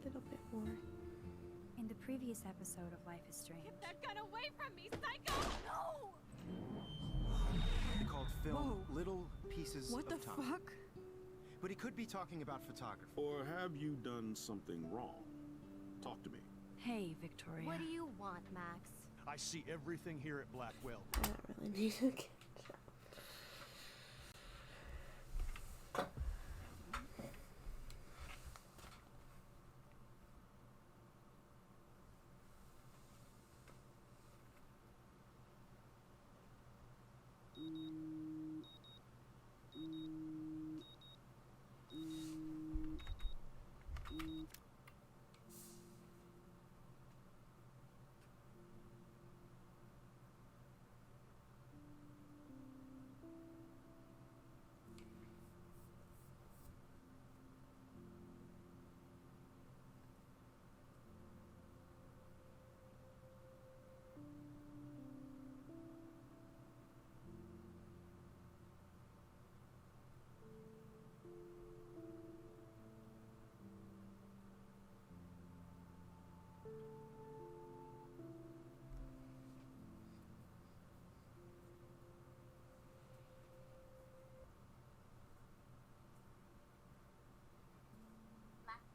little bit more. In the previous episode of Life is Strange. Get that gun away from me, psycho! No! They called film Whoa. little pieces What the of time. fuck? But he could be talking about photography. Or have you done something wrong? Talk to me. Hey, Victoria. What do you want, Max? I see everything here at Blackwell. I don't really need to catch up.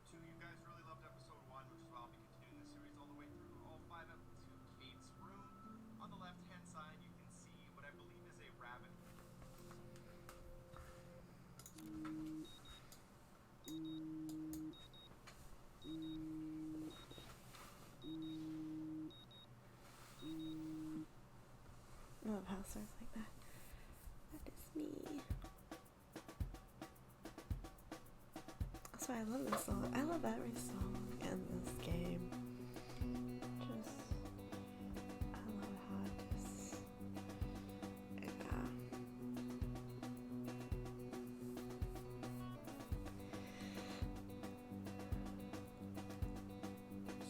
So you guys really loved episode 1, which is why I'll be continuing the series all the way through all 5 up to Kate's room. On the left-hand side, you can see what I believe is a rabbit. I love how it starts like that. That is me. That's why I love this song. I love every song in this game. Just, I love how it just, yeah.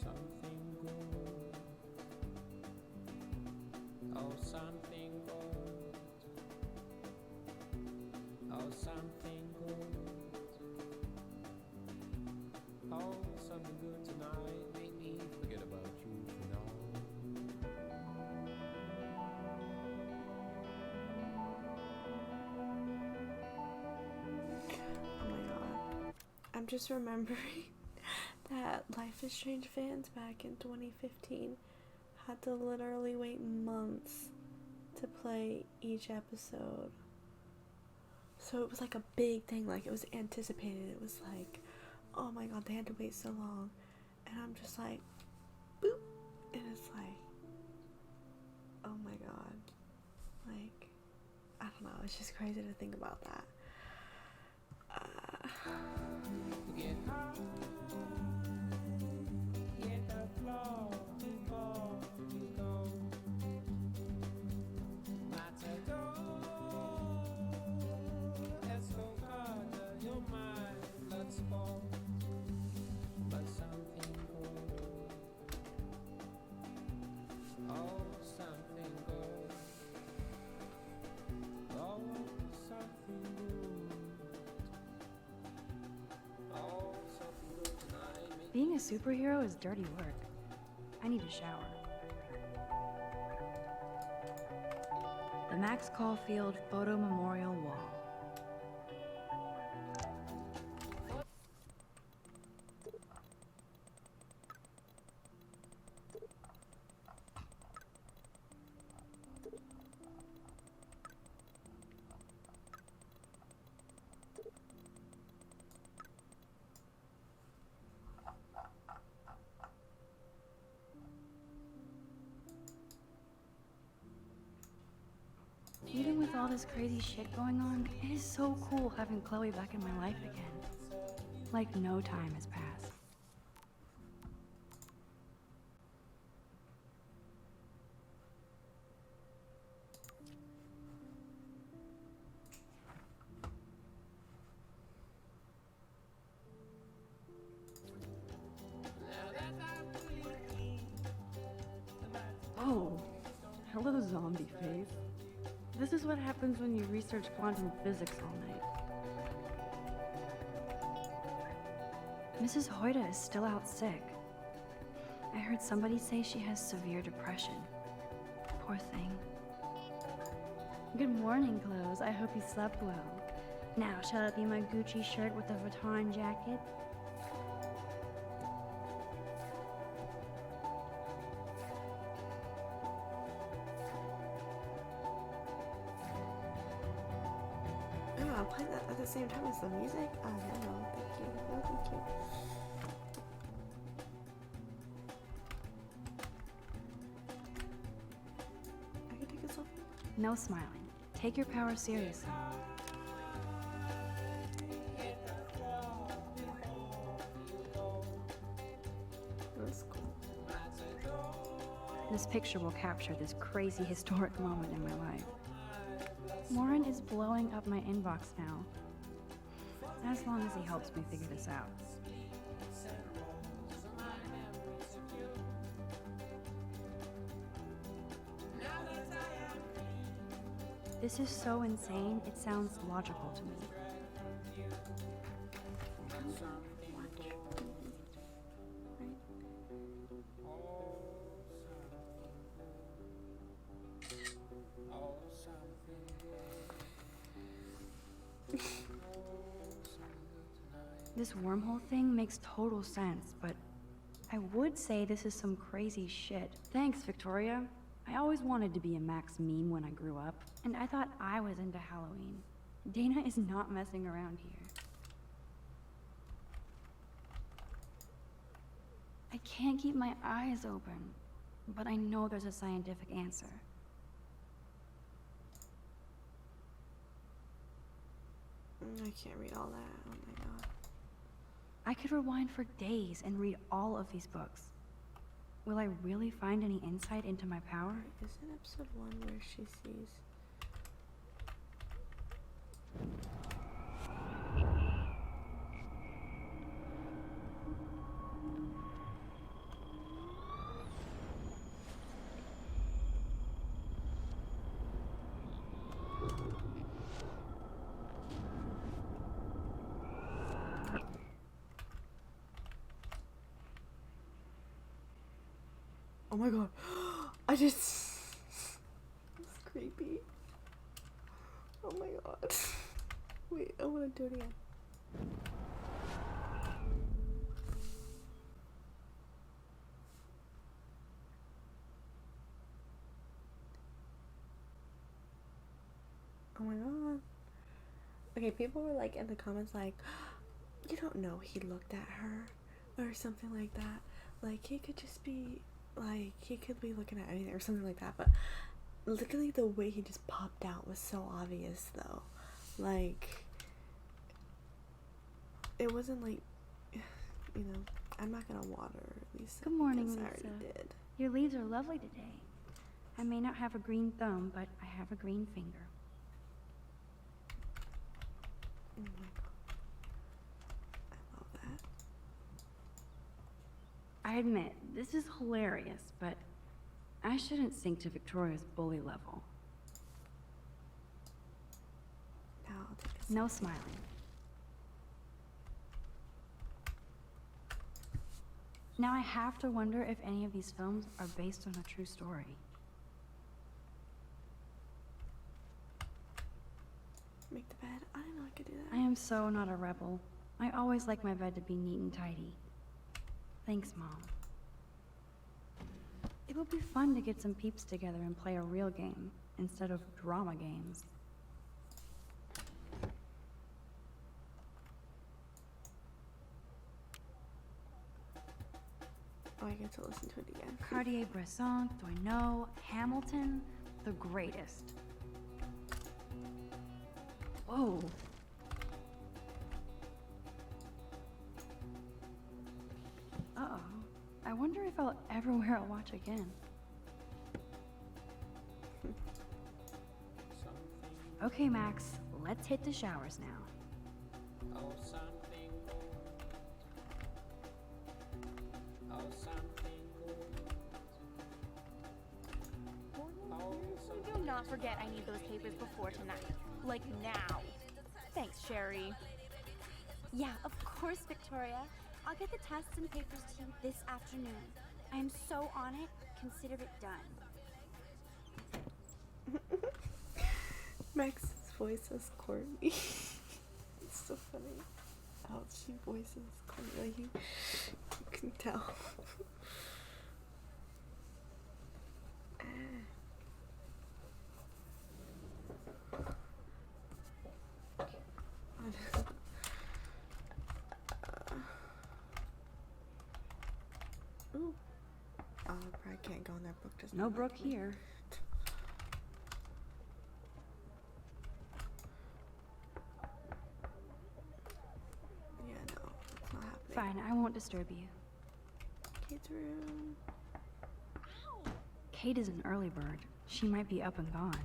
Something good. Oh, something good. Oh, something good. Oh, something good tonight. Make me forget about you for now. Oh my god. I'm just remembering that Life is Strange fans back in 2015 had to literally wait months to play each episode. So it was like a big thing, like it was anticipated. It was like, oh my god, they had to wait so long. And I'm just like, boop. And it's like, oh my god. Like, I don't know, it's just crazy to think about that. Get high, get the flow before you go. Matador, let's go color your mind, let's go. But something good, oh something good, oh something good. Oh, something good tonight. Being a superhero is dirty work. I need a shower. The Max Caulfield Photo Memorial Wall. Even with all this crazy shit going on, it is so cool having Chloe back in my life again. Like no time has passed. Oh, hello zombie face. This is what happens when you research quantum physics all night. Mrs. Hoyta is still out sick. I heard somebody say she has severe depression. Poor thing. Good morning, clothes. I hope you slept well. Now, shall it be my Gucci shirt with the Vuitton jacket? Oh, I'll play that at the same time as the music? Oh, no, thank you. No, thank you. I can take a selfie? No smiling. Take your power seriously. That's cool. This picture will capture this crazy historic moment in my life. Warren is blowing up my inbox now. As long as he helps me figure this out. This is so insane, it sounds logical to me. This wormhole thing makes total sense, but I would say this is some crazy shit. Thanks, Victoria. I always wanted to be a Max meme when I grew up, and I thought I was into Halloween. Dana is not messing around here. I can't keep my eyes open, but I know there's a scientific answer. I can't read all that. Oh my god. I could rewind for days and read all of these books. Will I really find any insight into my power? Isn't episode 1 where she sees... Oh my god. I just... It's creepy. Oh my god. Wait, I want to do it again. Oh my god. Okay, people were like in the comments like, you don't know he looked at her or something like that. Like he could just be like, he could be looking at anything or something like that, but literally the way he just popped out was so obvious though. Like, it wasn't like, you know, I'm not gonna water at least. Good morning, because I Lisa. already did. Your leaves are lovely today. I may not have a green thumb, but I have a green finger. Oh my god. I love that. I admit, this is hilarious, but I shouldn't sink to Victoria's bully level. Now I'll take a No selfie. smiling. Now I have to wonder if any of these films are based on a true story. Make the bed. I didn't know I could do that. I am so not a rebel. I always like my bed to be neat and tidy. Thanks, Mom. It would be fun to get some peeps together and play a real game instead of drama games. Oh, I get to listen to it again. Cartier-Bresson, Doisneau, Hamilton, the greatest. Whoa. Uh-oh. I wonder if I'll ever wear a watch again. Okay, Max, let's hit the showers now. Oh, something good. Oh, something good. Oh, something Do not forget I need those papers before tonight. Like now. Thanks, Sherry. Yeah, of course, Victoria. I'll get the tests and papers to you this afternoon. I am so on it. Consider it done. Max's voice is Courtney. It's so funny how she voices Courtney. You can tell. Ooh. Oh, I probably can't go in that brook. Just No brook here. Yeah, no, it's not happening. Fine, I won't disturb you. Kate's room. Kate is an early bird. She might be up and gone.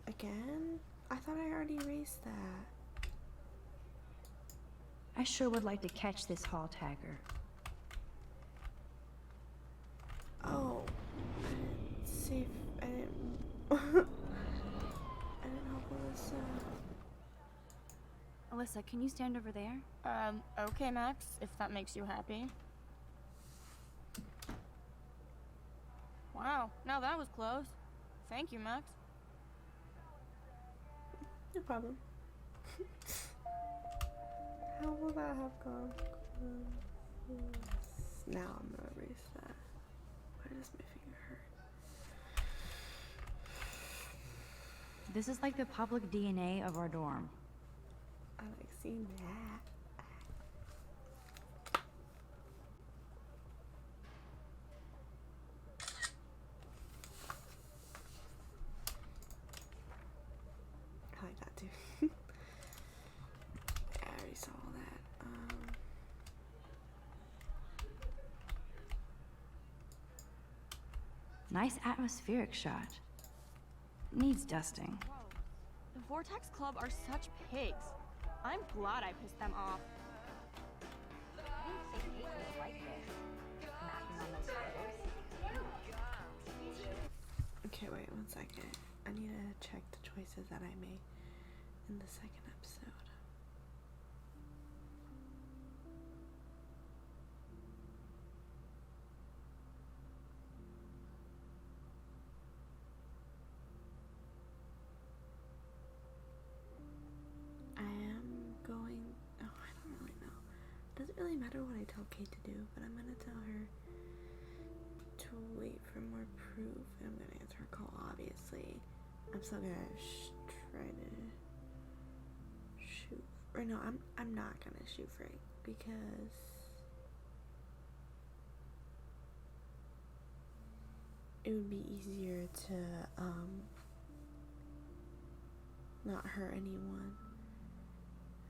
Again? I thought I already erased that. I sure would like to catch this hall tagger. Oh, I didn't save. I didn't. I didn't help Alyssa. Alyssa, can you stand over there? Okay, Max, if that makes you happy. Wow, now that was close. Thank you, Max. No problem. How will that have gone? Now I'm gonna erase that. Why does my finger hurt? This is like the public DNA of our dorm. I like seeing that. I like that too. I already saw that. Nice atmospheric shot. Needs dusting. The Vortex Club are such pigs. I'm glad I pissed them off. Okay, wait 1 second. I need to check the choices that I made in the second episode. I am going. Oh, I don't really know. Doesn't really matter what I tell Kate to do, but I'm gonna tell her to wait for more proof. And I'm gonna answer her call, obviously. I'm still gonna try to shoot. Or no, I'm not gonna shoot Frank because it would be easier to not hurt anyone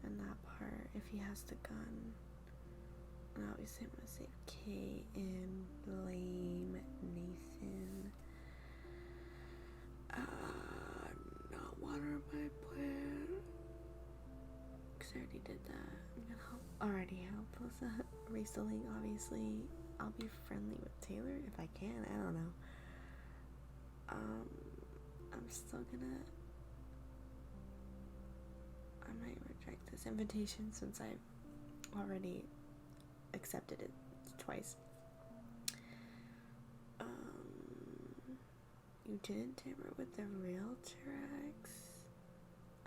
in that part if he has the gun. And obviously I'm gonna save Kate and blame Nathan. Not water my plan. Cause I already did that. I'm gonna help. Already help Alyssa erase the link. Obviously, I'll be friendly with Taylor if I can. I don't know. I'm still gonna. I might reject this invitation since I've already accepted it twice. You didn't tamper with the real T-Rex?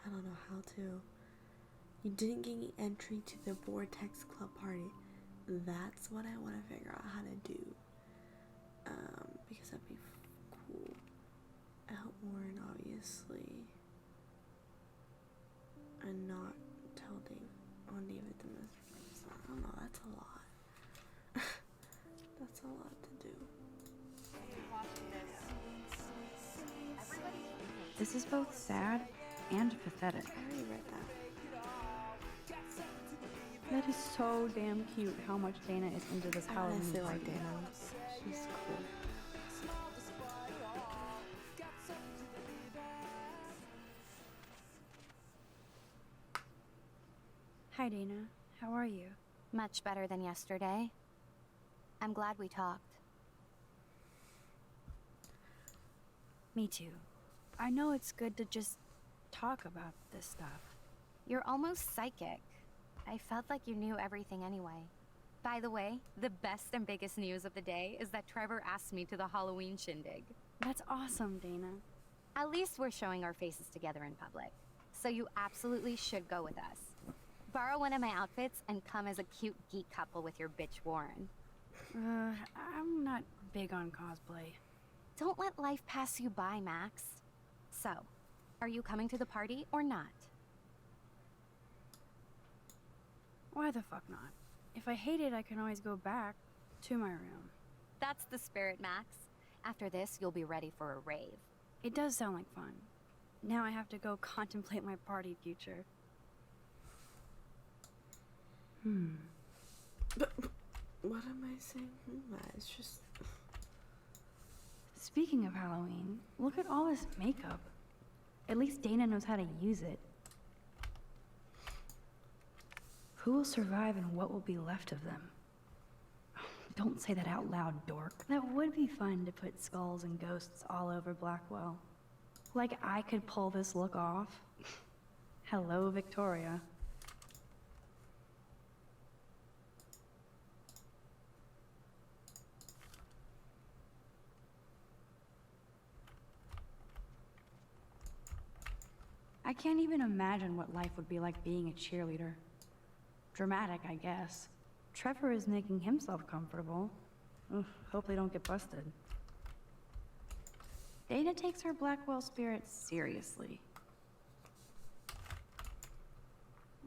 I don't know how to. You didn't gain entry to the Vortex Club party. That's what I want to figure out how to do. Because that'd be cool. I help Warren, obviously. And not tell David the message. I don't know, that's a lot. That's a lot to do. This is both sad and pathetic. I already read that. That is so damn cute how much Dana is into this I Halloween honestly party. like Dana. She's cool. Hi Dana, how are you? Much better than yesterday. I'm glad we talked. Me too. I know it's good to just talk about this stuff. You're almost psychic. I felt like you knew everything anyway. By the way, the best and biggest news of the day is that Trevor asked me to the Halloween shindig. That's awesome, Dana. At least we're showing our faces together in public. So you absolutely should go with us. Borrow one of my outfits and come as a cute geek couple with your bitch Warren. I'm not big on cosplay. Don't let life pass you by, Max. So, are you coming to the party or not? Why the fuck not? If I hate it, I can always go back to my room. That's the spirit, Max. After this, you'll be ready for a rave. It does sound like fun. Now I have to go contemplate my party future. But what am I saying? It's just... Speaking of Halloween, look at all this makeup. At least Dana knows how to use it. Who will survive and what will be left of them? Don't say that out loud, dork. That would be fun to put skulls and ghosts all over Blackwell. Like I could pull this look off. Hello, Victoria. I can't even imagine what life would be like being a cheerleader. Dramatic, I guess. Trevor is making himself comfortable. Ugh, hope they don't get busted. Dana takes her Blackwell spirit seriously.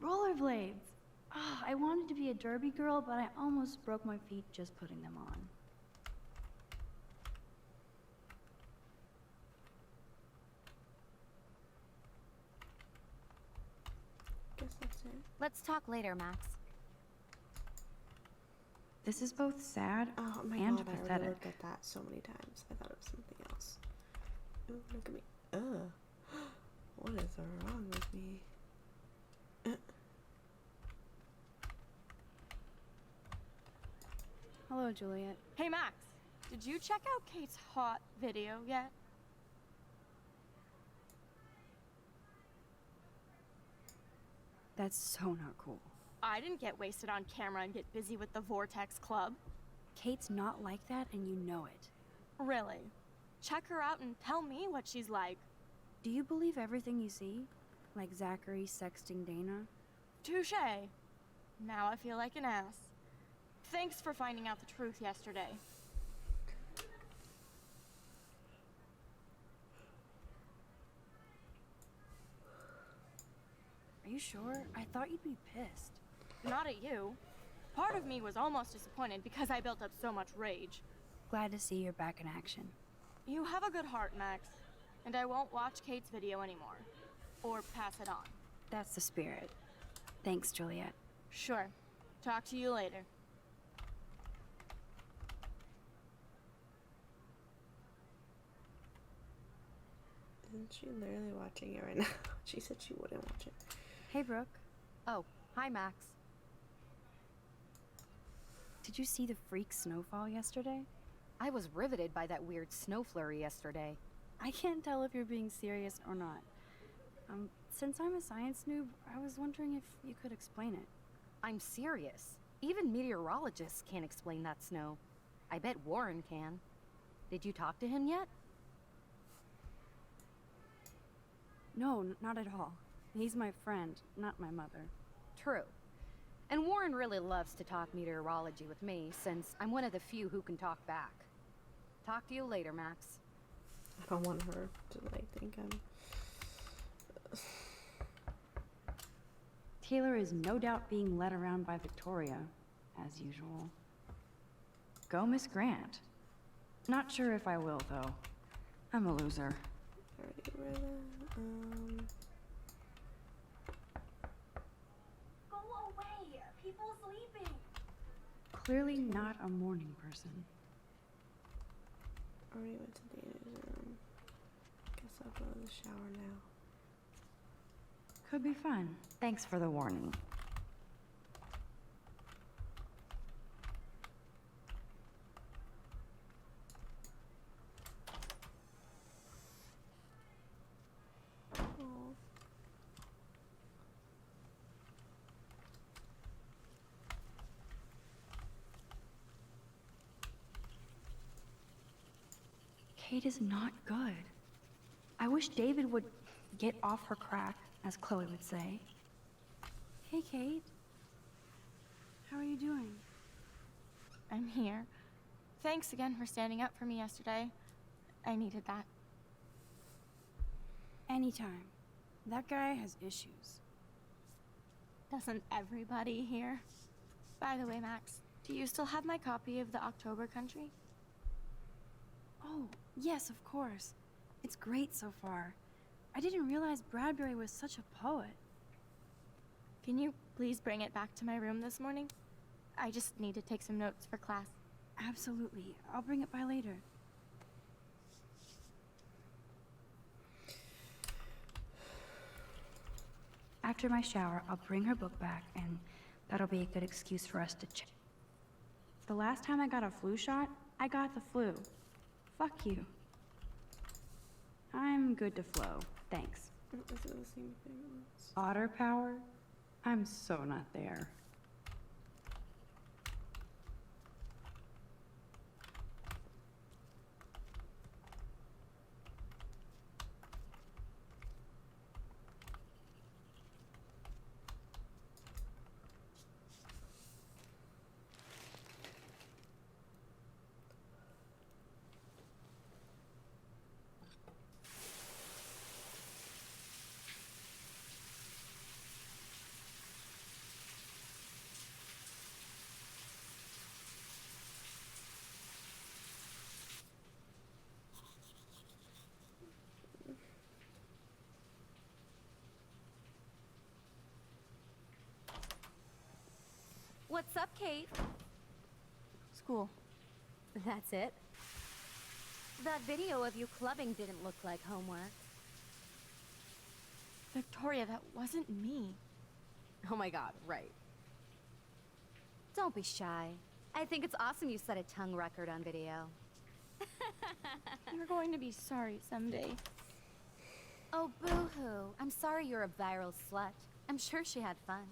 Rollerblades! Oh, I wanted to be a derby girl, but I almost broke my feet just putting them on. Guess that's it. Let's talk later, Max. This is both sad Oh my and god, I already pathetic. looked at that so many times. I thought it was something else. Ooh, look at me. Ugh. What is wrong with me? Hello, Juliet. Hey, Max, did you check out Kate's hot video yet? That's so not cool. I didn't get wasted on camera and get busy with the Vortex Club. Kate's not like that, and you know it. Really? Check her out and tell me what she's like. Do you believe everything you see? Like Zachary sexting Dana? Touché. Now I feel like an ass. Thanks for finding out the truth yesterday. Are you sure? I thought you'd be pissed. Not at you. Part of me was almost disappointed because I built up so much rage. Glad to see you're back in action. You have a good heart, Max. And I won't watch Kate's video anymore. Or pass it on. That's the spirit. Thanks, Juliet. Sure. Talk to you later. Isn't she literally watching it right now? She said she wouldn't watch it. Hey, Brooke. Oh, hi, Max. Did you see the freak snowfall yesterday? I was riveted by that weird snow flurry yesterday. I can't tell if you're being serious or not. Since I'm a science noob, I was wondering if you could explain it. I'm serious. Even meteorologists can't explain that snow. I bet Warren can. Did you talk to him yet? No, not at all. He's my friend, not my mother. True. And Warren really loves to talk meteorology with me, since I'm one of the few who can talk back. Talk to you later, Max. I don't want her to, like, think I'm... Taylor is no doubt being led around by Victoria, as usual. Go, Miss Grant. Not sure if I will, though. I'm a loser. Already get rid of that. Go away! People sleeping! Clearly not a morning person. Already went to Dana's room. Guess I'll go to the shower now. Could be fun. Thanks for the warning. Oh. Kate is not good. I wish David would get off her crack, as Chloe would say. Hey, Kate. How are you doing? I'm here. Thanks again for standing up for me yesterday. I needed that. Anytime. That guy has issues. Doesn't everybody here? By the way, Max, do you still have my copy of the October Country? Oh, yes, of course. It's great so far. I didn't realize Bradbury was such a poet. Can you please bring it back to my room this morning? I just need to take some notes for class. Absolutely. I'll bring it by later. After my shower, I'll bring her book back, and that'll be a good excuse for us to chat. The last time I got a flu shot, I got the flu. Fuck you. I'm good to flow. Thanks. Is it the same thing? Otter power? I'm so not there. What's up, Kate? School. That's it? That video of you clubbing didn't look like homework. Victoria, that wasn't me. Oh my god, right. Don't be shy. I think it's awesome you set a tongue record on video. You're going to be sorry someday. Oh, boo-hoo. I'm sorry you're a viral slut. I'm sure she had fun.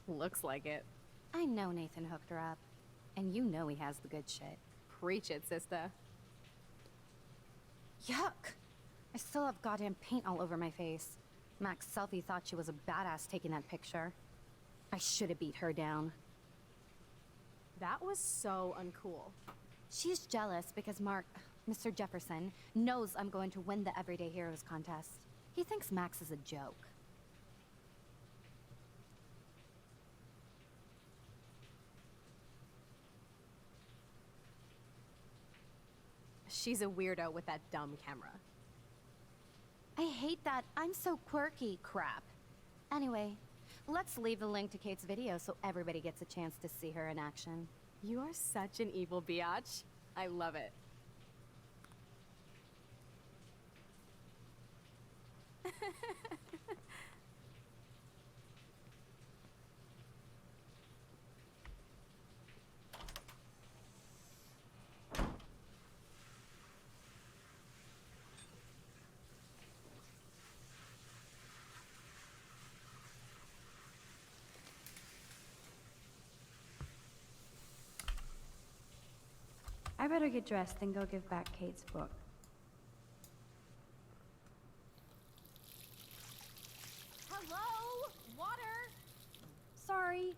Looks like it. I know Nathan hooked her up. And you know he has the good shit. Preach it, sister. Yuck! I still have goddamn paint all over my face. Max Selfie thought she was a badass taking that picture. I should have beat her down. That was so uncool. She's jealous because Mr. Jefferson, knows I'm going to win the Everyday Heroes contest. He thinks Max is a joke. She's a weirdo with that dumb camera. I hate that I'm so quirky crap. Anyway, let's leave the link to Kate's video so everybody gets a chance to see her in action. You are such an evil biatch. I love it. I better get dressed and go give back Kate's book. Hello? Water? Sorry,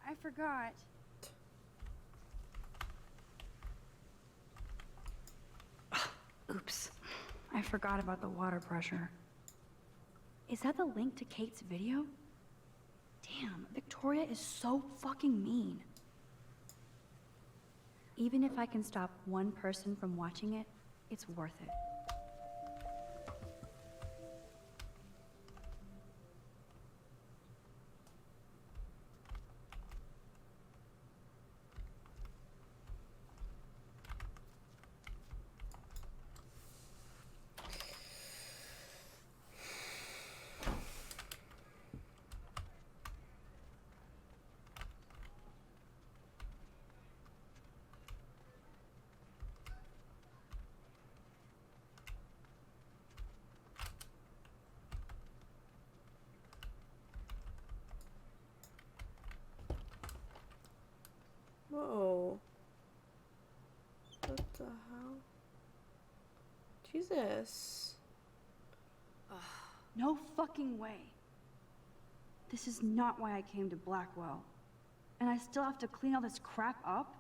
I forgot. Oops, I forgot about the water pressure. Is that the link to Kate's video? Damn, Victoria is so fucking mean. Even if I can stop one person from watching it, it's worth it. Jesus. No fucking way. This is not why I came to Blackwell. And I still have to clean all this crap up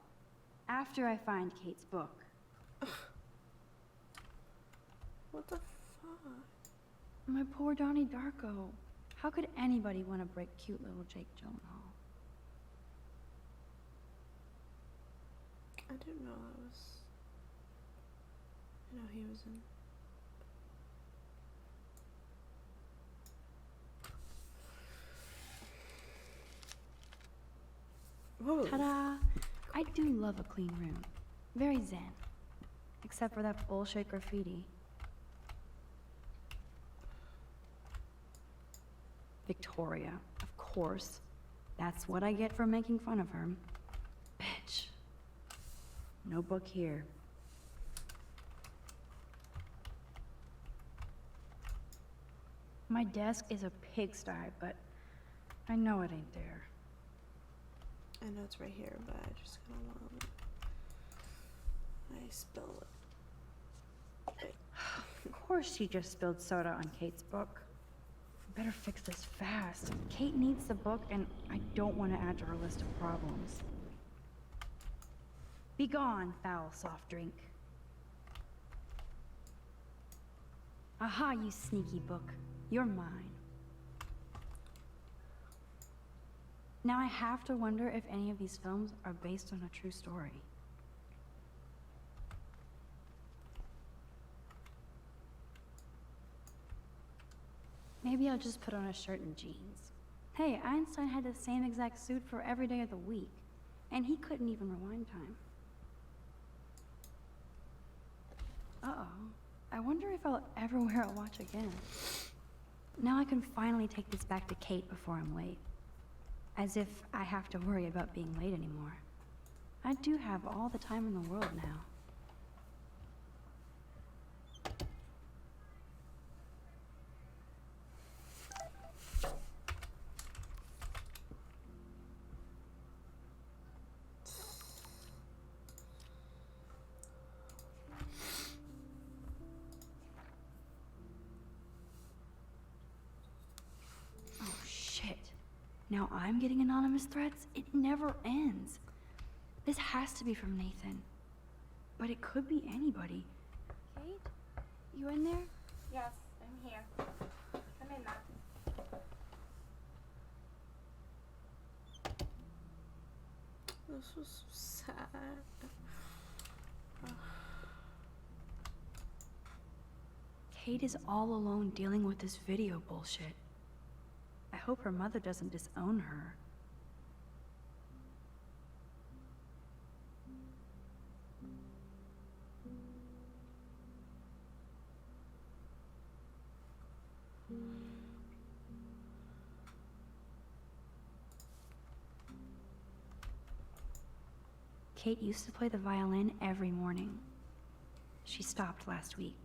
after I find Kate's book. What the fuck? My poor Donnie Darko. How could anybody want to break cute little Jake Gyllenhaal? I didn't know that was... I know he was in... Whoa. Ta-da! I do love a clean room. Very zen. Except for that bullshit graffiti. Victoria, of course. That's what I get for making fun of her. Bitch. No book here. My desk is a pigsty, but I know it ain't there. I know it's right here, but I just kind of want to... I spill it. Wait. Of course she just spilled soda on Kate's book. Better fix this fast. Kate needs the book, and I don't want to add to her list of problems. Be gone, foul soft drink. Aha, you sneaky book. You're mine. Now I have to wonder if any of these films are based on a true story. Maybe I'll just put on a shirt and jeans. Hey, Einstein had the same exact suit for every day of the week, and he couldn't even rewind time. Uh-oh. I wonder if I'll ever wear a watch again. Now I can finally take this back to Kate before I'm late. As if I have to worry about being late anymore. I do have all the time in the world now. Now I'm getting anonymous threats? It never ends. This has to be from Nathan. But it could be anybody. Kate? You in there? Yes, I'm here. Come in, Max. This was so sad. Kate is all alone dealing with this video bullshit. I hope her mother doesn't disown her. Kate used to play the violin every morning. She stopped last week.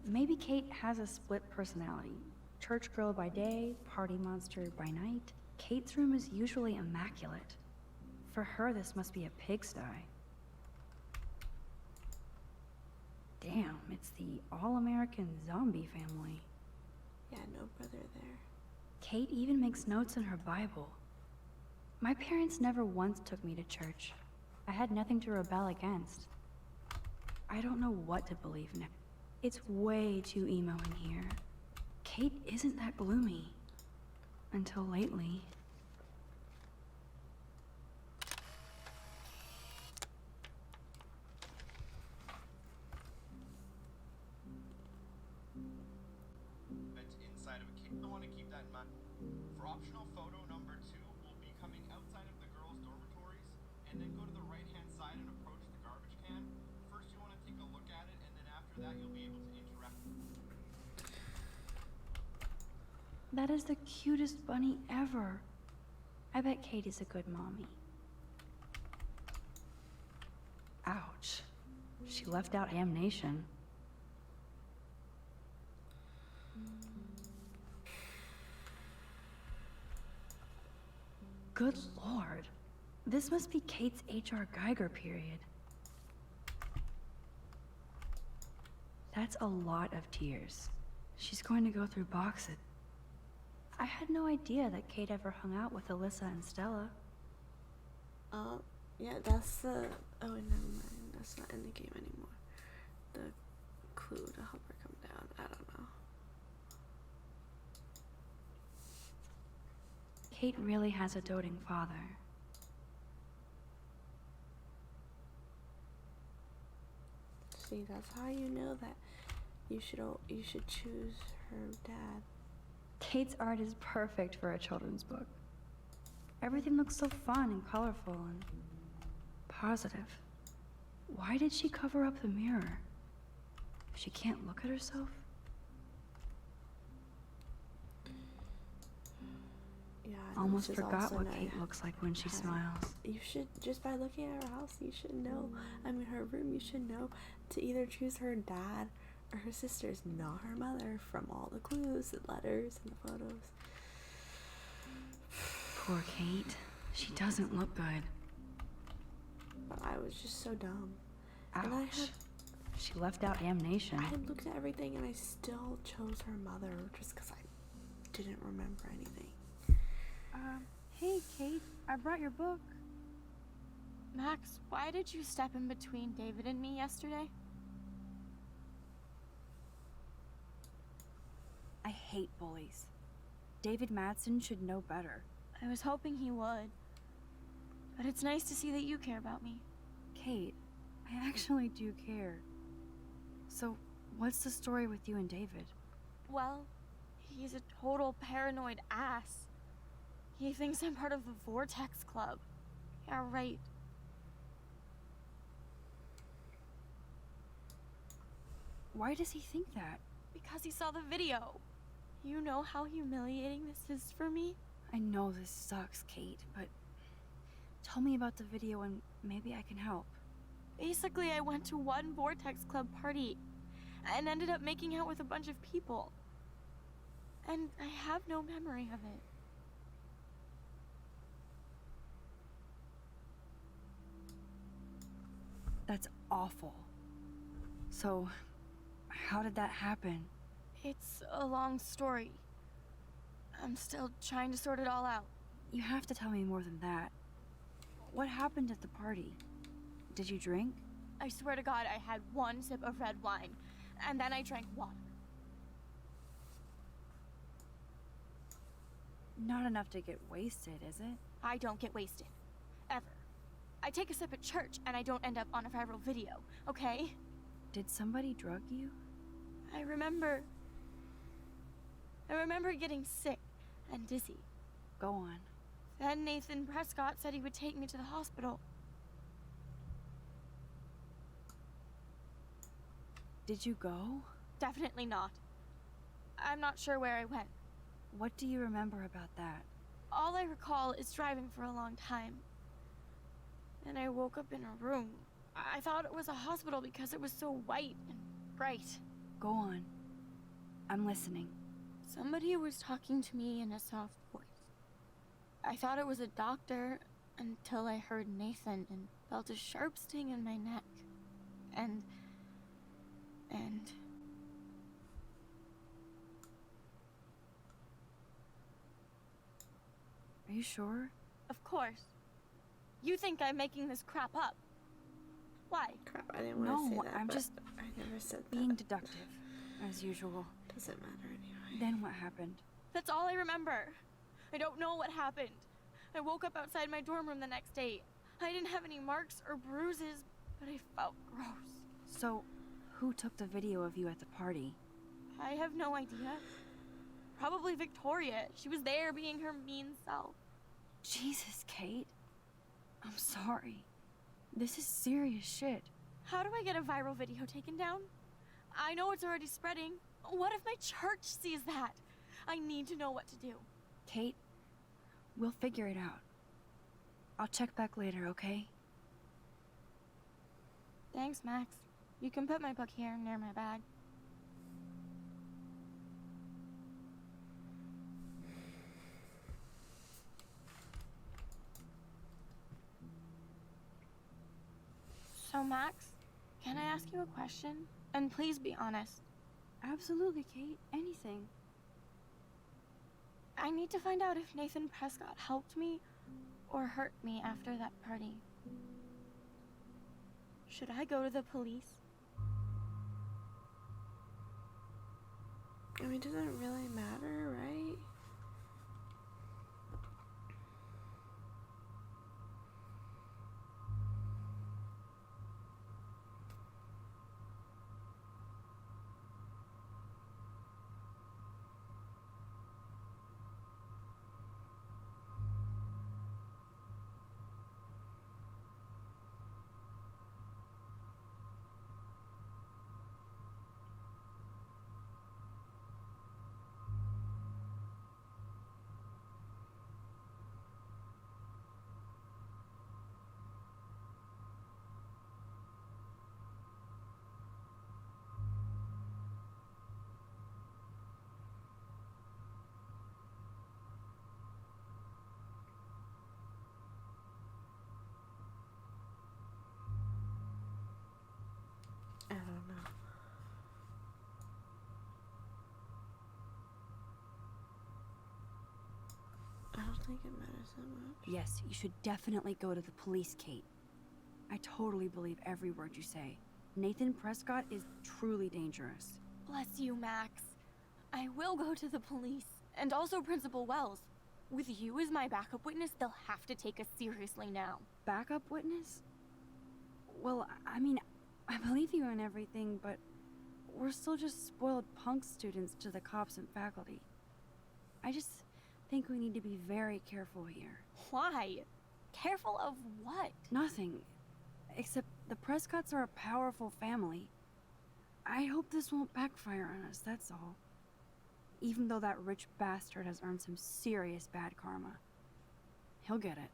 Maybe Kate has a split personality. Church girl by day, party monster by night. Kate's room is usually immaculate. For her, this must be a pigsty. Damn, it's the all-American zombie family. Yeah, no brother there. Kate even makes notes in her Bible. My parents never once took me to church. I had nothing to rebel against. I don't know what to believe now. It's way too emo in here. Kate isn't that gloomy. Until lately. Inside of a cave. I want to keep that in mind. For optional photo number 2, we'll be coming outside of the girls' dormitories, and then go to the right-hand side and approach the garbage can. First, you want to take a look at it, and then after that, you'll be able to interact. That is the cutest bunny ever. I bet Kate is a good mommy. Ouch. She left out Ham Nation. Good lord. This must be Kate's H.R. Geiger period. That's a lot of tears. She's going to go through boxes. I had no idea that Kate ever hung out with Alyssa and Stella. Yeah, that's the... Oh, never mind. That's not in the game anymore. The clue to help her come down. I don't know. Kate really has a doting father. See, that's how you know that you should choose her dad. Kate's art is perfect for a children's book. Everything looks so fun and colorful and positive. Why did she cover up the mirror? She can't look at herself? Yeah, Almost forgot what Kate looks like when she smiles. You should, just by looking at her house, you should know. I mean, her room, you should know to either choose her dad or her sisters, not her mother, from all the clues, the letters, and the photos. Poor Kate. She doesn't look good. But I was just so dumb. Ouch. And she left out damnation. I had looked at everything and I still chose her mother just because I didn't remember anything. Hey, Kate. I brought your book. Max, why did you step in between David and me yesterday? I hate bullies. David Madsen should know better. I was hoping he would. But it's nice to see that you care about me. Kate, I actually do care. So, what's the story with you and David? Well, he's a total paranoid ass. He thinks I'm part of the Vortex Club. Yeah, right. Why does he think that? Because he saw the video. You know how humiliating this is for me? I know this sucks, Kate, but tell me about the video and maybe I can help. Basically, I went to one Vortex Club party and ended up making out with a bunch of people. And I have no memory of it. That's awful. So, how did that happen? It's a long story. I'm still trying to sort it all out. You have to tell me more than that. What happened at the party? Did you drink? I swear to God, I had one sip of red wine, and then I drank water. Not enough to get wasted, is it? I don't get wasted. Ever. I take a sip at church, and I don't end up on a viral video, okay? Did somebody drug you? I remember getting sick and dizzy. Go on. Then Nathan Prescott said he would take me to the hospital. Did you go? Definitely not. I'm not sure where I went. What do you remember about that? All I recall is driving for a long time. Then I woke up in a room. I thought it was a hospital because it was so white and bright. Go on. I'm listening. Somebody was talking to me in a soft voice. I thought it was a doctor until I heard Nathan and felt a sharp sting in my neck. And... Are you sure? Of course. You think I'm making this crap up. Why? Crap, I didn't want to say that. I'm just I never said being that. deductive, as usual. Doesn't matter anyway. Then what happened? That's all I remember. I don't know what happened. I woke up outside my dorm room the next day. I didn't have any marks or bruises, but I felt gross. So, who took the video of you at the party? I have no idea. Probably Victoria. She was there being her mean self. Jesus, Kate. I'm sorry. This is serious shit. How do I get a viral video taken down? I know it's already spreading. What if my church sees that? I need to know what to do. Kate, we'll figure it out. I'll check back later, okay? Thanks, Max. You can put my book here near my bag. So, Max, can I ask you a question? And please be honest. Absolutely, Kate. Anything. I need to find out if Nathan Prescott helped me or hurt me after that party. Should I go to the police? I mean, does it really matter, right? I don't know. I don't think it matters that much. Yes, you should definitely go to the police, Kate. I totally believe every word you say. Nathan Prescott is truly dangerous. Bless you, Max. I will go to the police, and also Principal Wells. With you as my backup witness, they'll have to take us seriously now. Backup witness? Well, I mean, I believe you in everything, but we're still just spoiled punk students to the cops and faculty. I just think we need to be very careful here. Why? Careful of what? Nothing. Except the Prescotts are a powerful family. I hope this won't backfire on us, that's all. Even though that rich bastard has earned some serious bad karma. He'll get it.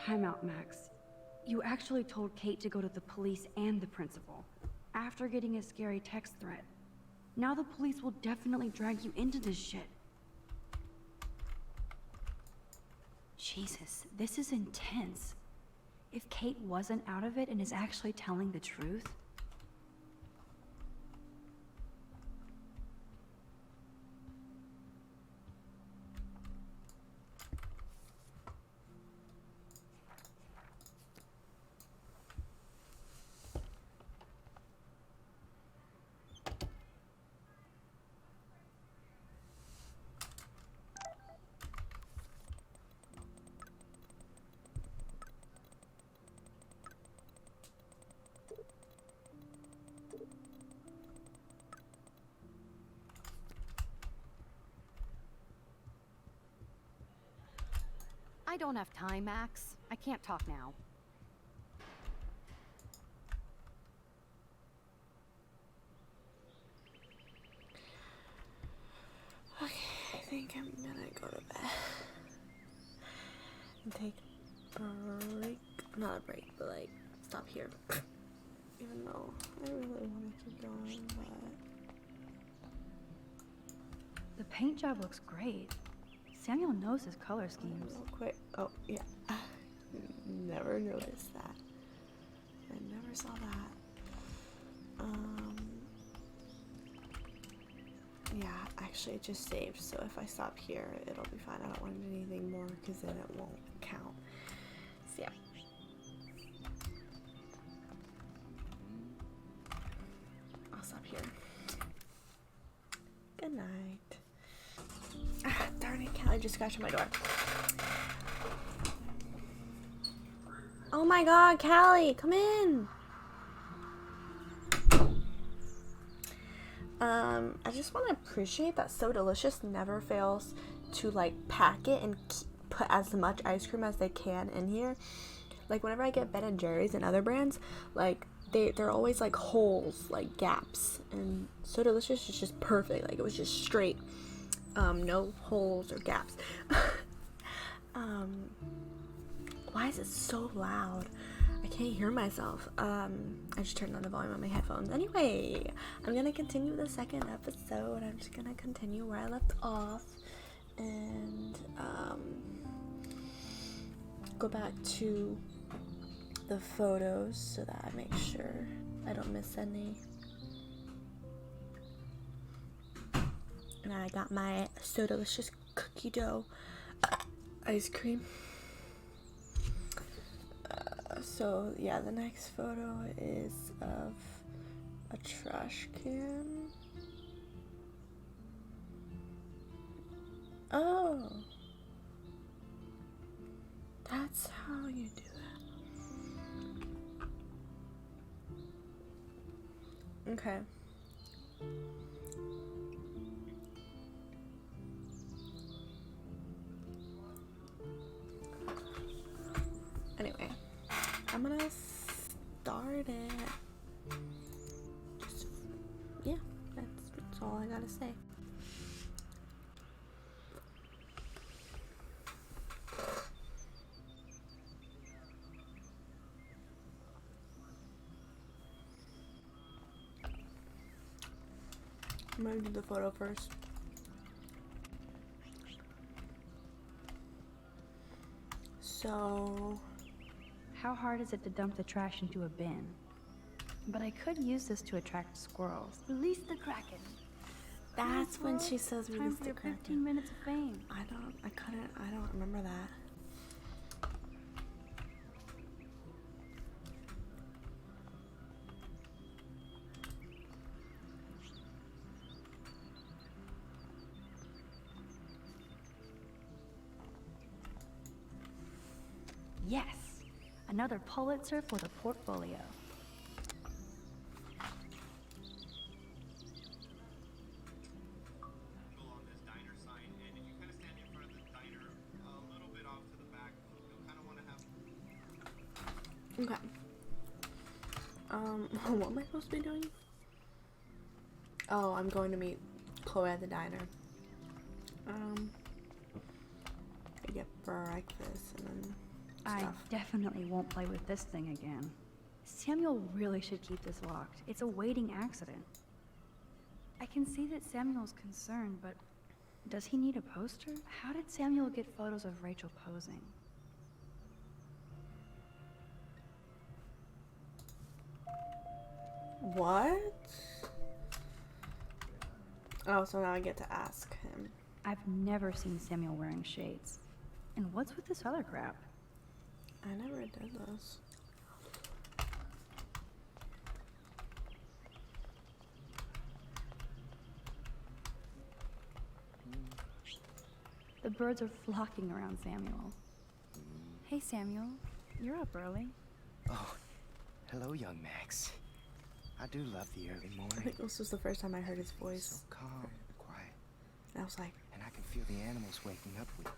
Time out, Max. You actually told Kate to go to the police and the principal, after getting a scary text threat. Now the police will definitely drag you into this shit. Jesus, this is intense. If Kate wasn't out of it and is actually telling the truth... I don't have time, Max. I can't talk now. Okay, I think I'm gonna go to bed. And take a break. Not a break, but like, stop here. Even though I really want to keep going, but... The paint job looks great. Samuel knows his color schemes. Real quick. Oh, yeah. Never noticed that. I never saw that. Yeah, actually it just saved, so if I stop here, it'll be fine. I don't want anything more, because then it won't count. So, yeah. I'll stop here. Good night. Ah, darn it, Callie just scratched my door. Oh my god, Callie, come in! I just want to appreciate that So Delicious never fails to like pack it and put as much ice cream as they can in here. Like whenever I get Ben and Jerry's and other brands, like they're always like holes, like gaps, and So Delicious is just perfect. Like it was just straight, no holes or gaps. Why is it so loud? I can't hear myself. I just turned on the volume on my headphones. Anyway, I'm gonna continue the second episode. I'm just gonna continue where I left off and go back to the photos so that I make sure I don't miss any. And I got my so delicious cookie dough ice cream. So yeah, the next photo is of a trash can. Oh, that's how you do that. Okay. Anyway, I'm gonna start it. Just, yeah, that's all I gotta say. I'm gonna do the photo first. So, How hard is it to dump the trash into a bin? But I could use this to attract squirrels. Release the Kraken. that's when she says Time release for the your 15 Kraken. minutes of fame. I don't remember that. Yes! Another Pulitzer for the portfolio. Along this diner sign, and if you kind of stand in front of the diner a little bit off to the back, you'll kind of want to have. Okay. What am I supposed to be doing? Oh, I'm going to meet Chloe at the diner. I get breakfast and then I stuff. definitely won't play with this thing again. Samuel really should keep this locked. It's a waiting accident. I can see that Samuel's concerned, but does he need a poster? How did Samuel get photos of Rachel posing? What? Oh, so now I get to ask him. I've never seen Samuel wearing shades. And what's with this other crap? I never did this. The birds are flocking around Samuel. Hey, Samuel. You're up early. Oh, hello, young Max. I do love the early I morning. think this was the first time I heard his So voice. calm and quiet. And I was like, And I can feel the animals waking up with me.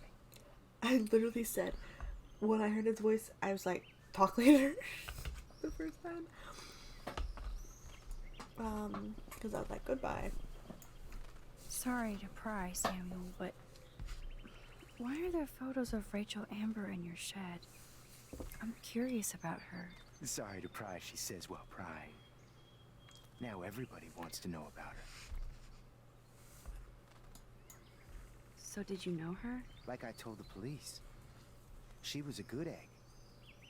I literally said, when I heard his voice, I was like, talk later. The first time. Because I was like, goodbye. Sorry to pry, Samuel, but why are there photos of Rachel Amber in your shed? I'm curious about her. Sorry to pry, she says while prying. Now everybody wants to know about her. So did you know her? Like I told the police. She was a good egg.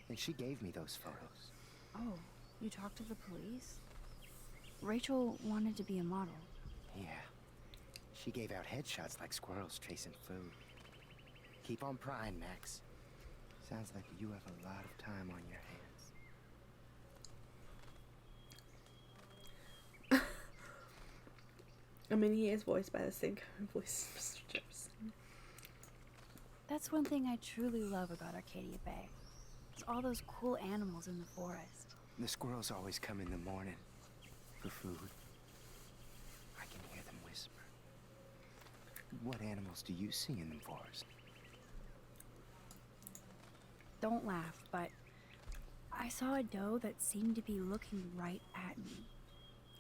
And she gave me those photos. Oh, you talked to the police? Rachel wanted to be a model. Yeah. She gave out headshots like squirrels chasing food. Keep on prying, Max. Sounds like you have a lot of time on your hands. I mean, he is voiced by the same kind of voice as Mr. Jefferson. That's one thing I truly love about Arcadia Bay. It's all those cool animals in the forest. The squirrels always come in the morning for food. I can hear them whisper. What animals do you see in the forest? Don't laugh, but I saw a doe that seemed to be looking right at me.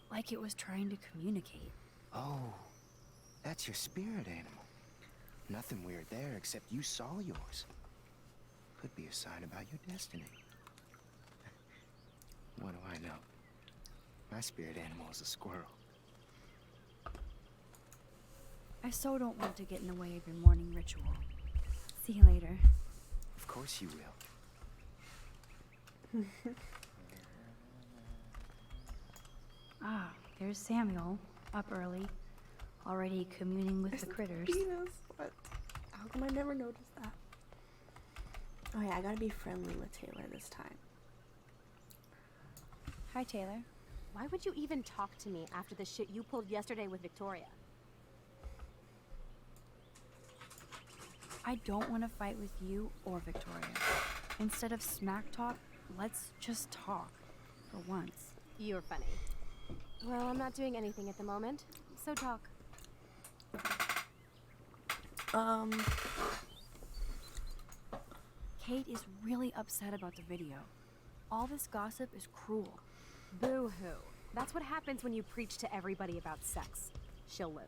Like it was trying to communicate. Oh, that's your spirit animal. Nothing weird there, except you saw yours. Could be a sign about your destiny. What do I know? My spirit animal is a squirrel. I so don't want to get in the way of your morning ritual. See you later. Of course you will. Ah, there's Samuel, up early, already communing with the critters. Penis. What? How come I never noticed that? Oh yeah, I gotta be friendly with Taylor this time. Hi, Taylor. Why would you even talk to me after the shit you pulled yesterday with Victoria? I don't want to fight with you or Victoria. Instead of smack talk, let's just talk. For once. You're funny. Well, I'm not doing anything at the moment, so talk. Kate is really upset about the video. All this gossip is cruel. Boo-hoo. That's what happens when you preach to everybody about sex. She'll live.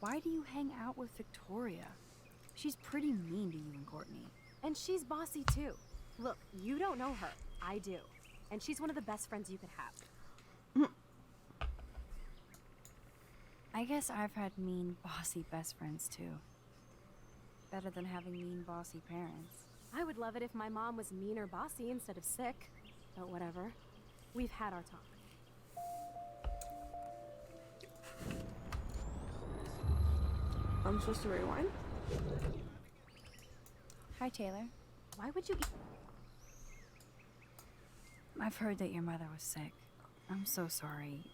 Why do you hang out with Victoria? She's pretty mean to you and Courtney. And she's bossy too. Look, you don't know her. I do. And she's one of the best friends you could have. I guess I've had mean, bossy best friends too. Better than having mean, bossy parents. I would love it if my mom was mean or bossy instead of sick. But whatever. We've had our talk. I'm supposed to rewind? Hi, Taylor. Why would you... I've heard that your mother was sick. I'm so sorry.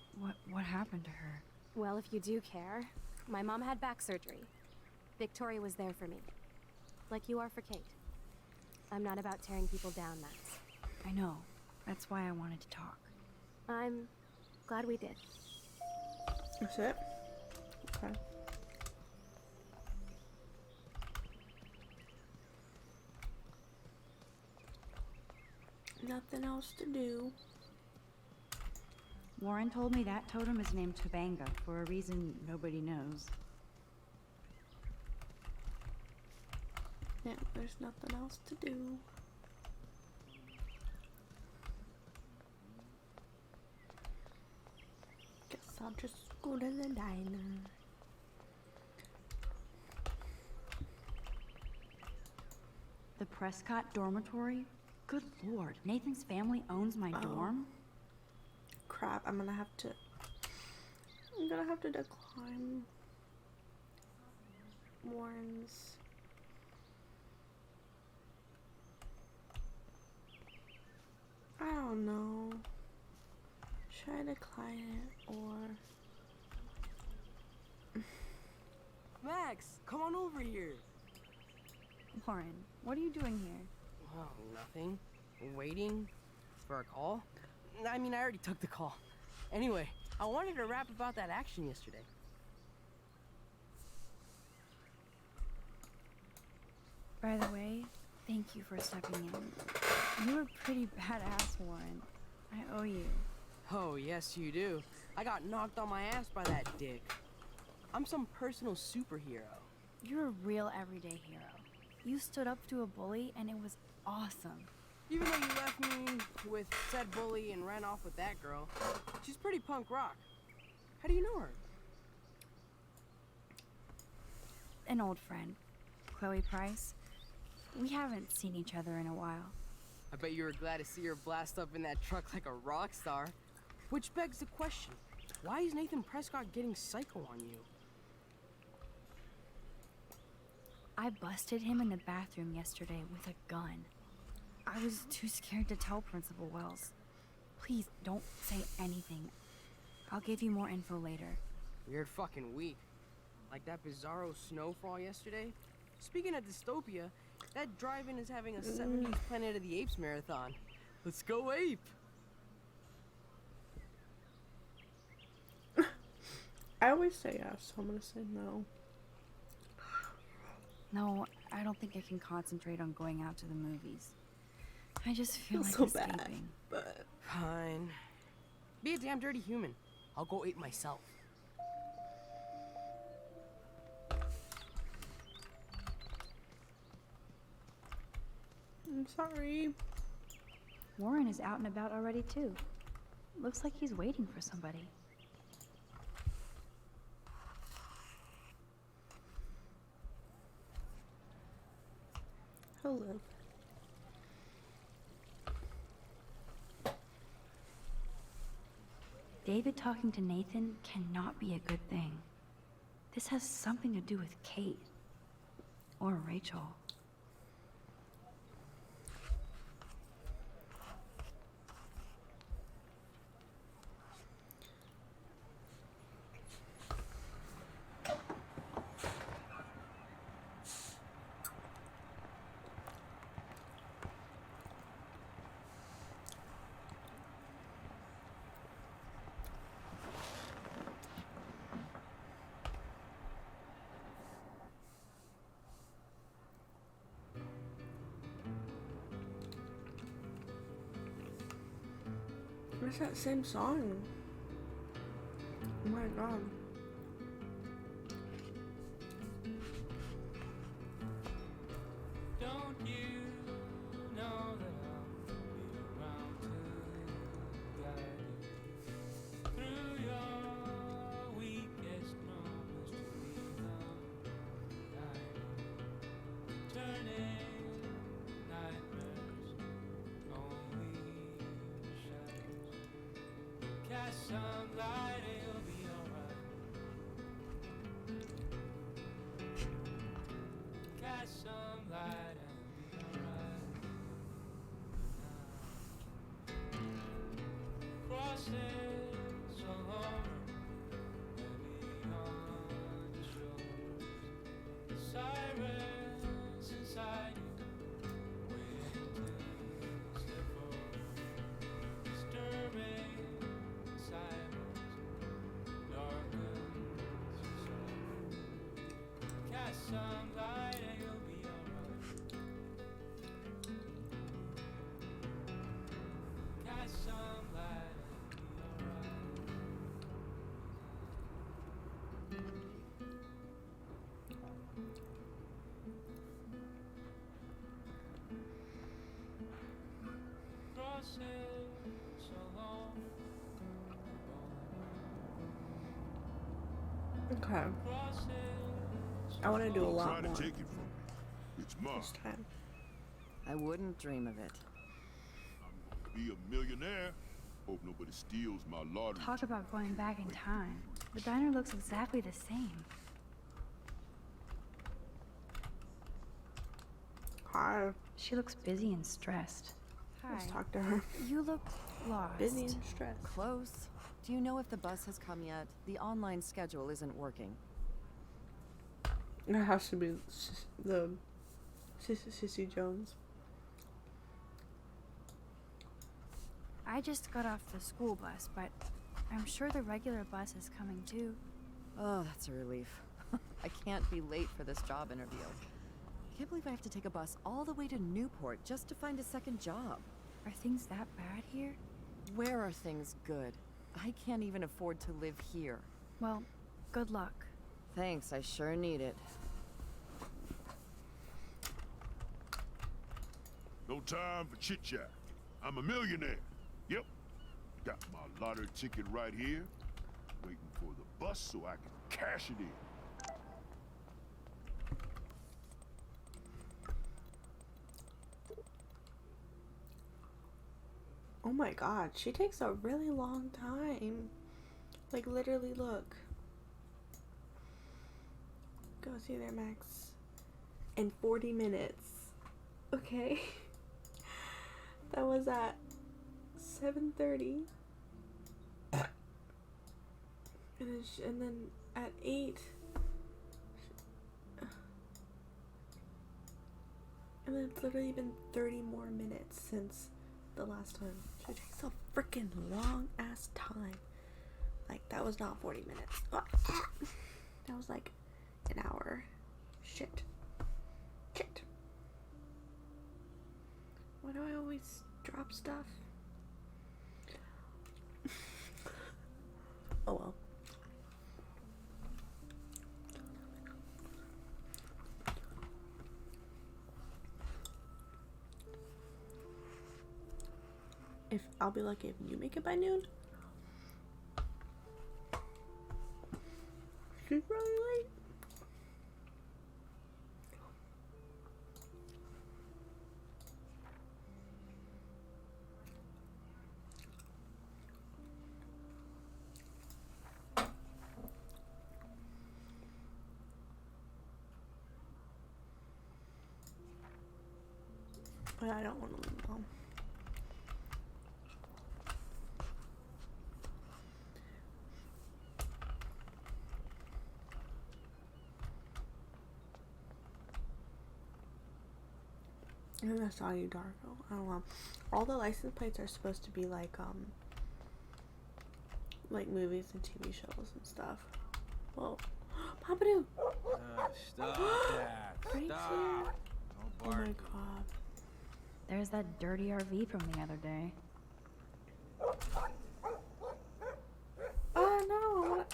What happened to her? Well, if you do care, my mom had back surgery. Victoria was there for me. Like you are for Kate. I'm not about tearing people down, Max. I know. That's why I wanted to talk. I'm glad we did. That's it? Okay. Nothing else to do. Warren told me that totem is named Tobanga for a reason nobody knows. Yeah, there's nothing else to do. Guess I'll just go to the diner. The Prescott dormitory? Good lord, Nathan's family owns my dorm? Crap, I'm gonna have to decline Warren's. I don't know. Should I decline it or... Max, come on over here. Warren, what are you doing here? Oh, nothing. Waiting for a call? I mean, I already took the call. Anyway, I wanted to rap about that action yesterday. By the way, thank you for stepping in. You were pretty badass, Warren. I owe you. Oh, yes, you do. I got knocked on my ass by that dick. I'm some personal superhero. You're a real everyday hero. You stood up to a bully and it was awesome. Even though you left me with said bully and ran off with that girl, she's pretty punk rock. How do you know her? An old friend, Chloe Price. We haven't seen each other in a while. I bet you were glad to see her blast up in that truck like a rock star. Which begs the question, why is Nathan Prescott getting psycho on you? I busted him in the bathroom yesterday with a gun. I was too scared to tell Principal Wells. Please don't say anything. I'll give you more info later. Weird fucking week. Like that bizarro snowfall yesterday. Speaking of dystopia, that drive-in is having a 70s Planet of the Apes marathon. Let's go ape! I always say yes, so I'm gonna say no. No, I don't think I can concentrate on going out to the movies. I just feel like so escaping. bad, but... Fine. Be a damn dirty human. I'll go ape myself. I'm sorry. Warren is out and about already, too. Looks like he's waiting for somebody. Hello. David talking to Nathan cannot be a good thing. This has something to do with Kate. Or Rachel. What's that same song? Oh my god. Don't you know that I'll be around to guide you through your weakest moments to be the light, turning nightmares only shadows. Cast some light, it'll be alright. Cast some light and be alright. Crosses alone, heavy on your shoulders. Sirens inside you, waiting to slip over. Disturbing silence, darkens your soul. Cast some light and you'll be alright. Cast some light and be alright. Crosses along, Okay. crosses I want to do a Don't lot try to more take it from me. It's mine. this time. I wouldn't dream of it. I'm gonna be a millionaire. Hope nobody steals my lottery. Talk about going back in time. The diner looks exactly the same. Hi. She looks busy and stressed. Let's talk to her. You look lost. Busy and stressed. Close. Do you know if the bus has come yet? The online schedule isn't working. It has to be the Sissy Jones. I just got off the school bus, but I'm sure the regular bus is coming too. Oh, that's a relief. I can't be late for this job interview. I can't believe I have to take a bus all the way to Newport just to find a second job. Are things that bad here? Where are things good? I can't even afford to live here. Well, good luck. Thanks, I sure need it. No time for chit chat. I'm a millionaire. Yep. Got my lottery ticket right here. Waiting for the bus so I can cash it in. Oh my god, she takes a really long time. Like, literally, look. Go see there, Max. In 40 minutes. Okay? That was at 7:30. And then at 8. And then it's literally been 30 more minutes since the last time. She takes a freaking long ass time. Like, that was not 40 minutes. That was like an hour. Shit. Why do I always drop stuff? Oh well. if I'll be lucky if you make it by noon. She's really late. But I don't want to leave home. I think I saw you, Darko. I don't know. All the license plates are supposed to be like movies and TV shows and stuff. Whoa. Papadoo! Stop that. Frank's Stop. here. No Oh my barking. god. There's that dirty RV from the other day. Oh no!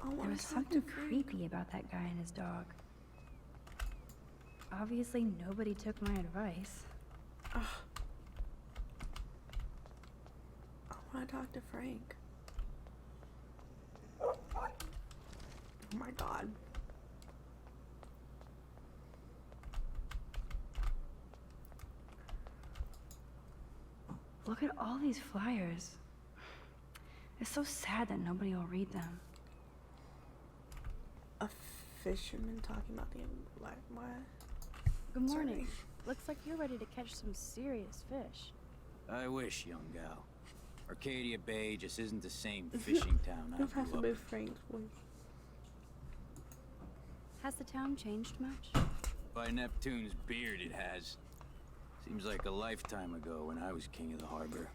I There want was to talk something to Frank. creepy about that guy and his dog. Obviously, nobody took my advice. Ugh. I want to talk to Frank. Oh my god. Look at all these flyers. It's so sad that nobody will read them. A fisherman talking about the what? Good morning. Sorry. Looks like you're ready to catch some serious fish. I wish, young gal. Arcadia Bay just isn't the same fishing town I Don't have to grew up be in. Frank's voice. Has the town changed much? By Neptune's beard, it has. Seems like a lifetime ago when I was king of the harbor.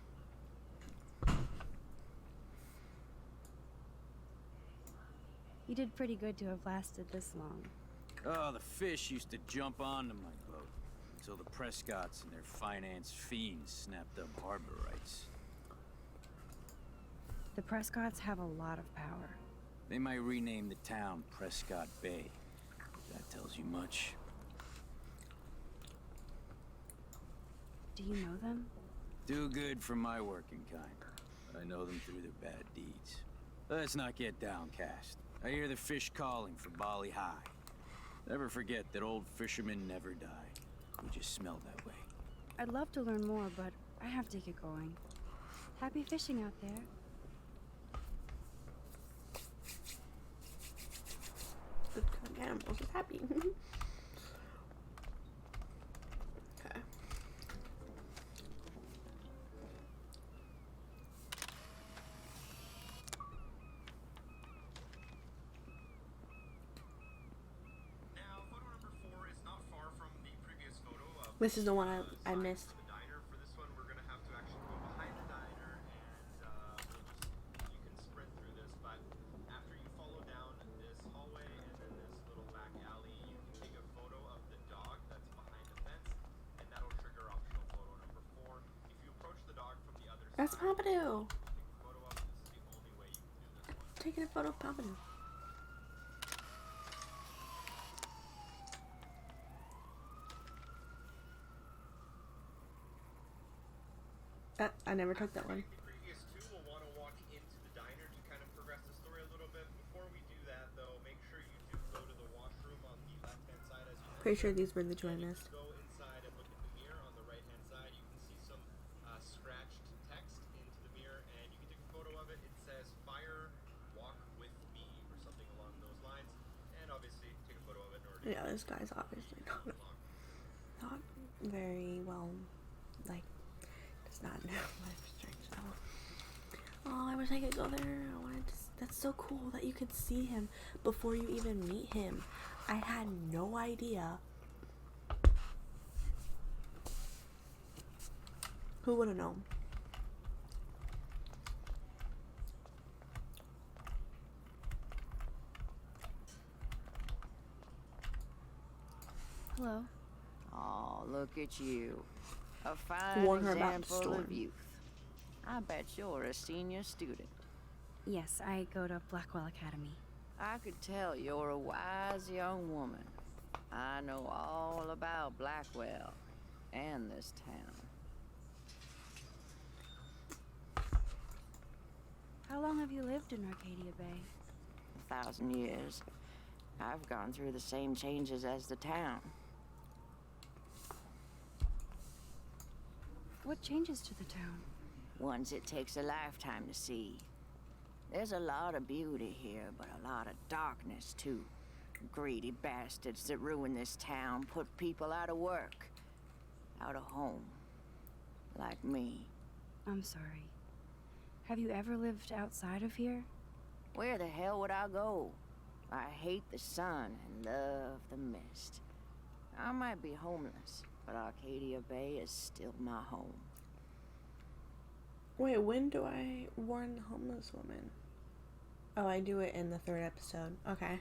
You did pretty good to have lasted this long. Oh, the fish used to jump onto my boat. Until the Prescotts and their finance fiends snapped up harbor rights. The Prescotts have a lot of power. They might rename the town Prescott Bay. If that tells you much. Do you know them? Do good for my working kind. But I know them through their bad deeds. Let's not get downcast. I hear the fish calling for Bali High. Never forget that old fishermen never die. We just smell that way. I'd love to learn more, but I have to get going. Happy fishing out there. The animals is happy. Okay. Now, photo number 4 is not far from the previous photo of This is the one I missed. the diner. For this one, we're gonna have to actually go behind the diner, and you can sprint through this. But after you follow down this hallway and then this little back alley, you can take a photo of the dog that's behind the fence, and that'll trigger optional photo number 4. If you approach the dog from the other That's side, Papadoo. take a photo of it. This is the only way you can do this one. Taking a photo of Papadoo. I never took that one. The previous two will want to walk into the diner to kind of progress the story a little bit. Before we do that, though, make sure you do go to the washroom on the left-hand side as you Pretty sure these were the two I missed. go inside and look at the mirror on the right-hand side. You can see some scratched text into the mirror, and you can take a photo of it. It says "Fire, walk with me" or something along those lines. And obviously, take a photo of it in order to Yeah, this guy's obviously not very well, like, does not know life strange at all. Oh, I wish I could go there. I wanted to. That's so cool that you could see him before you even meet him. I had no idea. Who would have known? Hello. Oh, look at you. A fine Warn her about the example storm. of youth. I bet you're a senior student. Yes, I go to Blackwell Academy. I could tell you're a wise young woman. I know all about Blackwell and this town. long have you lived in Arcadia Bay? 1,000 years. I've gone through the same changes as the town. What changes to the town? Ones it takes a lifetime to see. There's a lot of beauty here, but a lot of darkness, too. Greedy bastards that ruin this town, put people out of work, out of home. Like me. I'm sorry. Have you ever lived outside of here? Where the hell would I go? I hate the sun and love the mist. I might be homeless, but Arcadia Bay is still my home. Wait, when do I warn the homeless woman? Oh, I do it in the 3rd episode. Okay.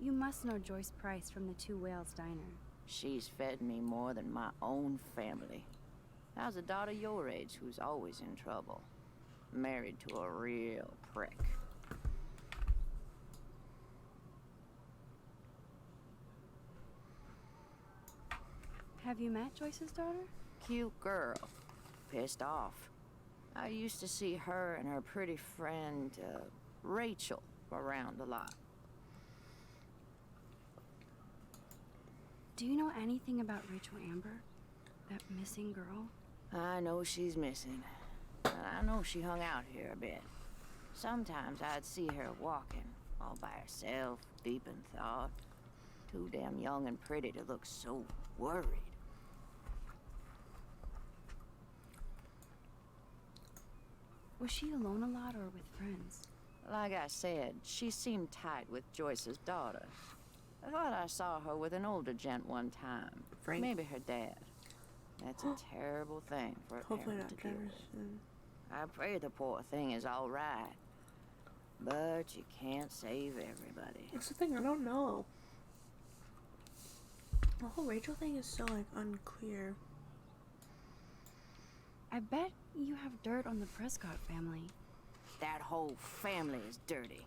You must know Joyce Price from the Two Whales Diner. She's fed me more than my own family. How's a daughter your age who's always in trouble? Married to a real prick. Have you met Joyce's daughter? Cute girl. Pissed off. I used to see her and her pretty friend, Rachel, around a lot. Do you know anything about Rachel Amber? That missing girl? I know she's missing. And I know she hung out here a bit. Sometimes I'd see her walking, all by herself, deep in thought. Too damn young and pretty to look so worried. Was she alone a lot or with friends? Like I said, she seemed tight with Joyce's daughter. I thought I saw her with an older gent one time. Frank? Maybe her dad. That's a terrible thing for a Hopefully parent not to deal with. Jefferson. I pray the poor thing is all right. But you can't save everybody. That's the thing, I don't know. The whole Rachel thing is so, like, unclear. I bet you have dirt on the Prescott family. That whole family is dirty.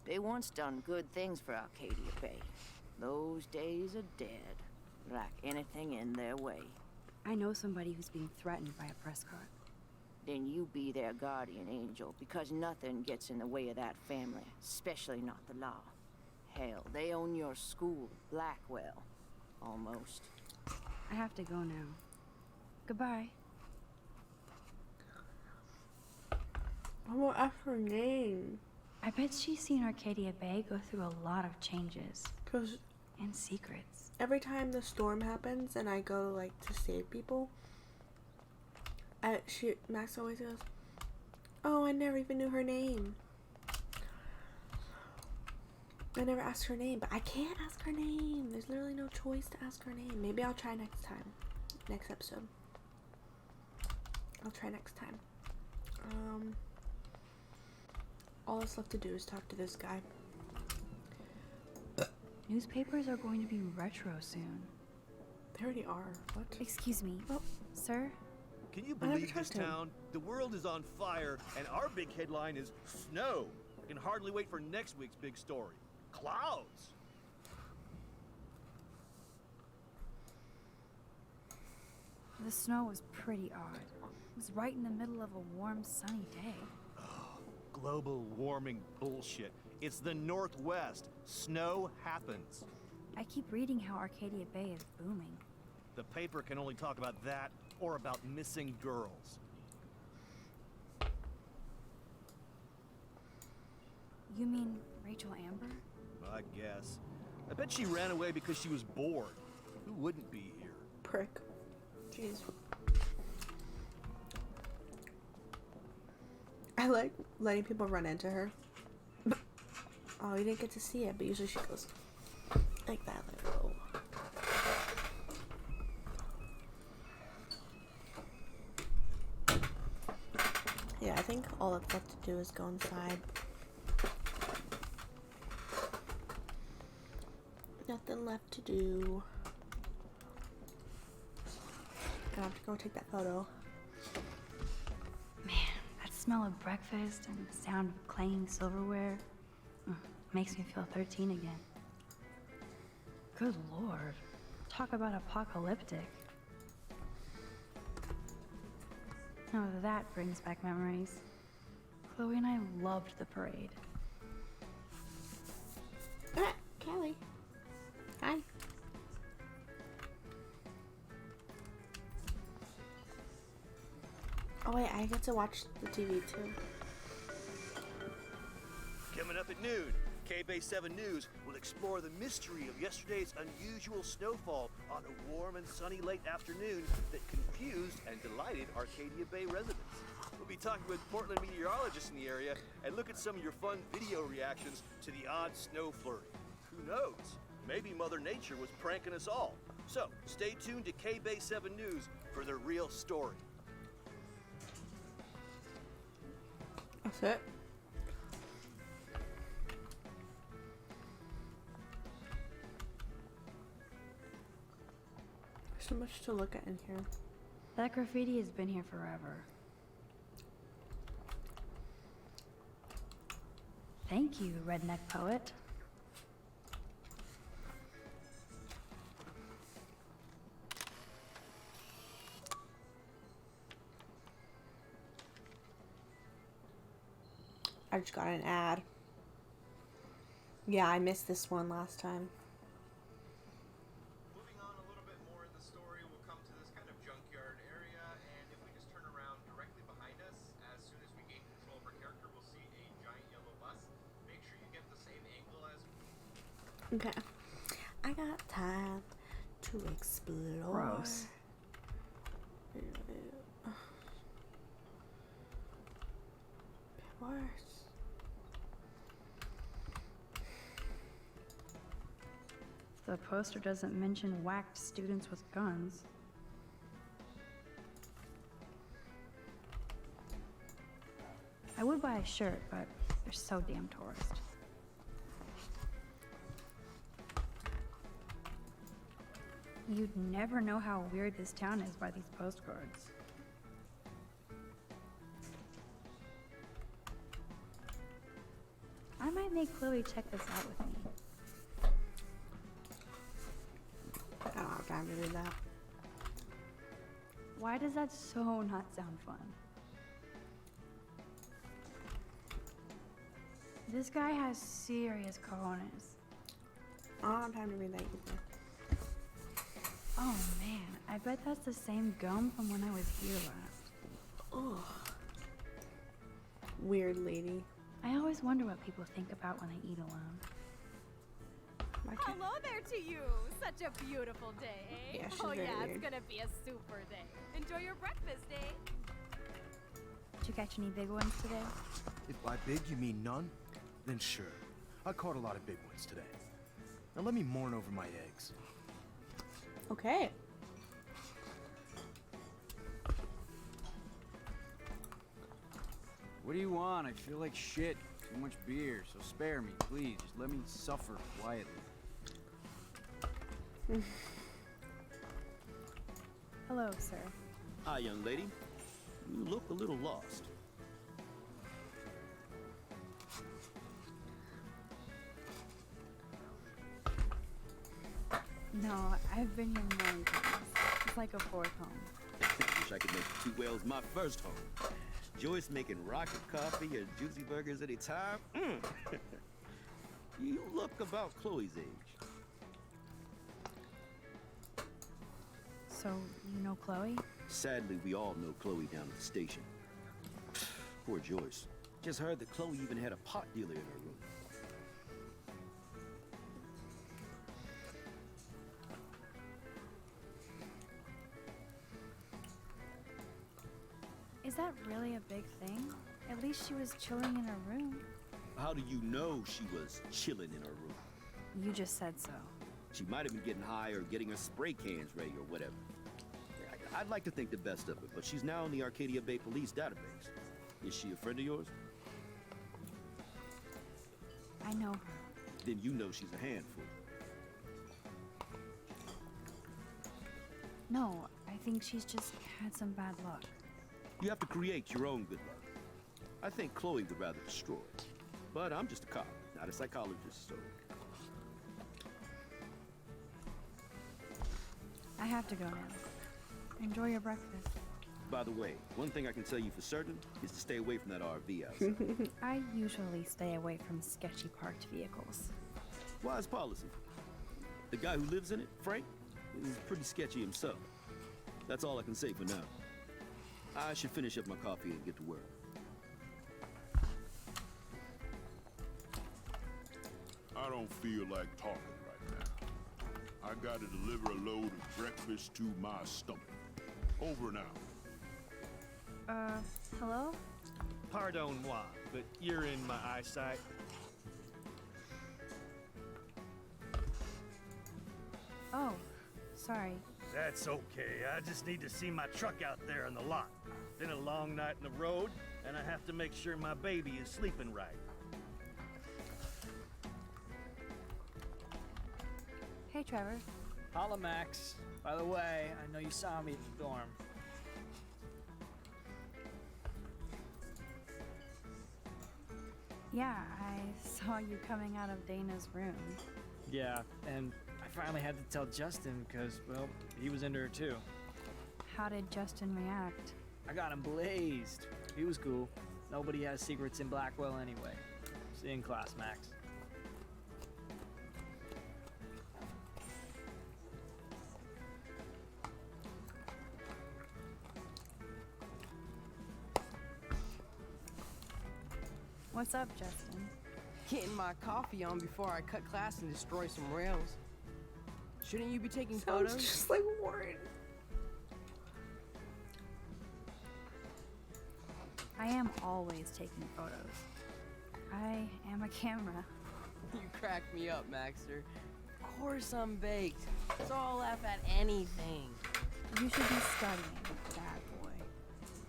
They once done good things for Arcadia Bay. Those days are dead. Like anything in their way. I know somebody who's being threatened by a Prescott. Then you be their guardian angel, because nothing gets in the way of that family, especially not the law. Hell, they own your school, Blackwell. Almost. I have to go now. Goodbye. I won't ask her name. I bet she's seen Arcadia Bay go through a lot of changes. 'Cause and secrets. Every time the storm happens and I go, like, to save people, Max always goes, "Oh, I never even knew her name. I never asked her name," but I can't ask her name. There's literally no choice to ask her name. Maybe I'll try next time. Next episode. I'll try next time. All that's left to do is talk to this guy. Newspapers are going to be retro soon. They already are. What? Excuse me. Oh. Sir? Can you I never believe this trust him. town? The world is on fire, and our big headline is snow. I can hardly wait for next week's big story. Clouds! The snow was pretty odd. It was right in the middle of a warm, sunny day. Global warming bullshit. It's the Northwest. Snow happens. I keep reading how Arcadia Bay is booming. The paper can only talk about that or about missing girls. You mean Rachel Amber? I guess. I bet she ran away because she was bored. Who wouldn't be here? Prick. Jeez. I like letting people run into her. Oh, you didn't get to see it, but usually she goes like that, like, whoa. Yeah, I think all that's left to do is go inside. Nothing left to do. I have to go take that photo. Man, that smell of breakfast and the sound of clanging silverware makes me feel 13 again. Good lord. Talk about apocalyptic. Now that brings back memories. Chloe and I loved the parade. Callie. Hi. Oh wait, I get to watch the TV too. Coming up at noon, K-Bay 7 News will explore the mystery of yesterday's unusual snowfall on a warm and sunny late afternoon that confused and delighted Arcadia Bay residents. We'll be talking with Portland meteorologists in the area and look at some of your fun video reactions to the odd snow flurry. Who knows? Maybe Mother Nature was pranking us all. So, stay tuned to K-Bay 7 News for the real story. That's it. So much to look at in here. That graffiti has been here forever. Thank you, redneck poet. I just got an ad. Yeah, I missed this one last time. Moving on a little bit more in the story, we'll come to this kind of junkyard area, and if we just turn around directly behind us, as soon as we gain control of our character, we'll see a giant yellow bus. Make sure you get the same angle as... Okay. I got time to explore. Gross. Worse. The poster doesn't mention whacked students with guns. I would buy a shirt, but they're so damn tourist. You'd never know how weird this town is by these postcards. I might make Chloe check this out with me. I don't have time to do that. Why does that so not sound fun? This guy has serious cojones. I don't have time to read that either. Oh man, I bet that's the same gum from when I was here last. Ugh. Weird lady. I always wonder what people think about when I eat alone. Hello there to you. Such a beautiful day, eh? Yeah, she's oh very yeah, weird. it's gonna be a super day. Enjoy your breakfast, eh? Did you catch any big ones today? If by big you mean none, then sure. I caught a lot of big ones today. Now let me mourn over my eggs. Okay. What do you want? I feel like shit. Too much beer, so spare me, please. Just let me suffer quietly. Hello, sir. Hi, young lady. You look a little lost. No, I've been here many times. It's like a fourth home. Wish I could make Two Whales my first home. Joyce making rocket coffee and juicy burgers anytime. You look about Chloe's age. So, you know Chloe? Sadly, we all know Chloe down at the station. Poor Joyce. Just heard that Chloe even had a pot dealer in her room. Is that really a big thing? At least she was chilling in her room. How do you know she was chilling in her room? You just said so. She might have been getting high or getting her spray cans ready or whatever. I'd like to think the best of it, but she's now in the Arcadia Bay Police database. Is she a friend of yours? I know her. Then you know she's a handful. No, I think she's just had some bad luck. You have to create your own good luck. I think Chloe would rather destroy it. But I'm just a cop, not a psychologist, so... I have to go now. Enjoy your breakfast. By the way, one thing I can tell you for certain is to stay away from that RV outside. I usually stay away from sketchy parked vehicles. Wise policy. The guy who lives in it, Frank, is pretty sketchy himself. That's all I can say for now. I should finish up my coffee and get to work. I don't feel like talking right now. I gotta deliver a load of breakfast to my stomach. Over now. Hello? Pardon-moi, but you're in my eyesight. Oh, sorry. That's okay. I just need to see my truck out there in the lot. Been a long night in the road, and I have to make sure my baby is sleeping right. Hey, Trevor. Holla, Max. By the way, I know you saw me at the dorm. Yeah, I saw you coming out of Dana's room. Yeah, and I finally had to tell Justin because, well, he was into her too. How did Justin react? I got him blazed. He was cool. Nobody has secrets in Blackwell anyway. See you in class, Max. What's up, Justin? Getting my coffee on before I cut class and destroy some rails. Shouldn't you be taking Sounds photos? just like Warren. I am always taking photos. I am a camera. You crack me up, Maxter. Of course I'm baked. So I'll laugh at anything. You should be studying, bad boy.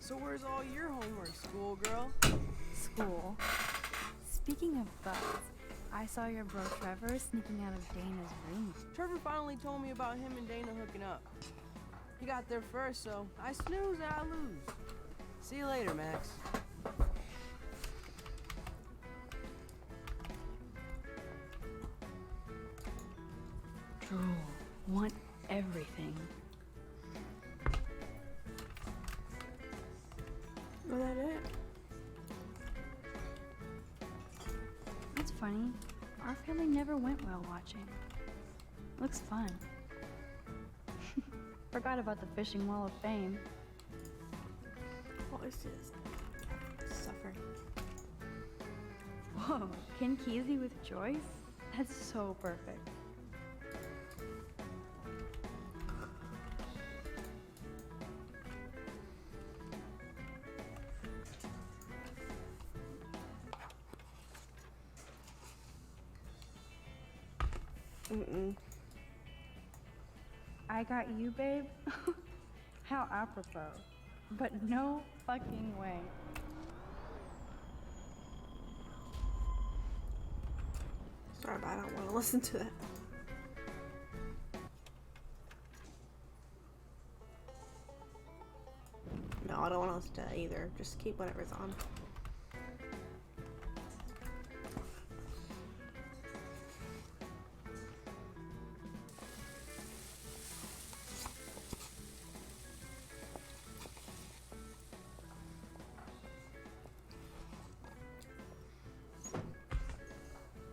So where's all your homework, schoolgirl? School. Speaking of bugs, I saw your bro Trevor sneaking out of Dana's room. Trevor finally told me about him and Dana hooking up. He got there first, so I snooze and I lose. See you later, Max. Drool. Want everything. Was that it? That's funny. Our family never went whale watching. Looks fun. Forgot about the fishing wall of fame. What is this? Suffer. Whoa, Ken Kesey with Joyce? That's so perfect. I got you, babe? How apropos. But no fucking way. Sorry, but I don't want to listen to that. No, I don't want to listen to that either. Just keep whatever's on.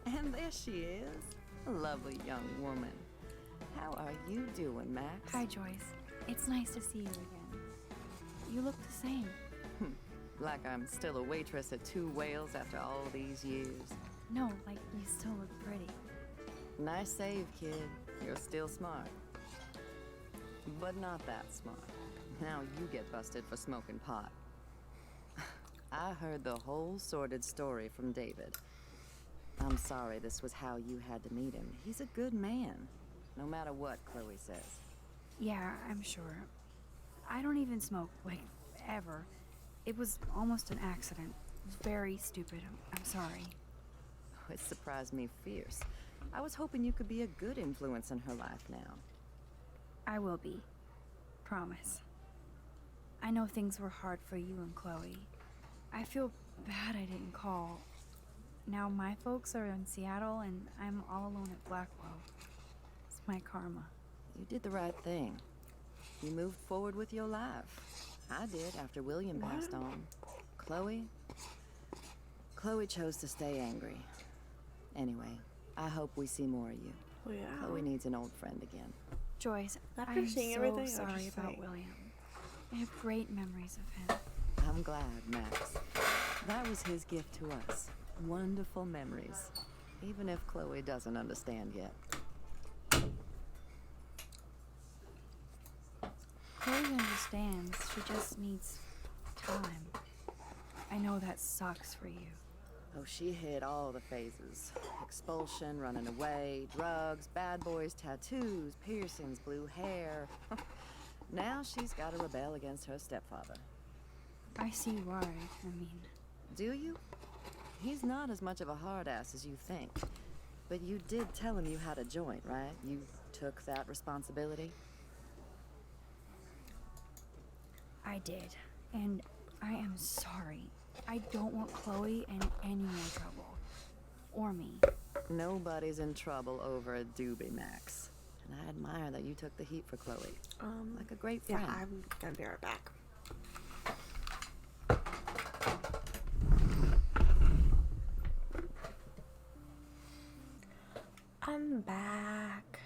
And there she is. A lovely young woman. How are you doing, Max? Hi, Joyce. It's nice to see you again. You look the same. Like I'm still a waitress at Two Whales after all these years. No, like you still look pretty. Nice save, kid. You're still smart. But not that smart. Now you get busted for smoking pot. I heard the whole sordid story from David. I'm sorry this was how you had to meet him. He's a good man, no matter what Chloe says. Yeah, I'm sure. I don't even smoke, like, ever. It was almost an accident. It was very stupid. I'm sorry. It surprised me fierce. I was hoping you could be a good influence in her life now. I will be. Promise. I know things were hard for you and Chloe. I feel bad I didn't call. Now my folks are in Seattle and I'm all alone at Blackwell. It's my karma. You did the right thing. You moved forward with your life. I did after William passed on. Chloe chose to stay angry. Anyway, I hope we see more of you. Oh, yeah. Chloe needs an old friend again. Joyce, After I'm seeing so everything, I was sorry just about like- William. I have great memories of him. I'm glad, Max. That was his gift to us. Wonderful memories. Even if Chloe doesn't understand yet. Chloe understands. She just needs time. I know that sucks for you. Oh, she hit all the phases. Expulsion, running away, drugs, bad boys, tattoos, piercings, blue hair. Now she's got to rebel against her stepfather. I see why. I mean... Do you? He's not as much of a hard ass as you think. But you did tell him you had a joint, right? You took that responsibility? I did. And I am sorry. I don't want Chloe in any more trouble. Or me. Nobody's in trouble over a doobie, Max. And I admire that you took the heat for Chloe. Like a great friend. Yeah, I'm gonna be right back. I'm back.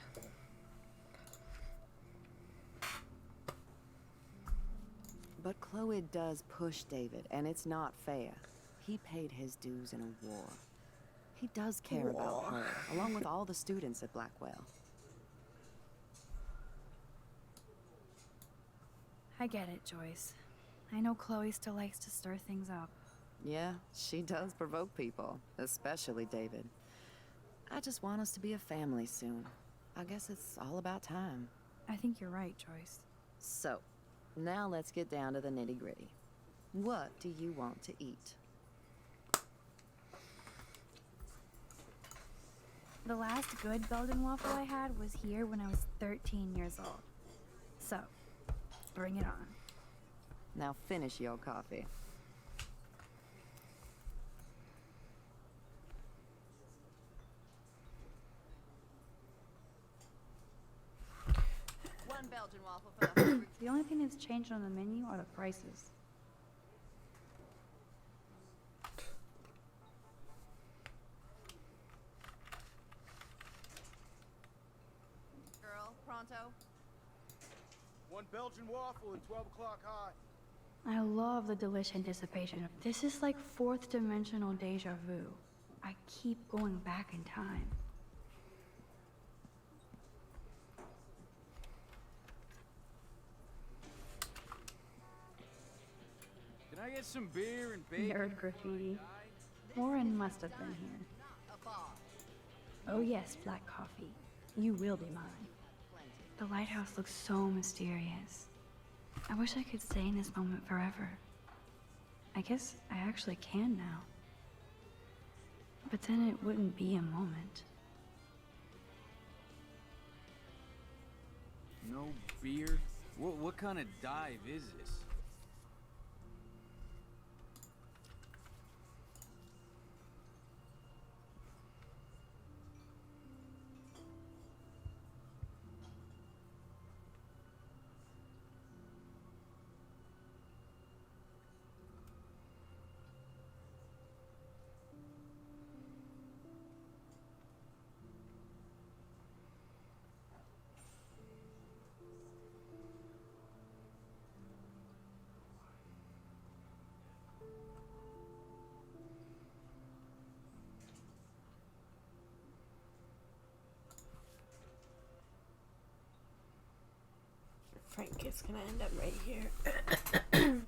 But Chloe does push David, and it's not fair. He paid his dues in a war. He does care about her, along with all the students at Blackwell. I get it, Joyce. I know Chloe still likes to stir things up. Yeah, she does provoke people, especially David. I just want us to be a family soon. I guess it's all about time. I think you're right, Joyce. So, now let's get down to the nitty-gritty. What do you want to eat? The last good Belgian waffle I had was here when I was 13 years old. So, bring it on. Now finish your coffee. One Belgian waffle for the whole The only thing that's changed on the menu are the prices. girl, pronto. One Belgian waffle and 12 o'clock hot. I love the delish anticipation. This is like fourth dimensional deja vu. I keep going back in time. Can I get some beer and bacon? Nerd graffiti. Warren must have been here. Oh yes, black coffee. You will be mine. The lighthouse looks so mysterious. I wish I could stay in this moment forever. I guess I actually can now. But then it wouldn't be a moment. No beer? What kind of dive is this? Frank is gonna end up right here.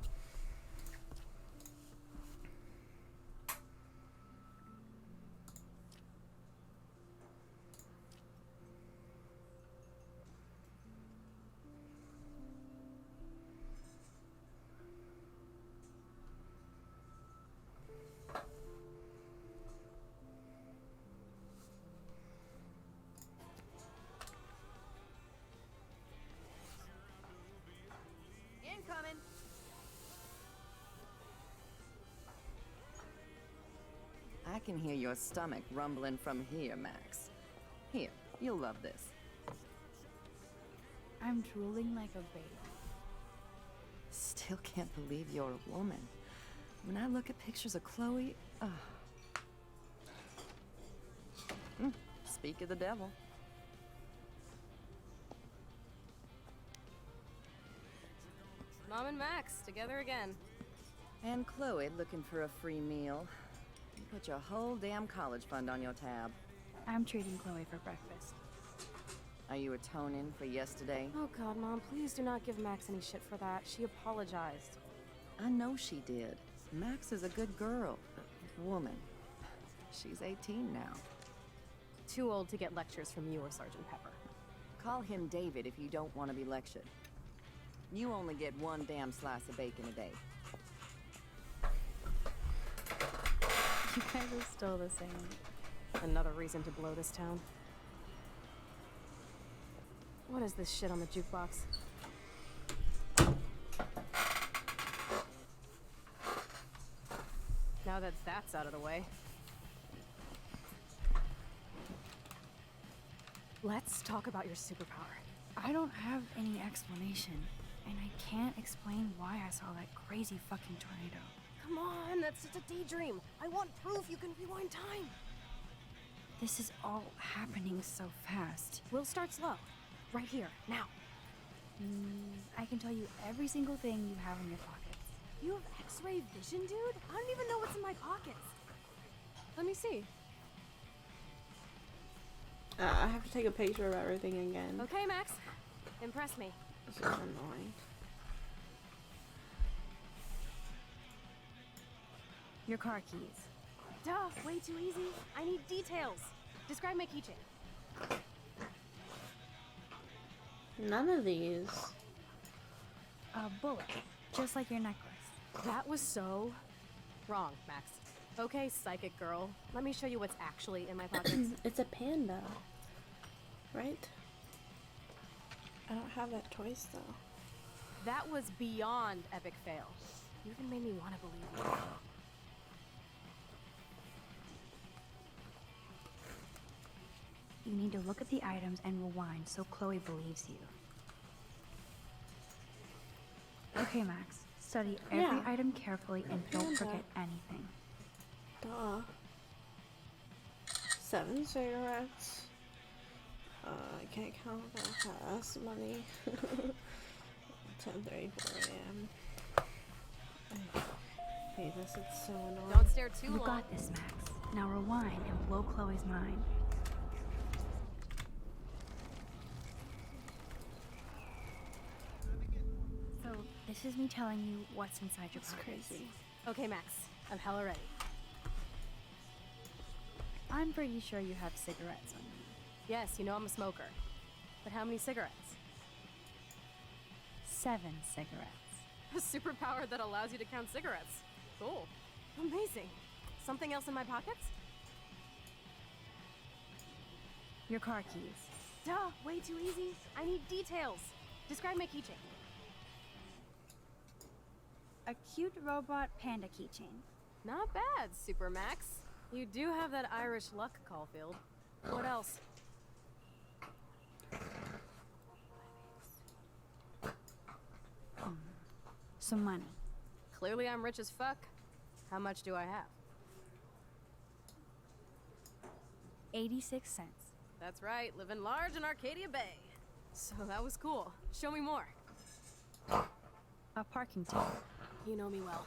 Incoming. I can hear your stomach rumbling from here, Max. Here, you'll love this. I'm drooling like a baby. Still can't believe you're a woman. When I look at pictures of Chloe, speak of the devil. Mom and Max, together again. And Chloe looking for a free meal. You put your whole damn college fund on your tab. I'm treating Chloe for breakfast. Are you atoning for yesterday? Oh God, Mom, please do not give Max any shit for that. She apologized. I know she did. Max is a good girl. Woman. She's 18 now. Too old to get lectures from you or Sergeant Pepper. Call him David if you don't want to be lectured. You only get one damn slice of bacon a day. You guys are still the same. Another reason to blow this town. What is this shit on the jukebox? Now that that's out of the way. Let's talk about your superpower. I don't have any explanation, and I can't explain why I saw that crazy fucking tornado. Come on, that's just a daydream. I want proof you can rewind time. This is all happening so fast. We'll start slow. Right here, now. I can tell you every single thing you have in your pockets. You have X-ray vision, dude? I don't even know what's in my pockets. Let me see. I have to take a picture of everything again. Okay, Max. Impress me. This is annoying. Your car keys. Duh, way too easy. I need details. Describe my keychain. None of these. A bullet, just like your necklace. That was so wrong, Max. Okay, psychic girl. Let me show you what's actually in my pockets. It's a panda. Right? I don't have that choice though. That was beyond epic fail. You even made me want to believe you. You need to look at the items and rewind so Chloe believes you. Okay, Max. Study every item carefully and don't forget anything. Duh. 7 cigarettes. I can't count that fast. Money. 10:34 a.m. I hate this. It's so annoying. Don't stare too long. You got this, Max. Now rewind and blow Chloe's mind. So this is me telling you what's inside your pockets. Crazy. Okay, Max. I'm hella ready. I'm pretty sure you have cigarettes on you. Yes, you know I'm a smoker. But how many cigarettes? 7 cigarettes. A superpower that allows you to count cigarettes. Cool. Amazing. Something else in my pockets? Your car keys. Duh, way too easy. I need details. Describe my keychain. A cute robot panda keychain. Not bad, Super Max. You do have that Irish luck, Caulfield. What else? Some money. Clearly I'm rich as fuck. How much do I have? 86 cents. That's right, living large in Arcadia Bay. So that was cool. Show me more. A parking ticket. You know me well.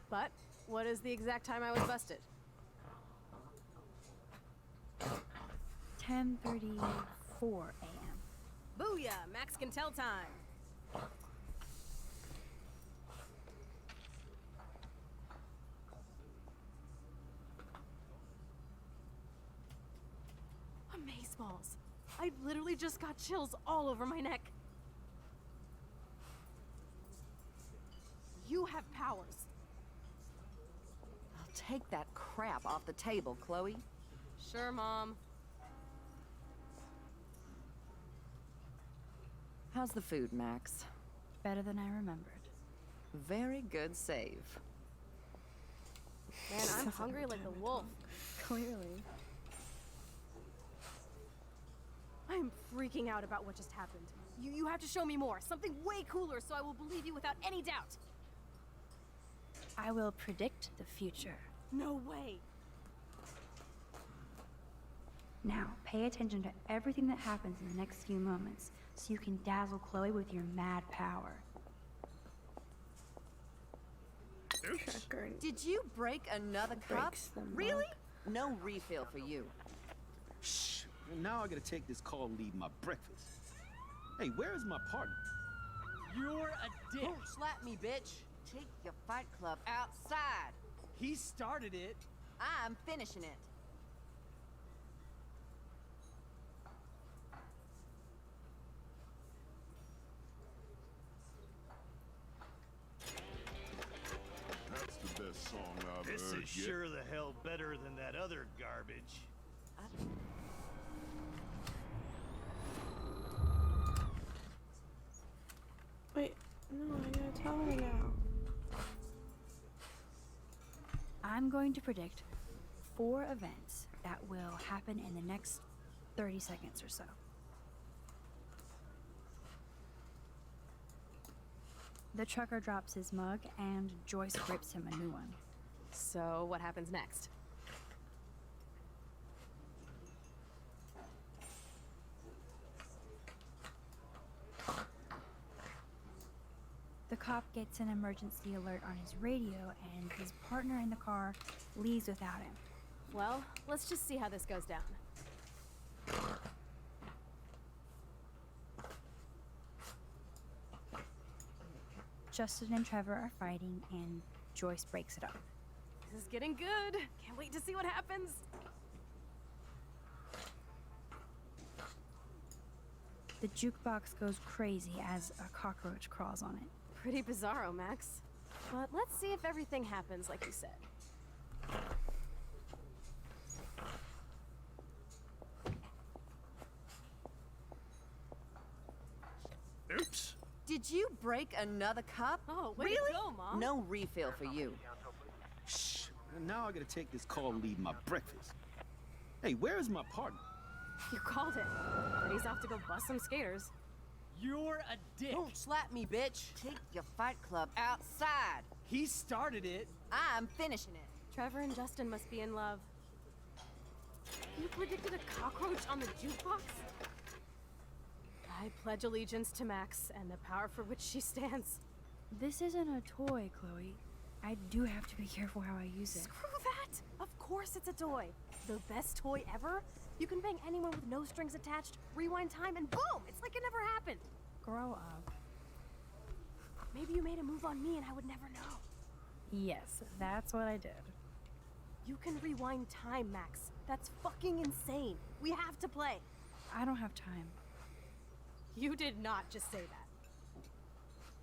But what is the exact time I was busted? 10:34 a.m. Booyah! Max can tell time. Amazeballs. I literally just got chills all over my neck. You have powers. I'll take that crap off the table, Chloe. Sure, Mom. How's the food, Max? Better than I remembered. Very good save. Man, I'm hungry like the wolf. Clearly. I'm freaking out about what just happened. You have to show me more. Something way cooler so I will believe you without any doubt. I will predict the future. No way. Now, pay attention to everything that happens in the next few moments, so you can dazzle Chloe with your mad power. Did you break another cup? Really? No refill for you. Shh. Now I gotta take this call and leave my breakfast. Hey, where is my partner? You're a dick. Don't slap me, bitch. Take your fight club outside. He started it. I'm finishing it. That's the best song I've This heard is yet. sure the hell better than that other garbage. Wait, no, I gotta tell her now. I'm going to predict 4 events that will happen in the next 30 seconds or so. The trucker drops his mug and Joyce grips him a new one. So, what happens next? The cop gets an emergency alert on his radio and his partner in the car leaves without him. Well, let's just see how this goes down. Justin and Trevor are fighting and Joyce breaks it up. This is getting good. Can't wait to see what happens. The jukebox goes crazy as a cockroach crawls on it. Pretty bizarro, Max. But let's see if everything happens like you said. Oops. Did you break another cup? Oh, way really? to go, Mom. No refill for you. Shh. Now I gotta take this call and leave my breakfast. Hey, where is my partner? You called it. But he's off to go bust some skaters. You're a dick. Don't slap me, bitch. Take your fight club outside. He started it. I'm finishing it. Trevor and Justin must be in love. You predicted a cockroach on the jukebox? I pledge allegiance to Max and the power for which she stands. This isn't a toy, Chloe. I do have to be careful how I use it. Screw that! Of course it's a toy. The best toy ever? You can bang anyone with no strings attached, rewind time, and boom! It's like it never happened. Grow up. Maybe you made a move on me and I would never know. Yes, that's what I did. You can rewind time, Max. That's fucking insane. We have to play. I don't have time. You did not just say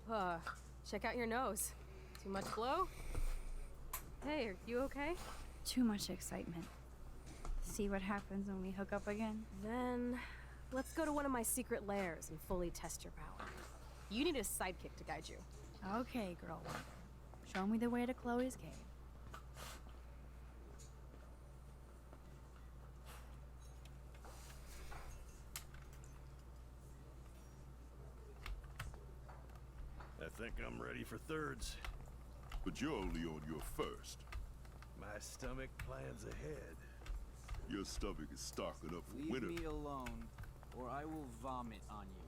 that. Check out your nose. Too much blow? Hey, are you okay? Too much excitement. See what happens when we hook up again? Then, let's go to one of my secret lairs and fully test your power. You need a sidekick to guide you. Okay, girl. Show me the way to Chloe's cave. I think I'm ready for thirds. But you're only on your first. My stomach plans ahead. Your stomach is stocking up for Leave winter. me alone, or I will vomit on you.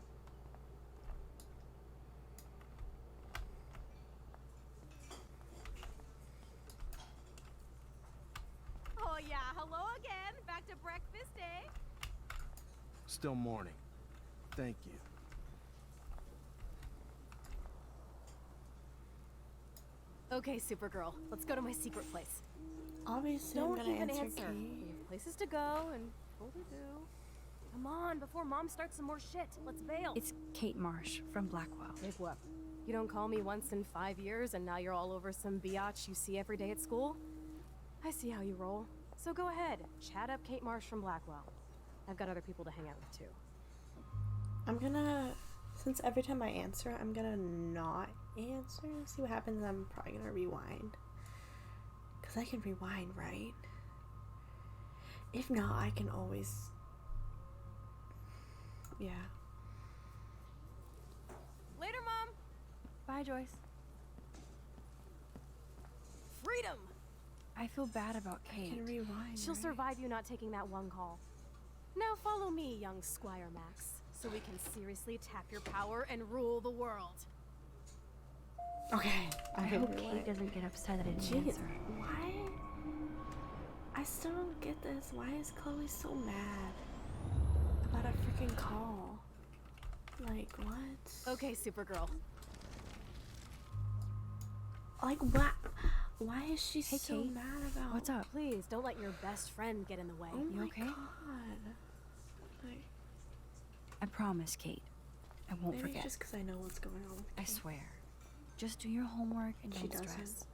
Oh yeah, hello again. Back to breakfast, eh? Still morning. Thank you. Okay, Supergirl. Let's go to my secret place. Obviously, Don't I'm gonna even answer answer. Kate. We have places to go and people to do. Come on, before Mom starts some more shit. Let's bail. It's Kate Marsh from Blackwell. Big whoop. You don't call me once in 5 years and now you're all over some biatch you see every day at school? I see how you roll. So go ahead, chat up Kate Marsh from Blackwell. I've got other people to hang out with too. I'm gonna, since every time I answer, I'm gonna not answer. See what happens. I'm probably gonna rewind. Because I can rewind, right? If not, I can always Yeah. Later, Mom. Bye, Joyce. Freedom! I feel bad about I Kate. can rewind. She'll right? survive you not taking that one call. Now follow me, young Squire Max, so we can seriously tap your power and rule the world. Okay. I hope Kate doesn't get upset that I didn't Jeez, answer. why? I still don't get this. Why is Chloe so mad about a freaking call? Like, what? Okay, Supergirl. Like, what? Why is she Hey, so Kate. mad about? What's up? Please, don't let your best friend get in the way. Oh You my okay? god. Like, I promise, Kate. I won't maybe forget. just because I know what's going on with I Kate. swear. Just do your homework and She don't doesn't. stress.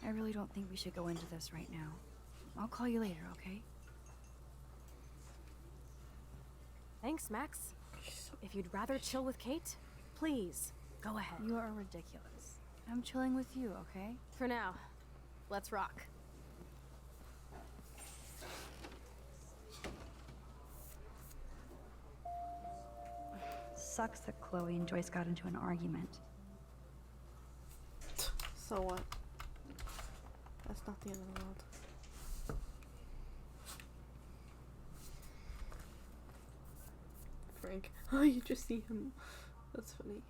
I really don't think we should go into this right now. I'll call you later, okay? Thanks, Max. If you'd rather chill with Kate, please, go ahead. You are ridiculous. I'm chilling with you, okay? For now, let's rock. Sucks that Chloe and Joyce got into an argument. So what? That's not the end of the world. Frank. Oh, you just see him. That's funny.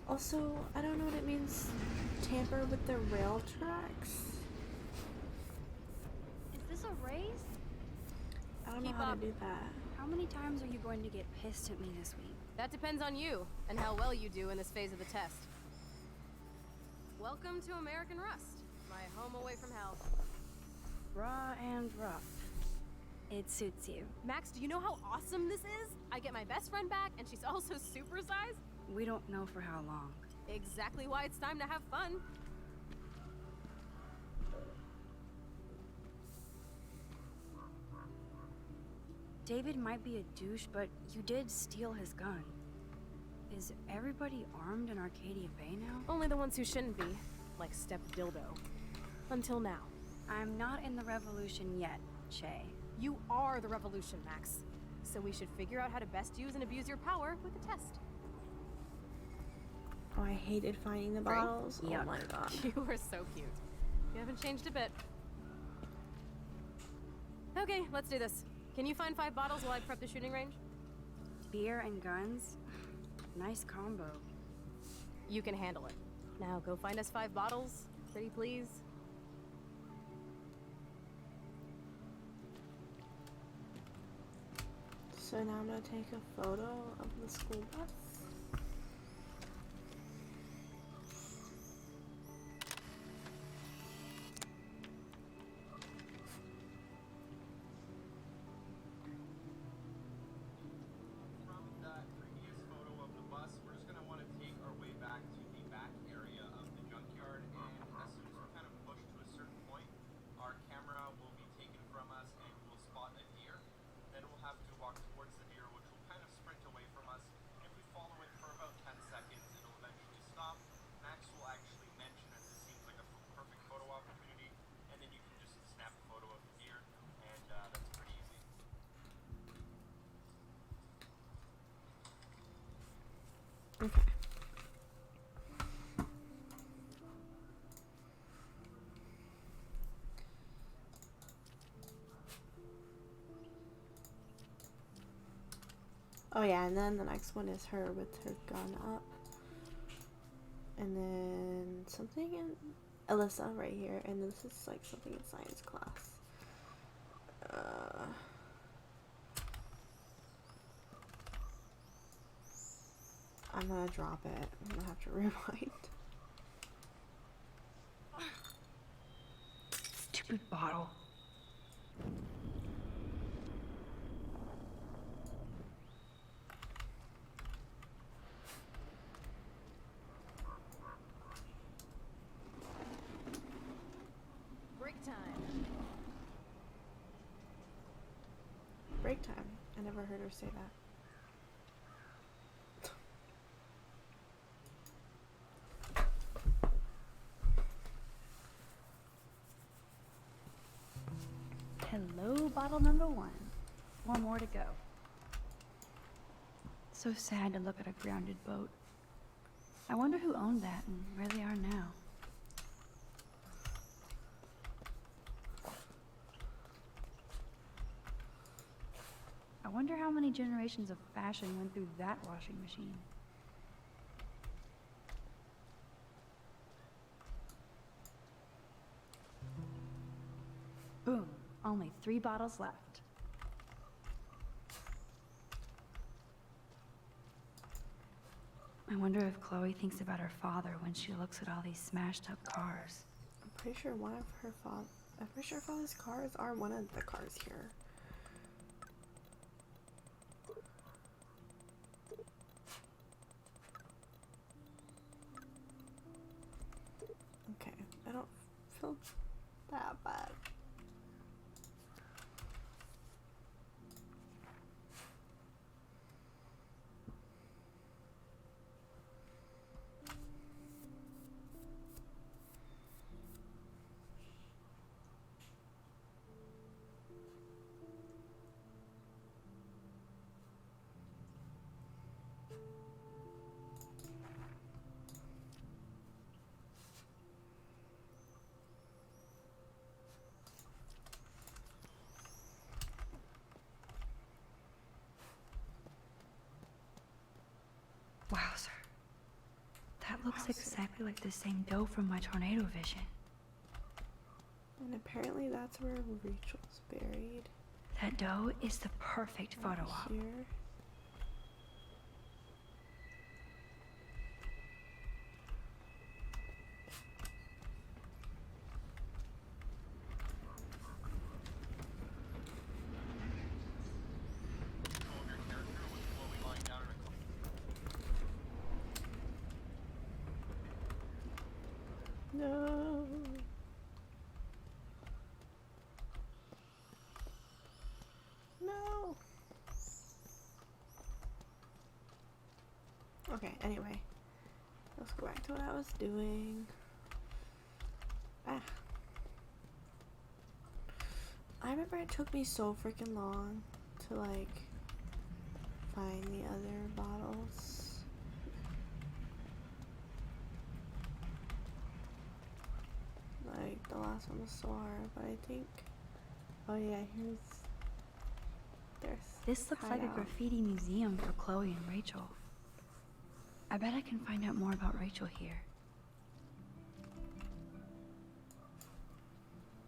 Also, I don't know what it means. Tamper with the rail tracks. Is this a race? I don't know Keep how up. to do that. How many times are you going to get pissed at me this week? That depends on you and how well you do in this phase of the test. Welcome to American Rust, my home away from hell. Raw and rough. It suits you. Max, do you know how awesome this is? I get my best friend back, and she's also supersized. We don't know for how long. Exactly why it's time to have fun. David might be a douche, but you did steal his gun. Is everybody armed in Arcadia Bay now? Only the ones who shouldn't be, like Step Dildo. Until now. I'm not in the revolution yet, Che. You are the revolution, Max. So we should figure out how to best use and abuse your power with the test. Oh, I hated finding the Frank? bottles. Oh my god. You were so cute. You haven't changed a bit. Okay, let's do this. Can you find 5 bottles while I prep the shooting range? Beer and guns? Nice combo. You can handle it. Now go find us 5 bottles, pretty please. So now I'm gonna take a photo of the school bus. From that previous photo of the bus, we're just gonna want to take our way back to the back area of the junkyard, and as soon as we kind of push to a certain point, our camera will be taken from us and we'll spot a deer. Then we'll have to walk towards the deer, which will kind of sprint away from us. If we follow it for about 10 seconds, it'll eventually stop. Max will actually mention as this seems like a perfect photo opportunity, and then you can just snap a photo of the deer, and that's pretty easy. Okay. Oh yeah, and then the next one is her with her gun up. And then something in Alyssa right here, and this is like something in science class. I'm gonna drop it. I'm gonna have to rewind. Stupid bottle. Break time. Break time. I never heard her say that. bottle number 1. 4 more to go. So sad to look at a grounded boat. I wonder who owned that and where they are now. I wonder how many generations of fashion went through that washing machine. Boom. Only 3 bottles left. I wonder if Chloe thinks about her father when she looks at all these smashed up cars. I'm pretty sure her father's cars are one of the cars here. Okay, I don't feel that bad. Wowzer. That looks exactly like the same doe from my tornado vision. And apparently that's where Rachel's buried. That doe is the perfect photo op. Here. No. No. Okay, anyway. Let's go back to what I was doing. I remember it took me so freaking long to like find the other bottles. Like the last one was so hard, but I think, oh yeah, This looks like a graffiti museum for Chloe and Rachel. I bet I can find out more about Rachel here.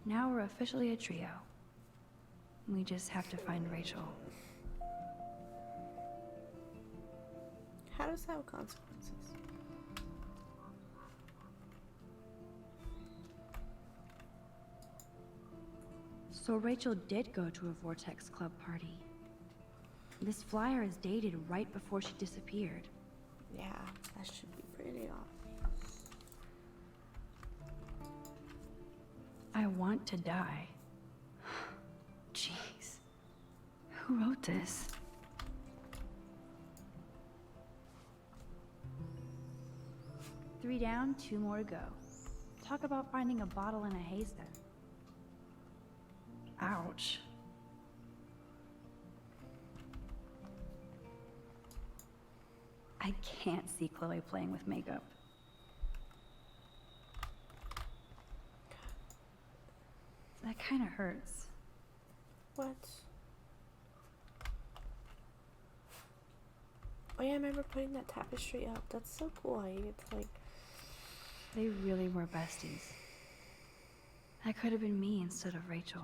Now we're officially a trio. We just have to find Rachel. How does that have consequences? So Rachel did go to a Vortex Club party. This flyer is dated right before she disappeared. Yeah, that should be pretty obvious. I want to die. Jeez. Who wrote this? Three down, 2 more to go. Talk about finding a bottle in a haystack. Ouch. I can't see Chloe playing with makeup. That kind of hurts. What? Oh yeah, I remember putting that tapestry up. That's so cool. It's like... They really were besties. That could have been me instead of Rachel.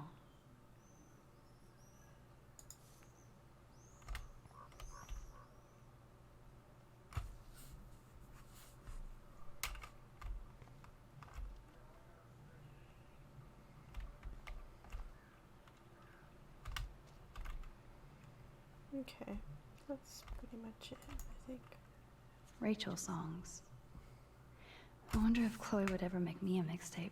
Okay, that's pretty much it, I think. Rachel songs. I wonder if Chloe would ever make me a mixtape.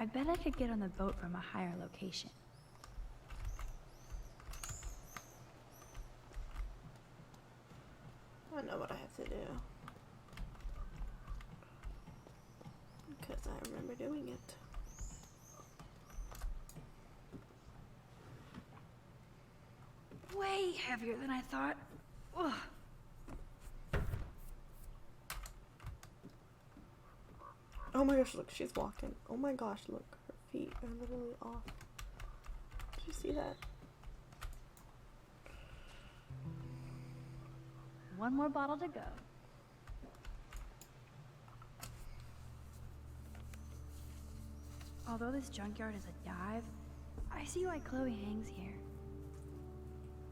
I bet I could get on the boat from a higher location. I know what I have to do. Because I remember doing it. Way heavier than I thought. Ugh. Oh my gosh, look, she's walking. Oh my gosh, look, her feet are literally off. Did you see that? One more bottle to go. Although this junkyard is a dive, I see why Chloe hangs here.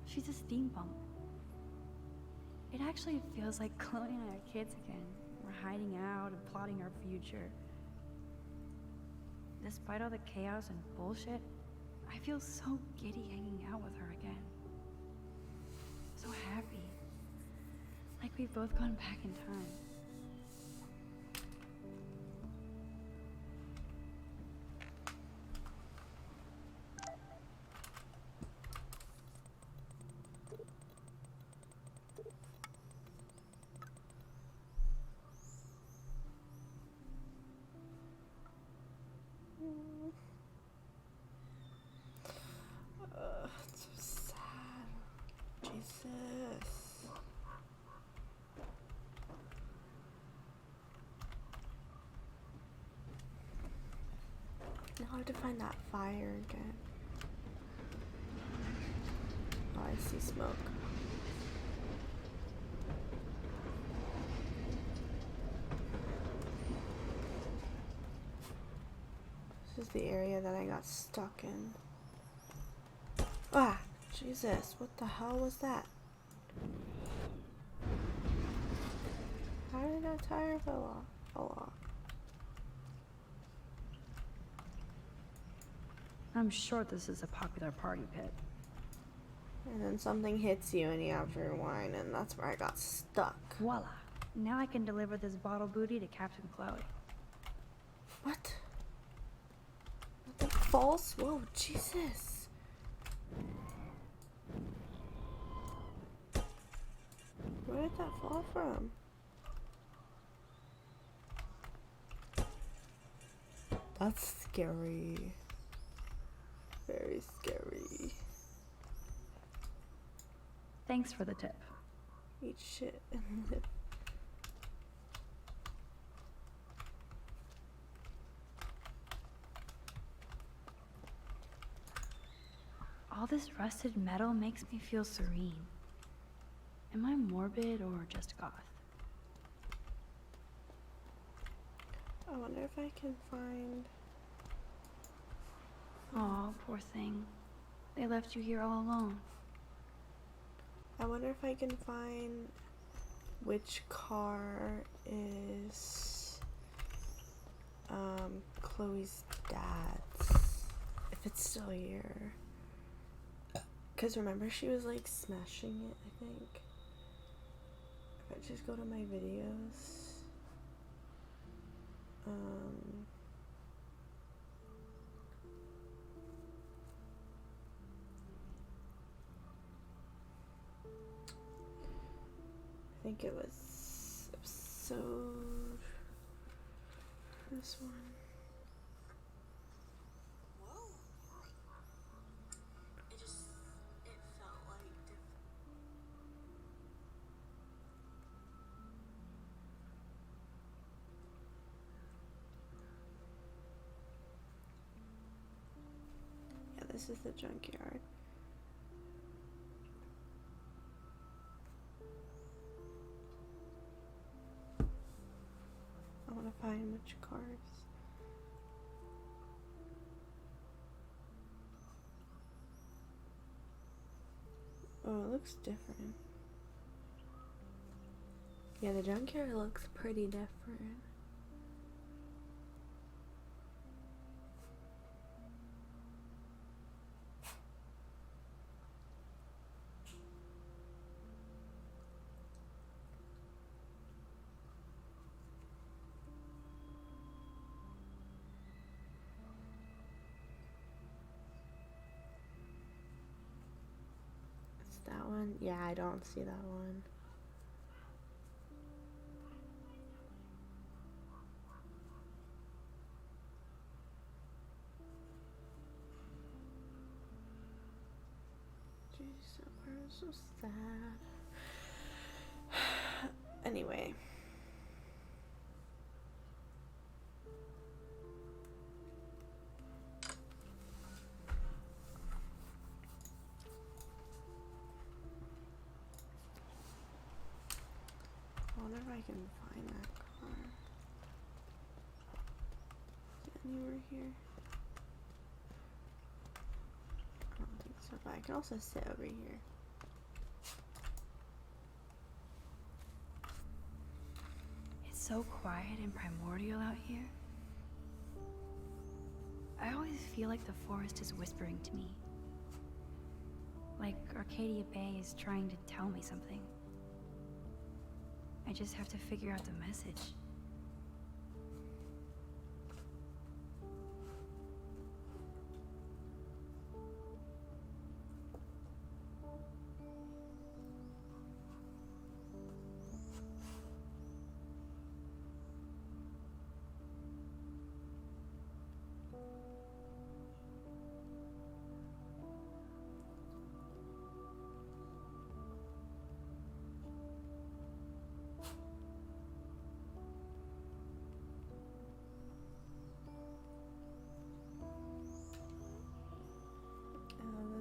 She's a steampunk. It actually feels like Chloe and I are kids again. We're hiding out and plotting our future. Despite all the chaos and bullshit, I feel so giddy hanging out with her again. So happy. Like we've both gone back in time. It's so sad. Jesus. Now I have to find that fire again. Oh, I see smoke. This is the area that I got stuck in. Ah, Jesus, what the hell was that? How did that tire fall off? I'm sure this is a popular party pit. And then something hits you and you have to rewind, and that's where I got stuck. Voila. Now I can deliver this bottle booty to Captain Chloe. What? Nothing false? Whoa, Jesus. Where did that fall from? That's scary. Very scary. Thanks for the tip. Eat shit and live. All this rusted metal makes me feel serene. Am I morbid or just goth? I wonder if I can find... Aw, poor thing. They left you here all alone. I wonder if I can find which car is Chloe's dad's. If it's still here. Because remember, she was like smashing it, I think. If I just go to my videos. I think it was episode... this one. Yeah, this is the junkyard. I want to find which cars. Oh, it looks different. Yeah, the junkyard looks pretty different. that one? Yeah, I don't see that one. Jeez, that part was so sad. Anyway. I wonder if I can find that car. Is it anywhere here? I don't think so, but I can also sit over here. It's so quiet and primordial out here. I always feel like the forest is whispering to me. Like Arcadia Bay is trying to tell me something. I just have to figure out the message.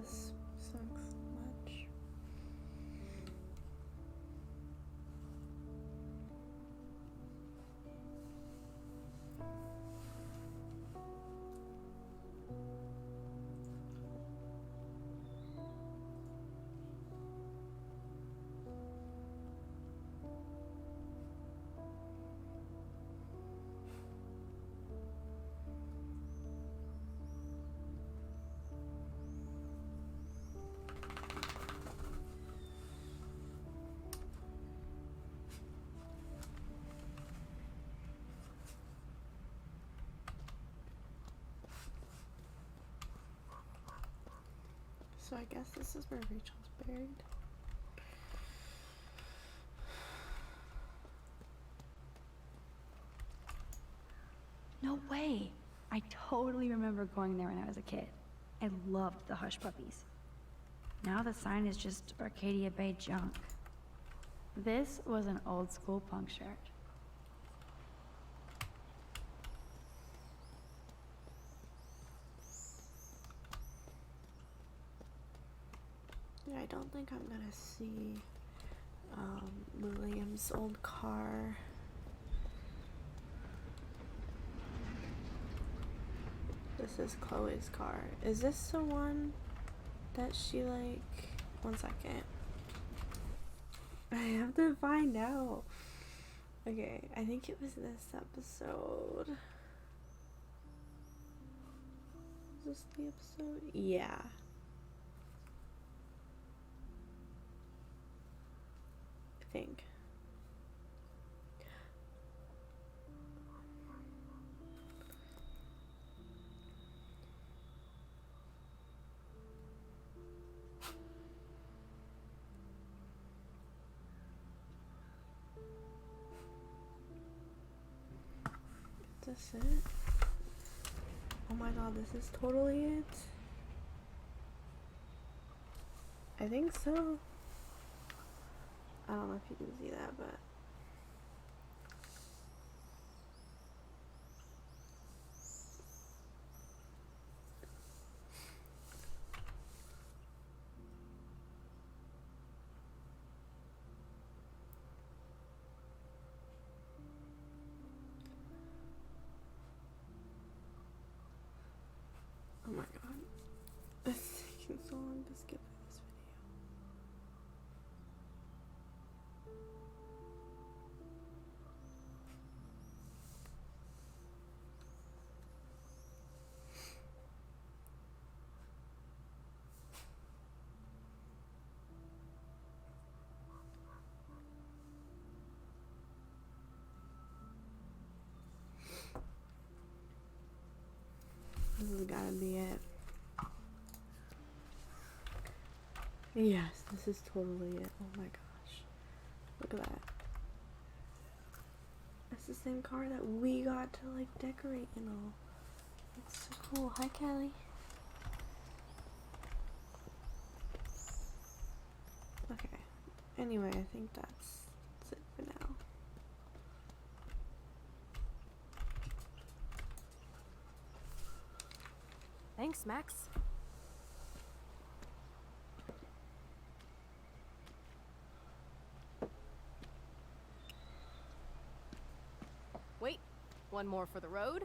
This sucks much. So I guess this is where Rachel's buried. No way! I totally remember going there when I was a kid. I loved the Hush Puppies. Now the sign is just Arcadia Bay junk. This was an old school punk shirt. Yeah, I don't think I'm gonna see William's old car. This is Chloe's car. Is this the one that she like... One second. I have to find out. Okay, I think it was this episode. Is this the episode? Yeah. I think. Is this it? Oh my god, this is totally it. I think so. I don't know if you can see that, but oh my god, it's taking so long to skip this video. This has gotta be it. Yes, this is totally it. Oh my gosh. Look at that. It's the same car that we got to like decorate and all. It's so cool. Hi, Kelly. Okay. Anyway, I think that's it for now. Thanks, Max. Wait, one more for the road.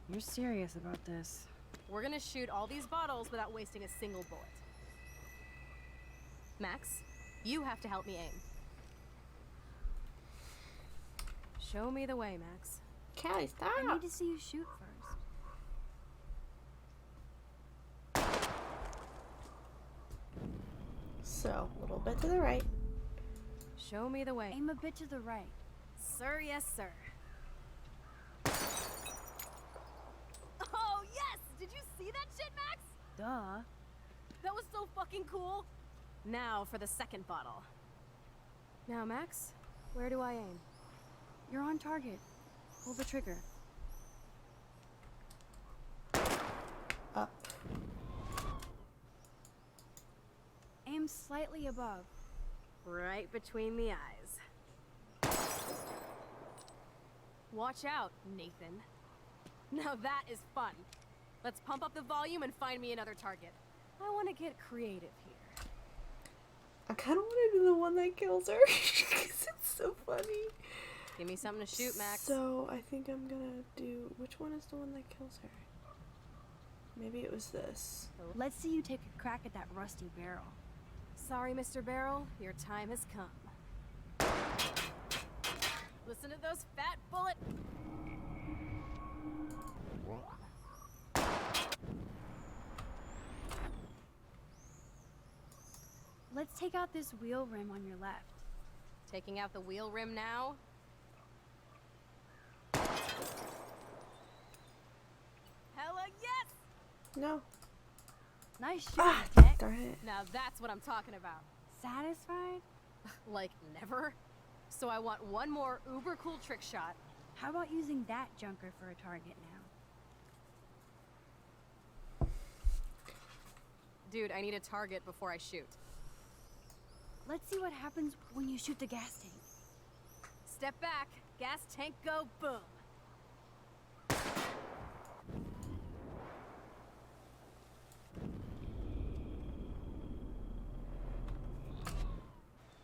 You're serious about this? We're gonna shoot all these bottles without wasting a single bullet. Max, you have to help me aim. Show me the way, Max. Callie, stop! I need to see you shoot first. So, a little bit to the right. Show me the way. Aim a bit to the right. Sir, yes, sir. Oh, yes! Did you see that shit, Max? Duh. That was so fucking cool. Now for the second bottle. Now, Max, where do I aim? You're on target. Pull the trigger. Up. Aim slightly above. Right between the eyes. Watch out, Nathan. Now that is fun. Let's pump up the volume and find me another target. I want to get creative here. I kind of want to do the one that kills her. Because it's so funny. Give me something to shoot, Max. So, I think I'm gonna do... Which one is the one that kills her? Maybe it was this. Let's see you take a crack at that rusty barrel. Sorry, Mr. Barrel. Your time has come. Listen to those fat bullets. Let's take out this wheel rim on your left. Taking out the wheel rim now? Hella yes! No. Nice shot, Ah, Tech. darn it. Now that's what I'm talking about. Satisfied? Like, never? So I want one more uber cool trick shot. How about using that junker for a target now? Dude, I need a target before I shoot. Let's see what happens when you shoot the gas tank. Step back, gas tank go, boom.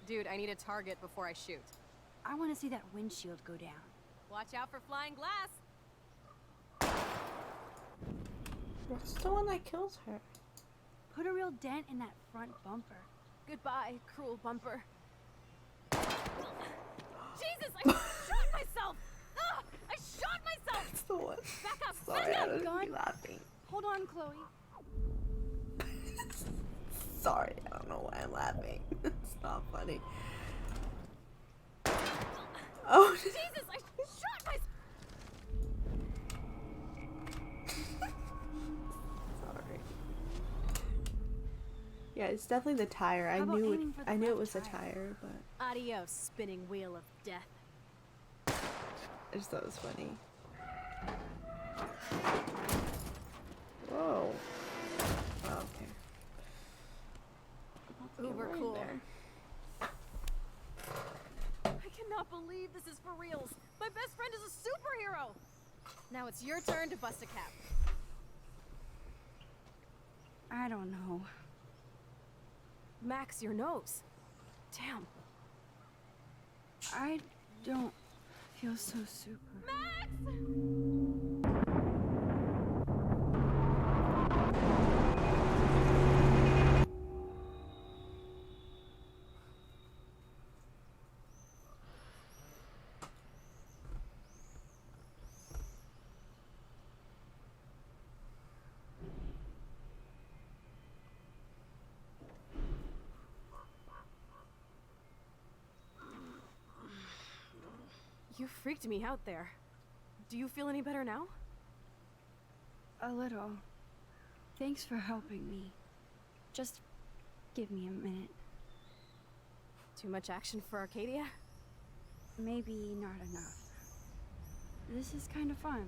Dude, I need a target before I shoot. I want to see that windshield go down. Watch out for flying glass. What's the one that kills her? Put a real dent in that front bumper. Goodbye, cruel bumper. Jesus, I shot myself! Ugh, I shot myself! That's the one. Back up, Sorry, back I up, didn't gun. be laughing. Hold on, Chloe. Sorry, I don't know why I'm laughing. It's not funny. Oh, Jesus, I shot myself! Sorry. Yeah, it's definitely the tire. I How about knew it. aiming for the I knew it left was the tire? tire, but Adios, spinning wheel of death. I just thought it was funny. Whoa. Oh, okay. Uber right cool. there. I cannot believe this is for reals. My best friend is a superhero. Now it's your turn to bust a cap. I don't know. Max, your nose. Damn. I don't feel so super. Max! You freaked me out there. Do you feel any better now? A little. Thanks for helping me. Just give me a minute. Too much action for Arcadia? Maybe not enough. This is kind of fun.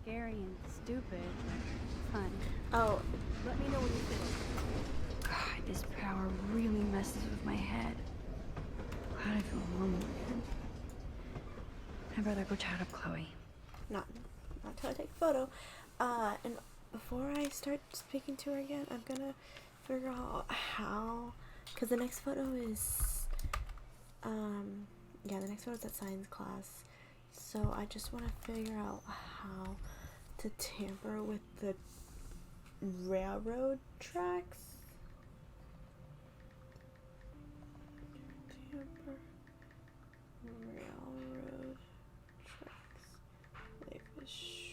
Scary and stupid, but fun. Oh, let me know when you feel. God, this power really messes with my head. Glad I feel normal again. I'd rather go chat up Chloe. Not till I take a photo. And before I start speaking to her again, I'm gonna figure out how, because the next photo is, yeah, the next photo is at science class. So I just want to figure out how to tamper with the railroad tracks. Tamper railroad tracks. Life is street.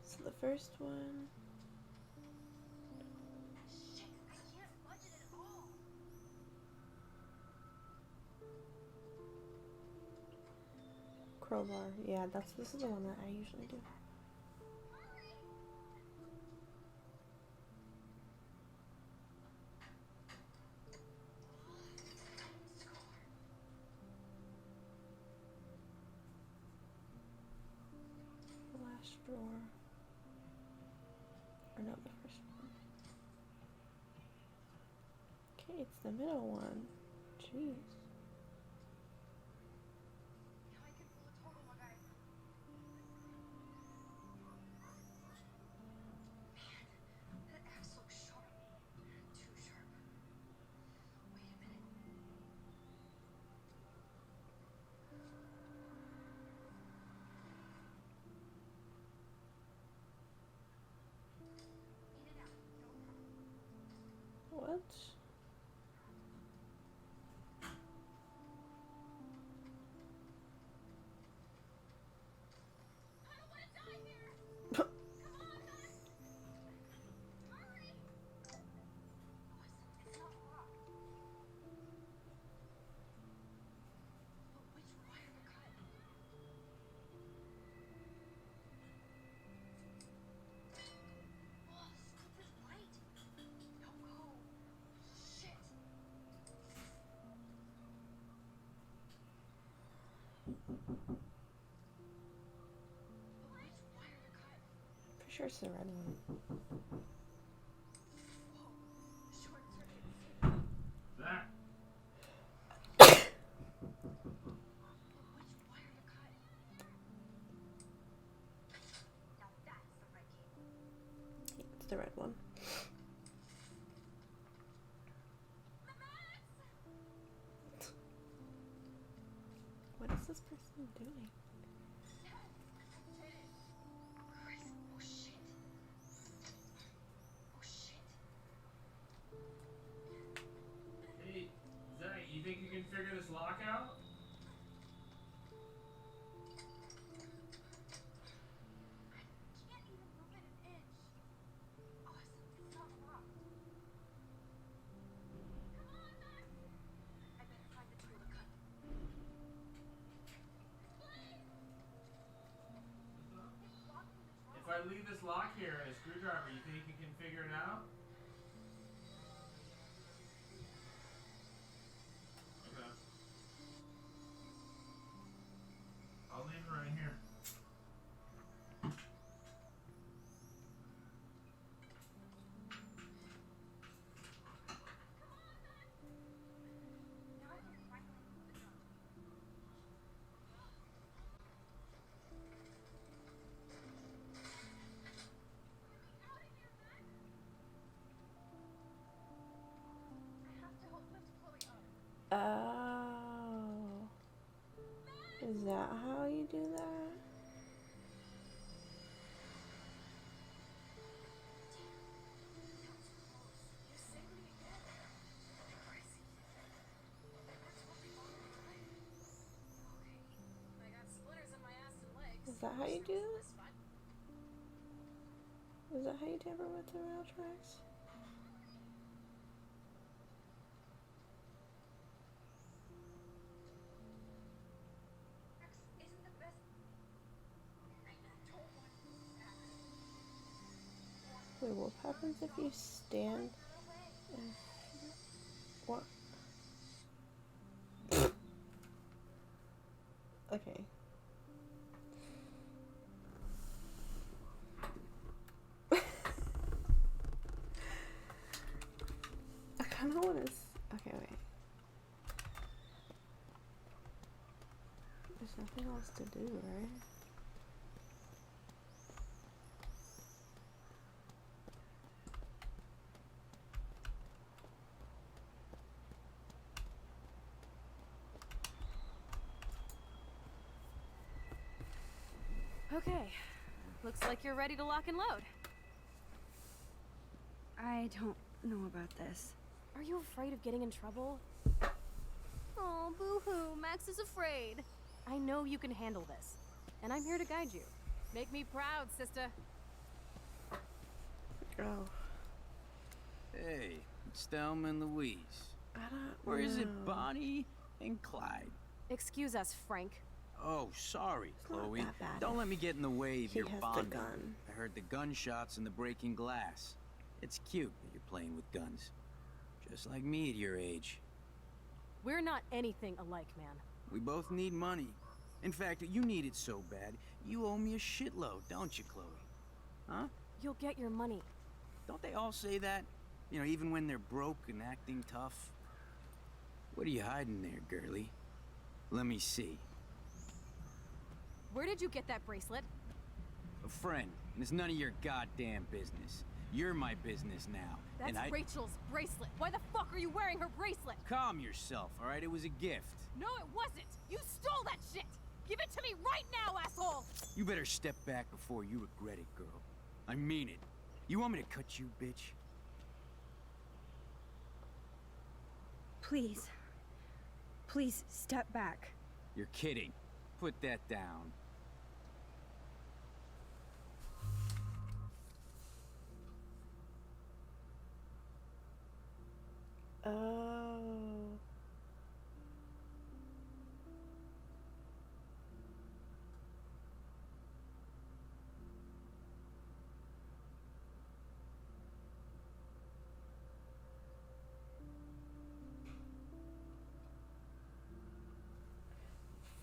So the first one. Crowbar, yeah, this is the one that I usually do. Last drawer. Or no, the first one. Okay, it's the middle one. Jeez. What? For sure it's the red one. That. It's the red one. What is this person doing? Hey, Zach, you think you can figure this lock out? If I leave this lock here and a screwdriver, you think you can figure it out? Okay. I'll leave it right here. Oh. Is that how you do that? that how you do it? Is that how you tamper with the rail tracks? Wait, what happens if you stand and what? Okay. I kind of want to. Okay, wait. There's nothing else to do, right? Okay. Looks like you're ready to lock and load. I don't know about this. Are you afraid of getting in trouble? Oh, boo-hoo. Max is afraid. I know you can handle this. And I'm here to guide you. Make me proud, sister. Oh. Hey, it's Thelma and Louise. I don't Or is it know. Bonnie and Clyde? Excuse us, Frank. Oh, sorry, It's not Chloe. that bad Don't if let me get in the way of he your has the bonding. gun. I heard the gunshots and the breaking glass. It's cute that you're playing with guns. Just like me at your age. We're not anything alike, man. We both need money. In fact, you need it so bad, you owe me a shitload, don't you, Chloe? Huh? You'll get your money. Don't they all say that? You know, even when they're broke and acting tough? What are you hiding there, girlie? Let me see. Where did you get that bracelet? A friend, and it's none of your goddamn business. You're my business now. That's and Rachel's bracelet. Why the fuck are you wearing her bracelet? Calm yourself, all right? It was a gift. No, it wasn't. You stole that shit. Give it to me right now, asshole. You better step back before you regret it, girl. I mean it. You want me to cut you, bitch? Please. Please, step back. You're kidding. Put that down. Oh.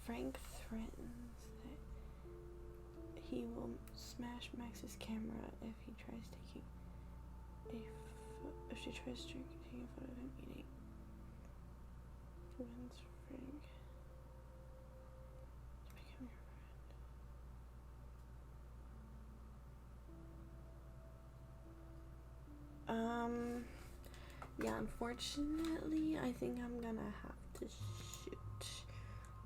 Frank threatens that he will smash Max's camera if he tries taking if she tries taking a photo of him eating. Prevents Frank to become your friend. Yeah, unfortunately, I think I'm gonna have to shoot.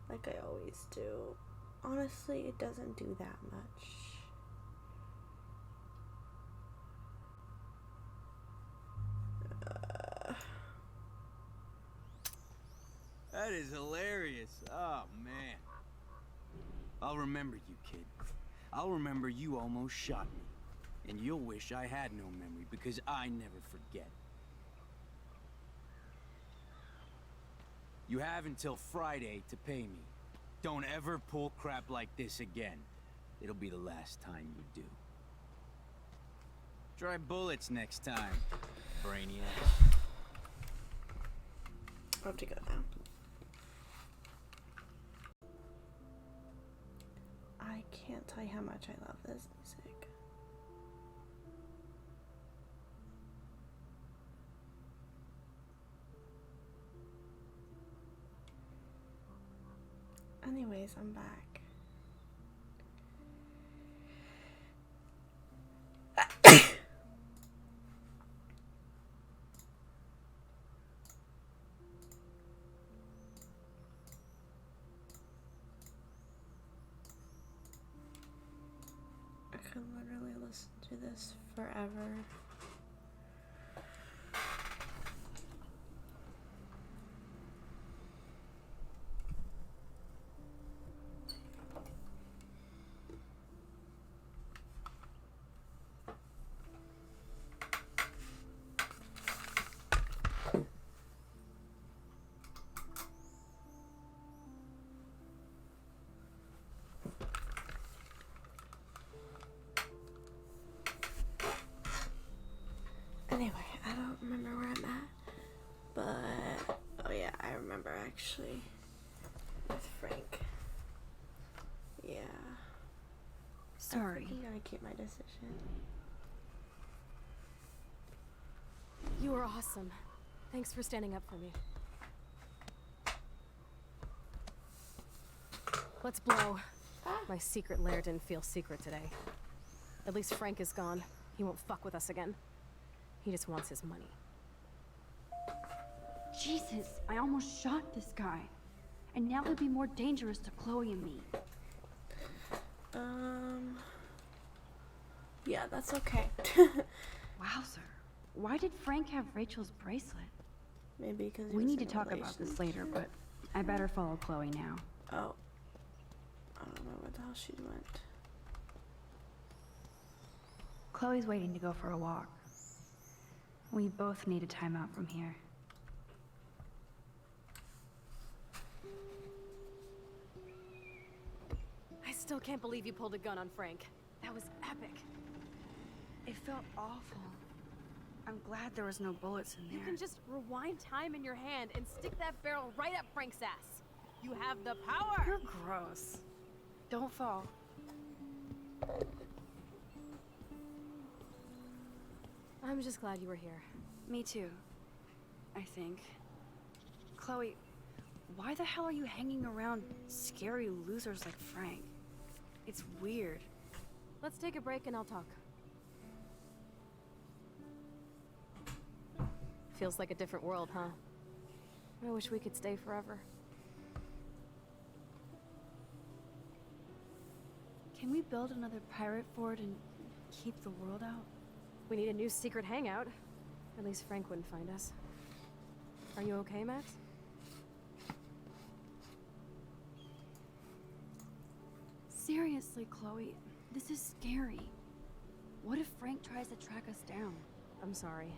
Like I always do. Honestly, it doesn't do that much. That is hilarious. Oh, man. I'll remember you, kid. I'll remember you almost shot me. And you'll wish I had no memory, because I never forget. You have until Friday to pay me. Don't ever pull crap like this again. It'll be the last time you do. Try bullets next time, brainiac. I have to go now. I can't tell you how much I love this music. Anyways, I'm back. I could literally listen to this forever. remember where I'm at. But, oh yeah, I remember actually. With Frank. Yeah. Sorry. I'm gonna keep my decision. You were awesome. Thanks for standing up for me. Let's blow. My secret lair didn't feel secret today. At least Frank is gone. He won't fuck with us again. He just wants his money. Jesus, I almost shot this guy. And now he'll be more dangerous to Chloe and me. Yeah, that's okay. Wowzer. Why did Frank have Rachel's bracelet? Maybe because we need to talk about this later, but I better follow Chloe now. Oh. I don't know where the hell she went. Chloe's waiting to go for a walk. We both need a timeout from here. I still can't believe you pulled a gun on Frank. That was epic. It felt awful. I'm glad there was no bullets in You there. can just rewind time in your hand and stick that barrel right up Frank's ass. You have the power! You're gross. Don't fall. I'm just glad you were here. Me too, I think. Chloe, why the hell are you hanging around scary losers like Frank? It's weird. Let's take a break and I'll talk. Feels like a different world, huh? I wish we could stay forever. Can we build another pirate fort and keep the world out? We need a new secret hangout. At least Frank wouldn't find us. Are you okay, Max? Seriously, Chloe, this is scary. What if Frank tries to track us down? I'm sorry,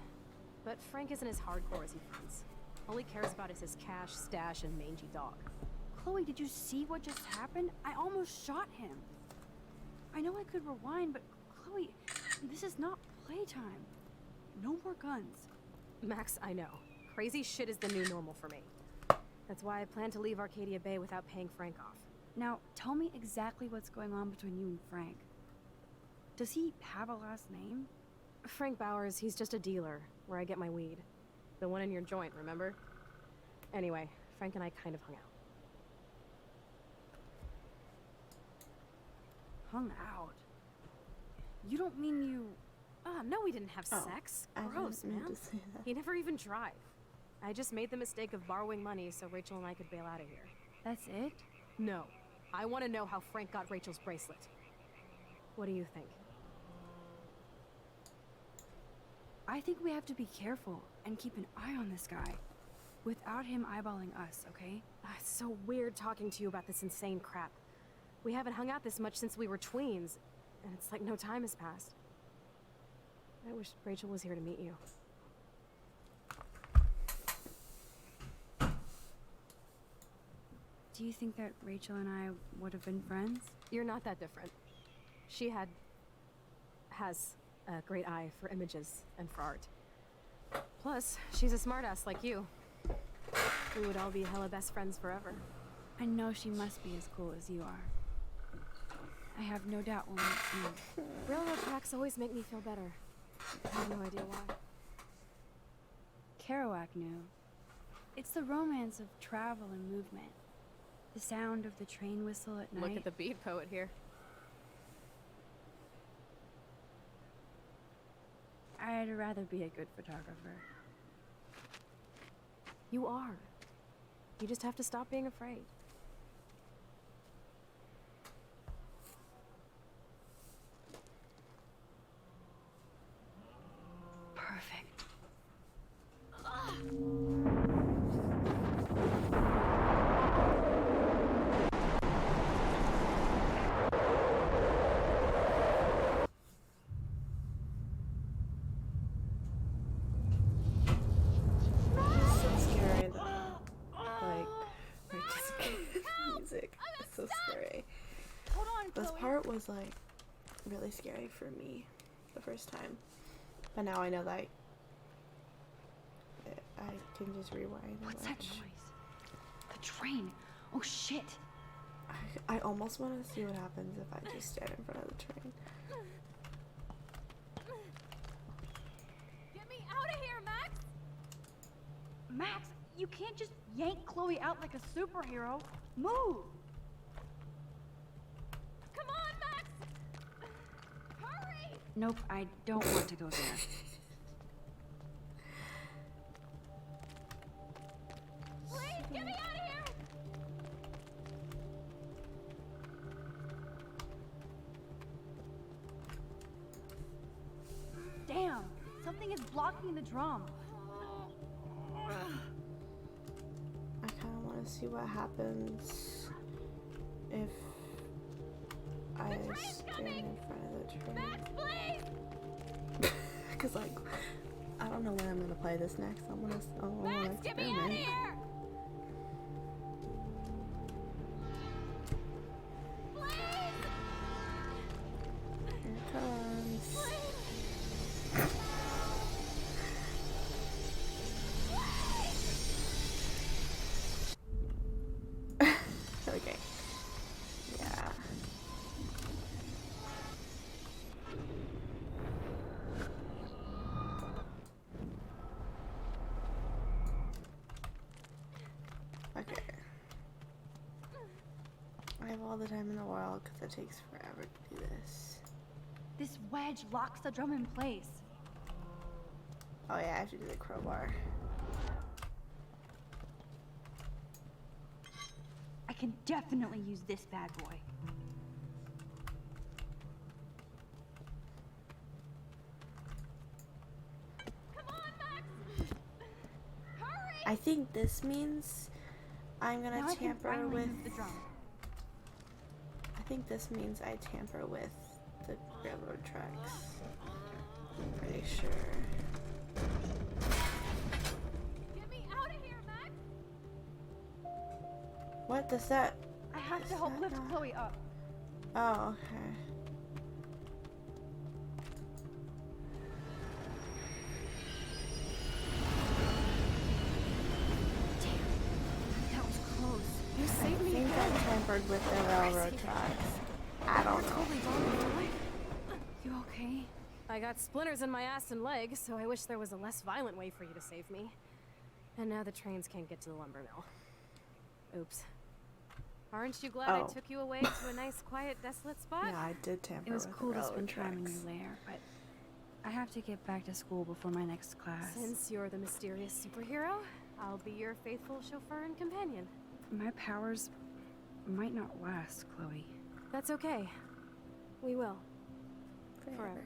but Frank isn't as hardcore as he thinks. All he cares about is his cash, stash, and mangy dog. Chloe, did you see what just happened? I almost shot him. I know I could rewind, but Chloe, this is not playtime. No more guns. Max, I know. Crazy shit is the new normal for me. That's why I plan to leave Arcadia Bay without paying Frank off. Now, tell me exactly what's going on between you and Frank. Does he have a last name? Frank Bowers, he's just a dealer, where I get my weed. The one in your joint, remember? Anyway, Frank and I kind of hung out. Hung out? You don't mean you... No, we didn't have sex. Gross, man. He never even tried. I just made the mistake of borrowing money so Rachel and I could bail out of here. That's it? No. I want to know how Frank got Rachel's bracelet. What do you think? I think we have to be careful and keep an eye on this guy. Without him eyeballing us, okay? It's so weird talking to you about this insane crap. We haven't hung out this much since we were tweens, and it's like no time has passed. I wish Rachel was here to meet you. Do you think that Rachel and I would have been friends? You're not that different. She has a great eye for images and for art. Plus, she's a smartass like you. We would all be hella best friends forever. I know she must be as cool as you are. I have no doubt we'll meet soon. Railroad tracks always make me feel better. I have no idea why. Kerouac knew. It's the romance of travel and movement. The sound of the train whistle at night. Look at the beat poet here. I'd rather be a good photographer. You are. You just have to stop being afraid. Perfect. This part was like really scary for me the first time, but now I know that can just rewind. What's that noise? The train. Oh shit. I almost want to see what happens if I just stand in front of the train. Get me out of here, Max! Max, you can't just yank Chloe out like a superhero. Move! Come on, Max! Hurry! Nope, I don't want to go there. Please, get me out of here! Damn, something is blocking the drum. I kind of want to see what happens if I stand in front of the train. Max, please! Because, like, I don't know when I'm going to play this next. I want to Max, get me out of here! Here it comes. Okay. Yeah. Okay. I have all the time in the world because it takes forever to do this. This wedge locks the drum in place. Oh yeah, I have to do the crowbar. I can definitely use this bad boy. I think this means I'm gonna Now I can tamper finally with use the drum. I think this means I tamper with the railroad tracks. I'm pretty sure. Get me out of here, Max! What does that? I have does to help that lift not- Chloe up. Oh, okay. That was close. You I saved me think I again. tampered with the railroad tracks. I don't know. Totally wrong. You okay? I got splinters in my ass and legs, so I wish there was a less violent way for you to save me. And now the trains can't get to the lumber mill. Oops. Aren't you glad I Oh. took you away to a nice, quiet, desolate spot? Yeah, I did tamper It was with cool the to railroad spend time in tracks. your lair, but I have to get back to school before my next class. Since you're the mysterious superhero, I'll be your faithful chauffeur and companion. My powers might not last, Chloe. That's okay. We will. Forever.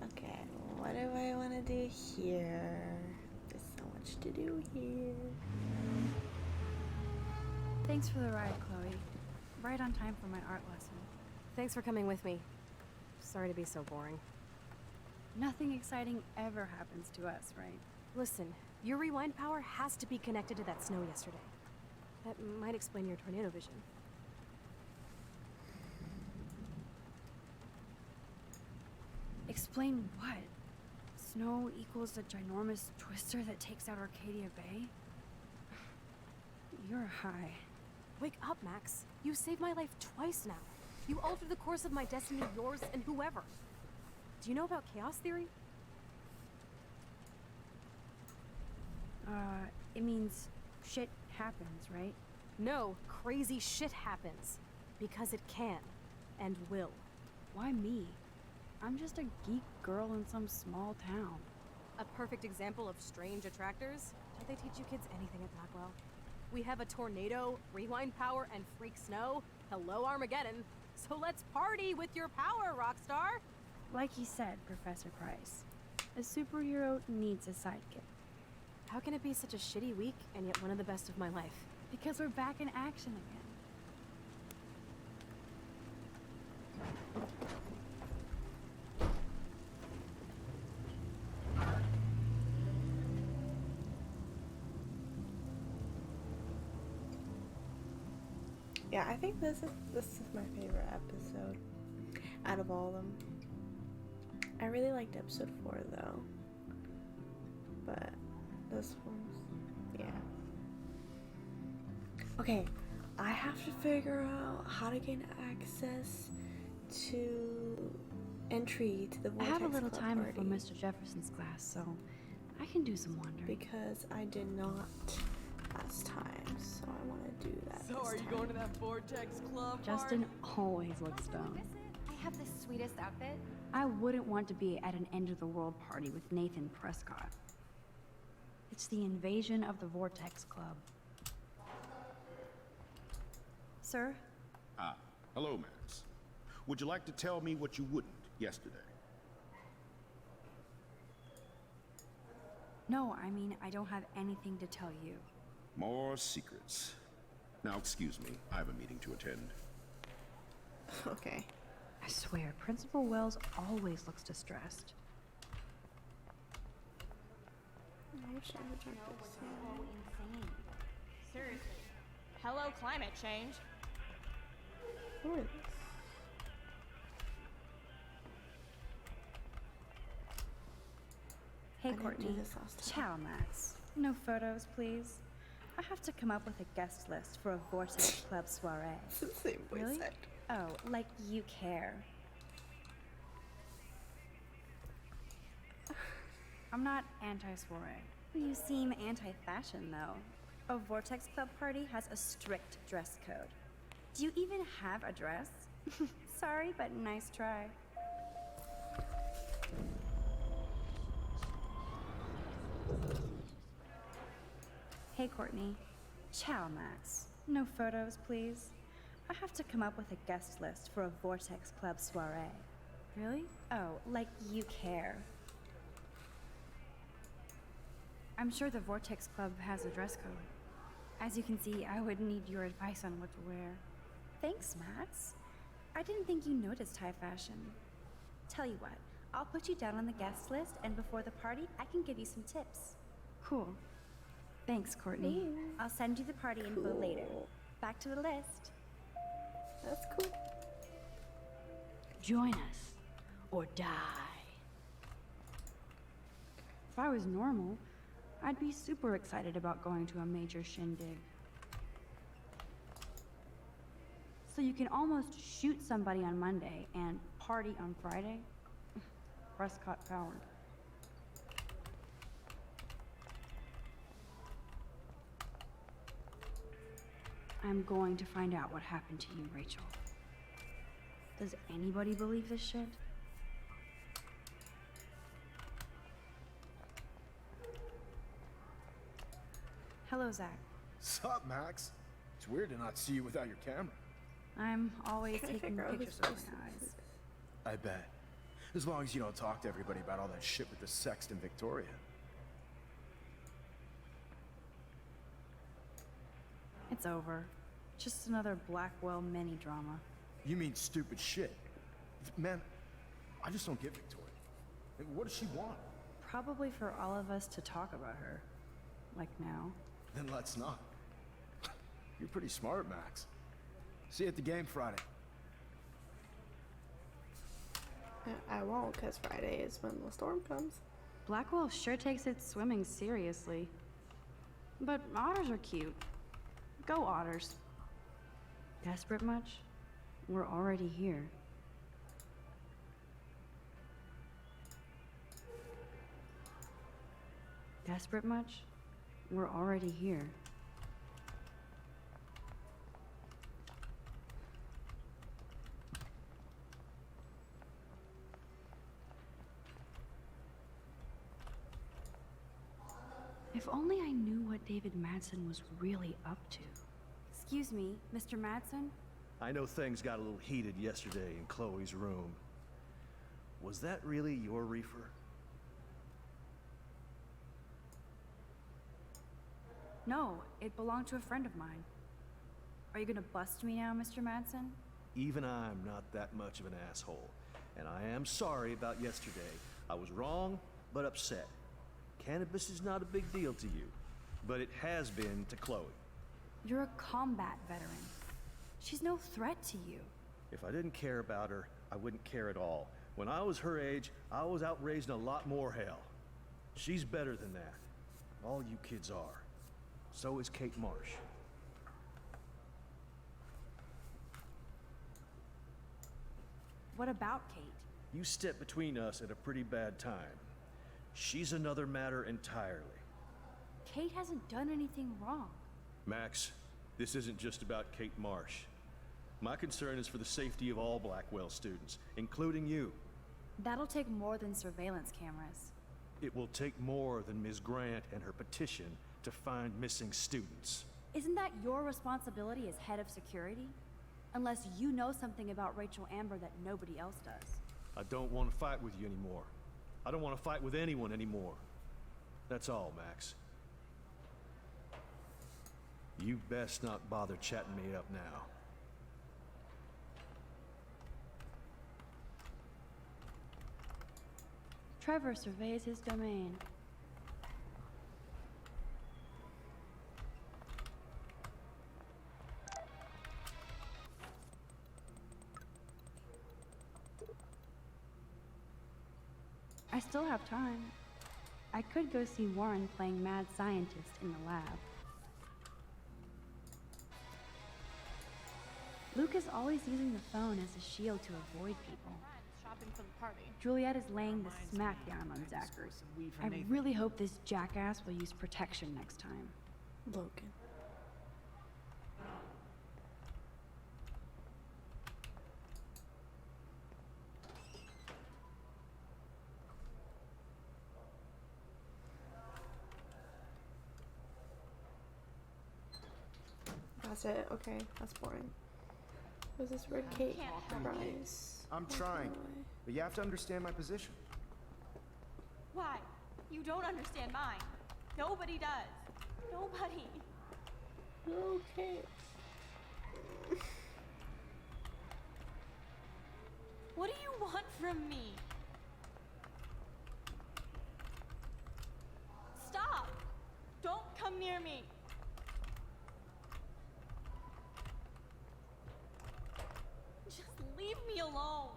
Okay, what do I want to do here? There's so much to do here. Thanks for the ride, Chloe. Right on time for my art lesson. Thanks for coming with me. Sorry to be so boring. Nothing exciting ever happens to us, right? Listen, your rewind power has to be connected to that snow yesterday. That might explain your tornado vision. Explain what? Snow equals a ginormous twister that takes out Arcadia Bay? You're high. Wake up, Max. You saved my life twice now. You altered the course of my destiny, yours, and whoever. Do you know about chaos theory? It means shit happens, right? No, crazy shit happens. Because it can. And will. Why me? I'm just a geek girl in some small town. A perfect example of strange attractors? Don't they teach you kids anything at Blackwell? We have a tornado, rewind power, and freak snow. Hello, Armageddon. So let's party with your power, Rockstar! Like he said, Professor Price, a superhero needs a sidekick. How can it be such a shitty week and yet one of the best of my life? Because we're back in action again. Yeah, I think this is my favorite episode out of all of them. I really liked episode 4 though. But this one's, yeah. Okay, I have to figure out how to gain access to entry to the I Vortex have a little Club time party. before Mr. Jefferson's class, so I can do some wandering. Because I did not last time, so I want to do that. So are you going to that Vortex Club Justin always looks stoned. I have the sweetest outfit. I wouldn't want to be at an end-of-the-world party with Nathan Prescott. It's the invasion of the Vortex Club. Sir? Ah, hello, Max. Would you like to tell me what you wouldn't yesterday? No, I mean, I don't have anything to tell you. More secrets. Now, excuse me, I have a meeting to attend. Okay. I swear, Principal Wells always looks distressed. I wish I would drink this. Insane. Seriously. Hello, climate change. Who are this? Hey, I didn't do Courtney. this last time. Ciao, Max. No photos, please. I have to come up with a guest list for a Vortex Club soiree. It's the same voice Really? actor. Oh, like you care. I'm not anti-soiree. You seem anti-fashion, though. A Vortex Club party has a strict dress code. Do you even have a dress? Sorry, but nice try. Hey, Courtney. Ciao, Max. No photos, please. I have to come up with a guest list for a Vortex Club soiree. Really? Oh, like you care. I'm sure the Vortex Club has a dress code. As you can see, I would need your advice on what to wear. Thanks, Max. I didn't think you noticed high fashion. Tell you what, I'll put you down on the guest list, and before the party, I can give you some tips. Cool. Thanks, Courtney. Ooh. I'll send you the party info later. Back to the list. That's cool. Join us, or die. If I was normal, I'd be super excited about going to a major shindig. So you can almost shoot somebody on Monday and party on Friday? Prescott powered. I'm going to find out what happened to you, Rachel. Does anybody believe this shit? Hello, Zach. Sup, Max? It's weird to not see you without your camera. I'm always Trying to taking figure out pictures who's with my eyes. I bet. As long as you don't talk to everybody about all that shit with the sext in Victoria. It's over. Just another Blackwell mini drama. You mean stupid shit. Man, I just don't get Victoria. Like, what does she want? Probably for all of us to talk about her. Like now. Then let's not. You're pretty smart, Max. See you at the game Friday. I won't, because Friday is when the storm comes. Blackwell sure takes its swimming seriously. But otters are cute. Go otters. Desperate much? We're already here. Desperate much? We're already here. If only I knew what David Madsen was really up to. Excuse me, Mr. Madsen? I know things got a little heated yesterday in Chloe's room. Was that really your reefer? No, it belonged to a friend of mine. Are you gonna bust me now, Mr. Madsen? Even I'm not that much of an asshole. And I am sorry about yesterday. I was wrong, but upset. Cannabis is not a big deal to you, but it has been to Chloe. You're a combat veteran. She's no threat to you. If I didn't care about her, I wouldn't care at all. When I was her age, I was out raising a lot more hell. She's better than that. All you kids are. So is Kate Marsh. What about Kate? You stepped between us at a pretty bad time. She's another matter entirely. Kate hasn't done anything wrong. Max, this isn't just about Kate Marsh. My concern is for the safety of all Blackwell students, including you. That'll take more than surveillance cameras. It will take more than Ms. Grant and her petition to find missing students. Isn't that your responsibility as head of security? Unless you know something about Rachel Amber that nobody else does. I don't want to fight with you anymore. I don't want to fight with anyone anymore. That's all, Max. You best not bother chatting me up now. Trevor surveys his domain. I still have time. I could go see Warren playing mad scientist in the lab. Luke is always using the phone as a shield to avoid people. Shopping for the party. Juliet is laying the smackdown on Zachary. I really hope this jackass will use protection next time. Logan. That's it. Okay, that's boring. Was this red cake? Fries. I'm trying, but you have to understand my position. Why? You don't understand mine. Nobody does. Nobody. Okay. What do you want from me? Stop! Don't come near me. Just leave me alone.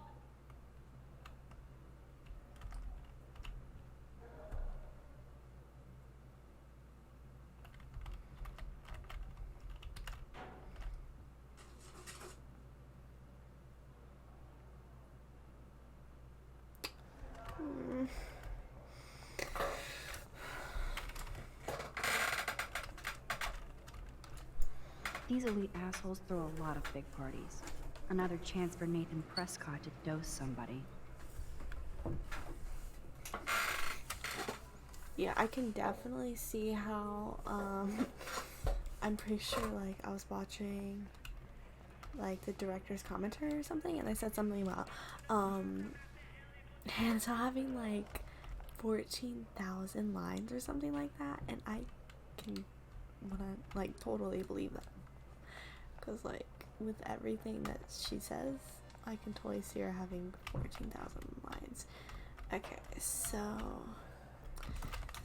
These elite assholes throw a lot of big parties. Another chance for Nathan Prescott to dose somebody. Yeah, I can definitely see how, I'm pretty sure, like, I was watching, like, the director's commentary or something, and they said something about, and so having, like, 14,000 lines or something like that, and I can, like, totally believe that. Because, like, with everything that she says, I can totally see her having 14,000 lines. Okay, so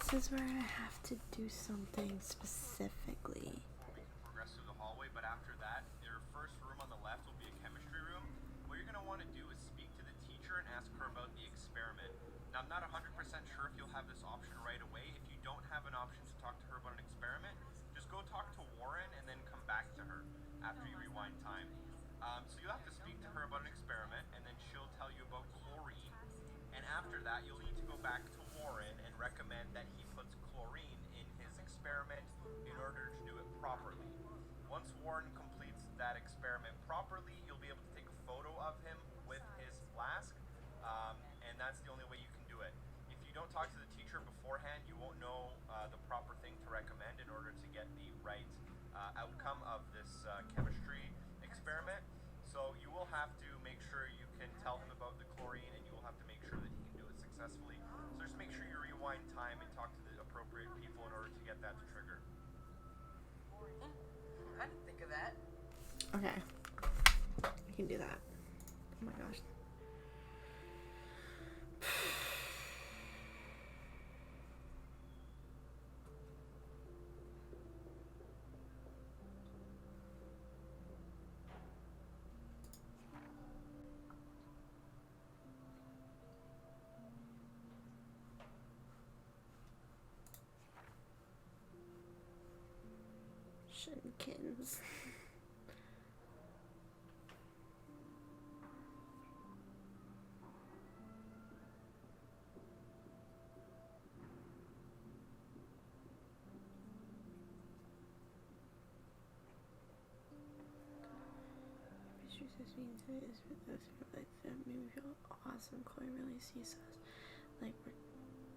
this is where I have to do something specifically. We can progress through the hallway, but after that, your first room on the left will be a chemistry room. What you're going to want to do is speak to the teacher and ask her about the experiment. Now, I'm not 100% sure if you'll have this option right away. If you don't have an option to talk to her about an experiment, just go talk to Warren and then come back to her after you rewind time. So you'll have to speak to her about an experiment, and then she'll tell you about chlorine. And after that, you'll need to go back to Warren and recommend that he puts chlorine in his experiment in order to do it properly. Once Warren completes that experiment properly, you'll be able to take a photo of him with his flask, and that's the only way you can do it. If you don't talk to the teacher beforehand, you won't know the proper thing to recommend in order to get the right outcome of this chemistry experiment. So you will have to make sure you can tell him about the chlorine, and you will have to make sure that he can do it successfully. So just make sure you rewind time and talk to the appropriate people in order to get that to trigger. I didn't think of that. Okay. I can do that. Oh my gosh. Russiankins. Maybe feel awesome. Chloe really sees us like we're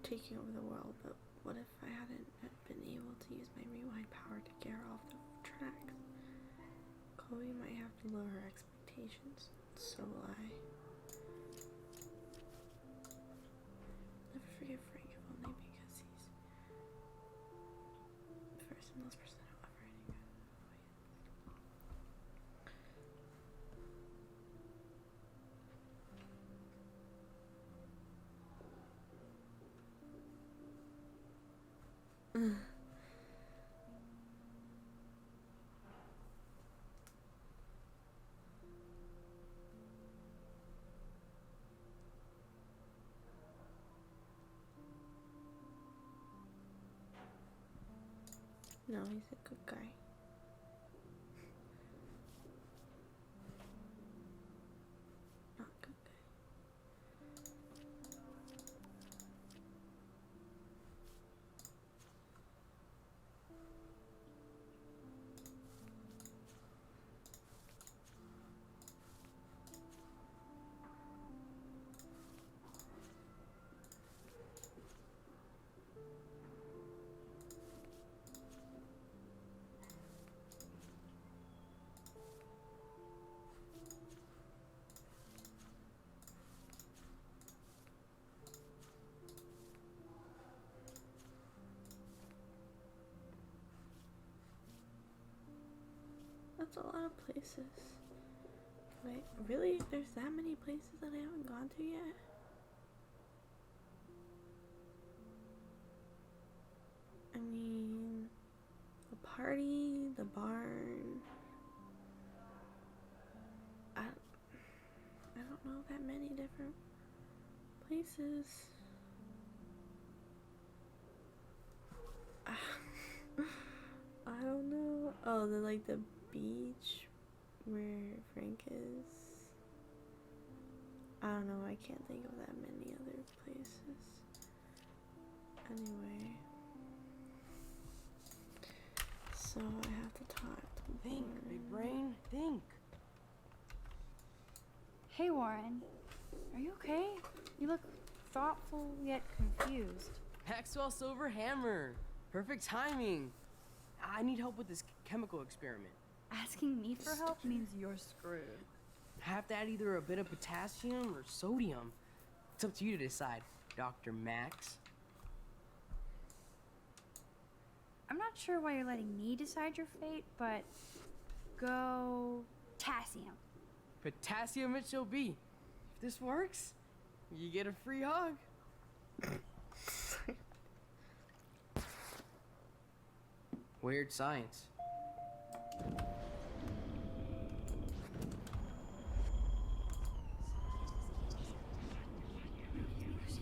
taking over the world, but what if I hadn't been able to use my rewind power to get her off the tracks? Chloe might have to lower her expectations. So will I. Never forget Frank, if only because he's the first and most person I'll ever writing. No, he's a good guy. Not good guy. That's a lot of places. Wait, really? There's that many places that I haven't gone to yet? I mean, the party, the barn. I don't know that many different places. I don't know. Oh, the beach where Frank is. I don't know, I can't think of that many other places. Anyway. So I have to talk to Think, big brain, think. Hey, Warren. Are you okay? You look thoughtful yet confused. Maxwell Silver Hammer. Perfect timing. I need help with this chemical experiment. Asking me for help means you're screwed. I have to add either a bit of potassium or sodium. It's up to you to decide, Dr. Max. I'm not sure why you're letting me decide your fate, but go potassium. Potassium it shall be. If this works, you get a free hug. Weird science.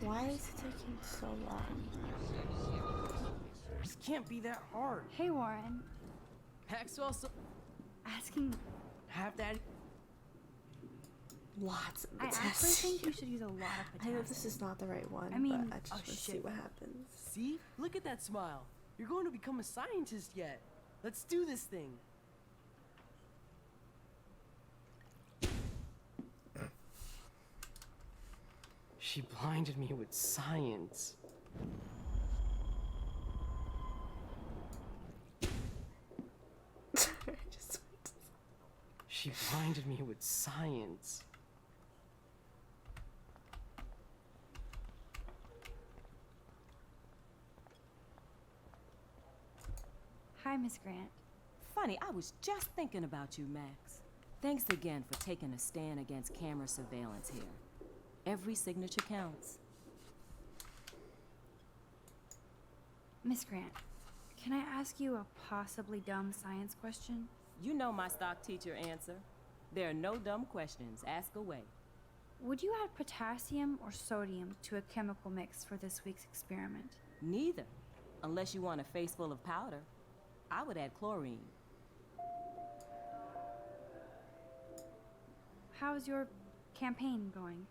Why is it taking so long? This can't be that hard. Hey, Warren. Maxwell Asking... Have that... Lots of I potassium. actually think you should use a lot of I potassium. know this is not the right one, I mean, but I just want to see what happens. See? Look at that smile. You're going to become a scientist yet. Let's do this thing. She blinded me with science. She blinded me with science. Hi, Miss Grant. Funny, I was just thinking about you, Max. Thanks again for taking a stand against camera surveillance here. Every signature counts. Miss Grant, can I ask you a possibly dumb science question? You know my stock teacher answer. There are no dumb questions. Ask away. Would you add potassium or sodium to a chemical mix for this week's experiment? Neither. Unless you want a face full of powder. I would add chlorine. How's your campaign going?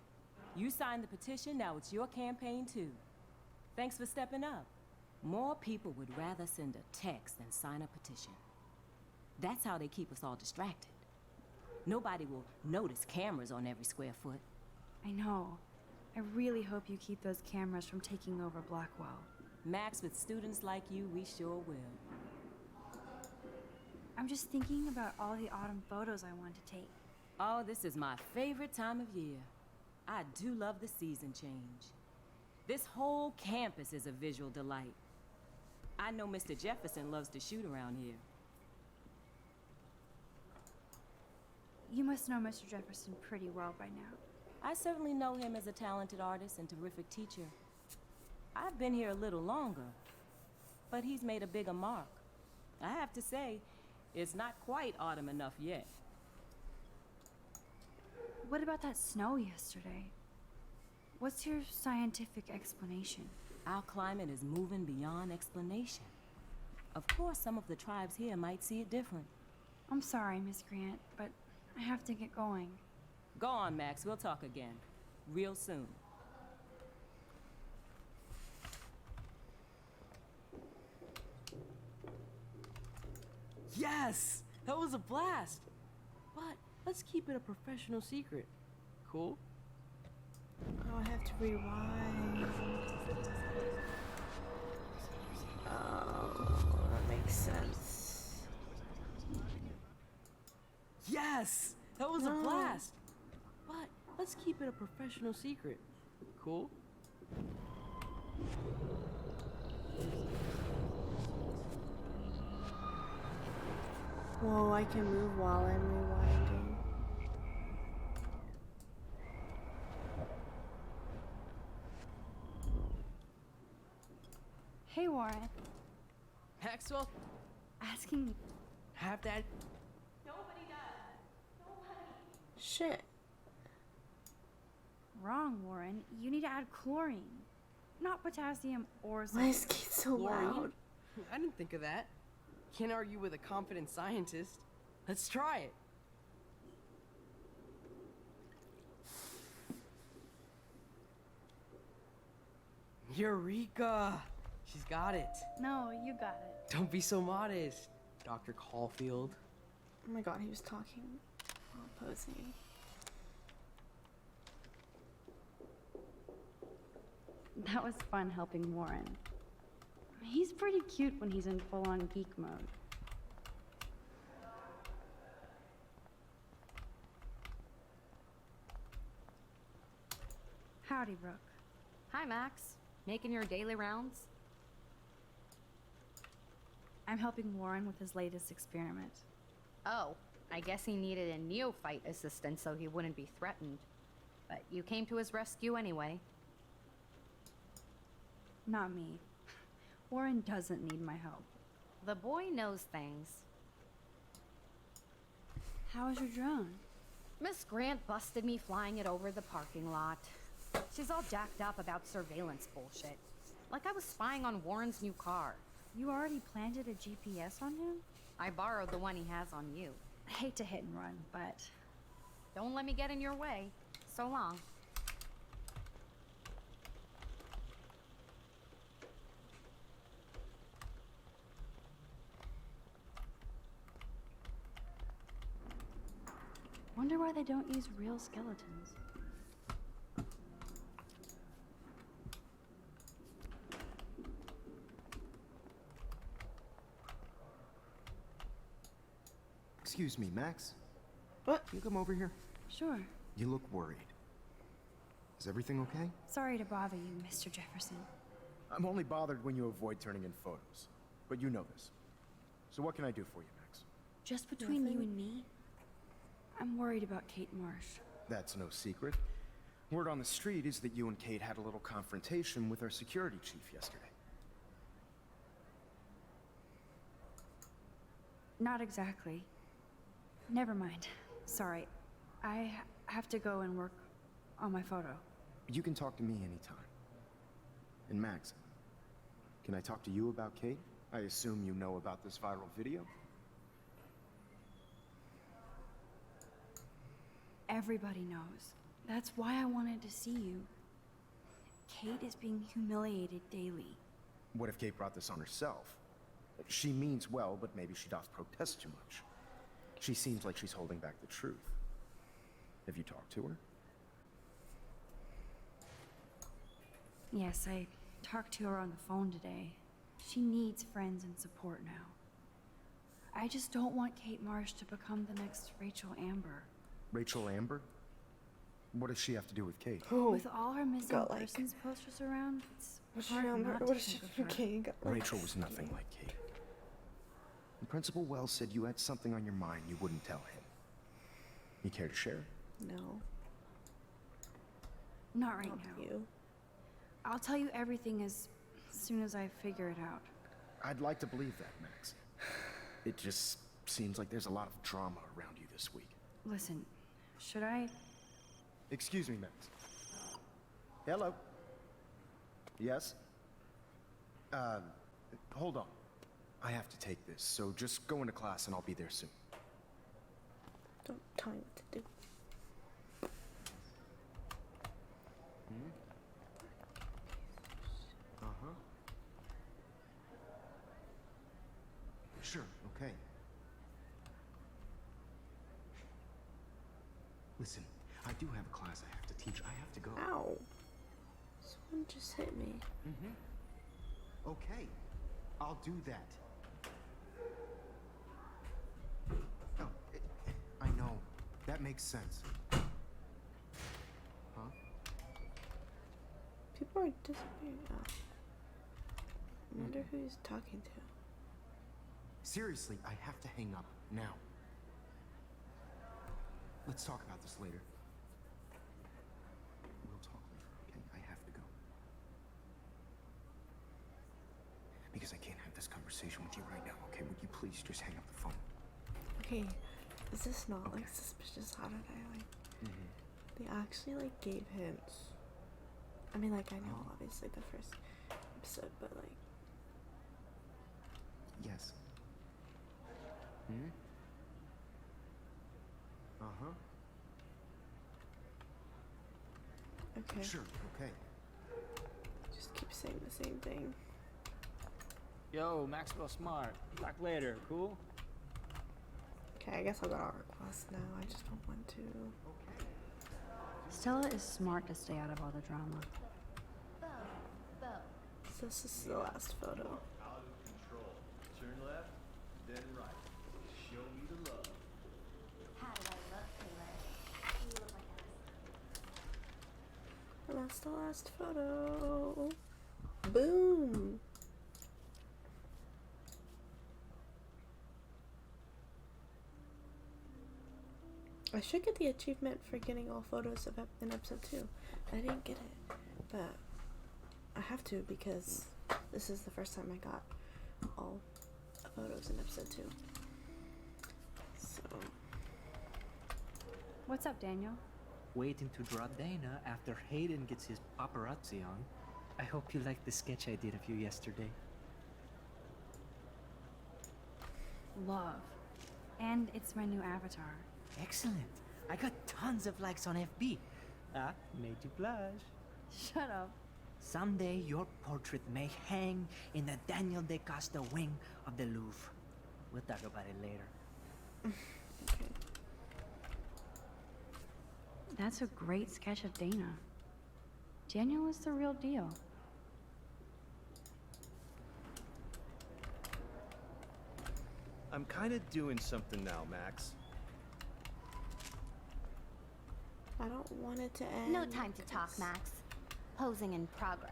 You signed the petition, now it's your campaign too. Thanks for stepping up. More people would rather send a text than sign a petition. That's how they keep us all distracted. Nobody will notice cameras on every square foot. I know. I really hope you keep those cameras from taking over Blackwell. Max, with students like you, we sure will. I'm just thinking about all the autumn photos I want to take. Oh, this is my favorite time of year. I do love the season change. This whole campus is a visual delight. I know Mr. Jefferson loves to shoot around here. You must know Mr. Jefferson pretty well by now. I certainly know him as a talented artist and terrific teacher. I've been here a little longer, but he's made a bigger mark. I have to say, it's not quite autumn enough yet. What about that snow yesterday? What's your scientific explanation? Our climate is moving beyond explanation. Of course, some of the tribes here might see it different. I'm sorry, Miss Grant, but I have to get going. Go on, Max. We'll talk again. Real soon. Yes! That was a blast! But let's keep it a professional secret. Cool? Oh, I have to rewind. Oh, that makes sense. Yes! That was a blast! But let's keep it a professional secret. Cool? Whoa, I can move while I'm rewinding. Hey, Warren. Maxwell? Asking... Have that? Nobody does. Nobody. Shit. Wrong, Warren. You need to add chlorine. Not potassium or Why is Kate so loud? I didn't think of that. Can't argue with a confident scientist. Let's try it. Eureka! She's got it. No, you got it. Don't be so modest, Dr. Caulfield. Oh my god, he was talking while posing. That was fun helping Warren. He's pretty cute when he's in full-on geek mode. Howdy, Brooke. Hi, Max. Making your daily rounds? I'm helping Warren with his latest experiment. Oh, I guess he needed a neophyte assistant so he wouldn't be threatened. But you came to his rescue anyway. Not me. Warren doesn't need my help. The boy knows things. How is your drone? Miss Grant busted me flying it over the parking lot. She's all jacked up about surveillance bullshit. Like I was spying on Warren's new car. You already planted a GPS on him? I borrowed the one he has on you. I hate to hit and run, but... Don't let me get in your way. So long. Wonder why they don't use real skeletons. Excuse me, Max. What? Can you come over here? Sure. You look worried. Is everything okay? Sorry to bother you, Mr. Jefferson. I'm only bothered when you avoid turning in photos. But you know this. So what can I do for you, Max? Just between you and me, I'm worried about Kate Marsh. That's no secret. Word on the street is that you and Kate had a little confrontation with our security chief yesterday. Not exactly. Never mind. Sorry. I have to go and work on my photo. You can talk to me anytime. And Max, can I talk to you about Kate? I assume you know about this viral video? everybody knows. That's why I wanted to see you. Kate is being humiliated daily. What if Kate brought this on herself? She means well, but maybe she doth protest too much. She seems like she's holding back the truth. Have you talked to her? Yes, I talked to her on the phone today. She needs friends and support now. I just don't want Kate Marsh to become the next Rachel Amber. Rachel Amber? What does she have to do with Kate? With all her missing got, like, persons posters around, it's What's hard wrong? not What to is she think of her. drinking? Like, Rachel was nothing like Kate. And Principal Wells said you had something on your mind you wouldn't tell him. You care to share? no, Not right not now. you. I'll tell you everything as soon as I figure it out. I'd like to believe that, Max. It just seems like there's a lot of drama around you this week. Listen, should I? Excuse me, Max. Hello? Yes? Hold on. I have to take this, so just go into class and I'll be there soon. Don't tell me what to do. Uh-huh. Sure, okay. Listen, I do have a class I have to teach. I have to go. Ow. Someone just hit me. Mm-hmm. Okay. I'll do that. Oh, I know. That makes sense. Huh? People are disappearing. Oh. I wonder who he's talking to. Seriously, I have to hang up now. Let's talk about this later. We'll talk later, okay? I have to go. Because I can't have this conversation with you right now, okay? Would you please just hang up the phone? Okay, is this not like suspicious? How did I like? They actually like gave hints. I mean, like I know obviously the first episode, but like. Yes. Hmm? Uh-huh. Okay. Sure, okay. Just keep saying the same thing. Yo, Maxwell Smart. Talk later, cool? Okay, I guess I'll go to art class now. I just don't want to. Stella is smart to stay out of all the drama. So this is the last photo. Out of control. Turn left, then right. Show me the love. How did I look, Taylor? You look like And that's the last photo. Boom. I should get the achievement for getting all photos of in episode 2. I didn't get it, but I have to because this is the first time I got all photos in episode 2. So, What's up, Daniel? Waiting to draw Dana after Hayden gets his paparazzi on. I hope you liked the sketch I did of you yesterday. Love. And it's my new avatar. Excellent. I got tons of likes on FB. Made you blush. Shut up. Someday your portrait may hang in the Daniel de Costa wing of the Louvre. We'll talk about it later. That's a great sketch of Dana. Daniel is the real deal. I'm kind of doing something now, Max. I don't want it to end. No time to talk, Max. Posing in progress.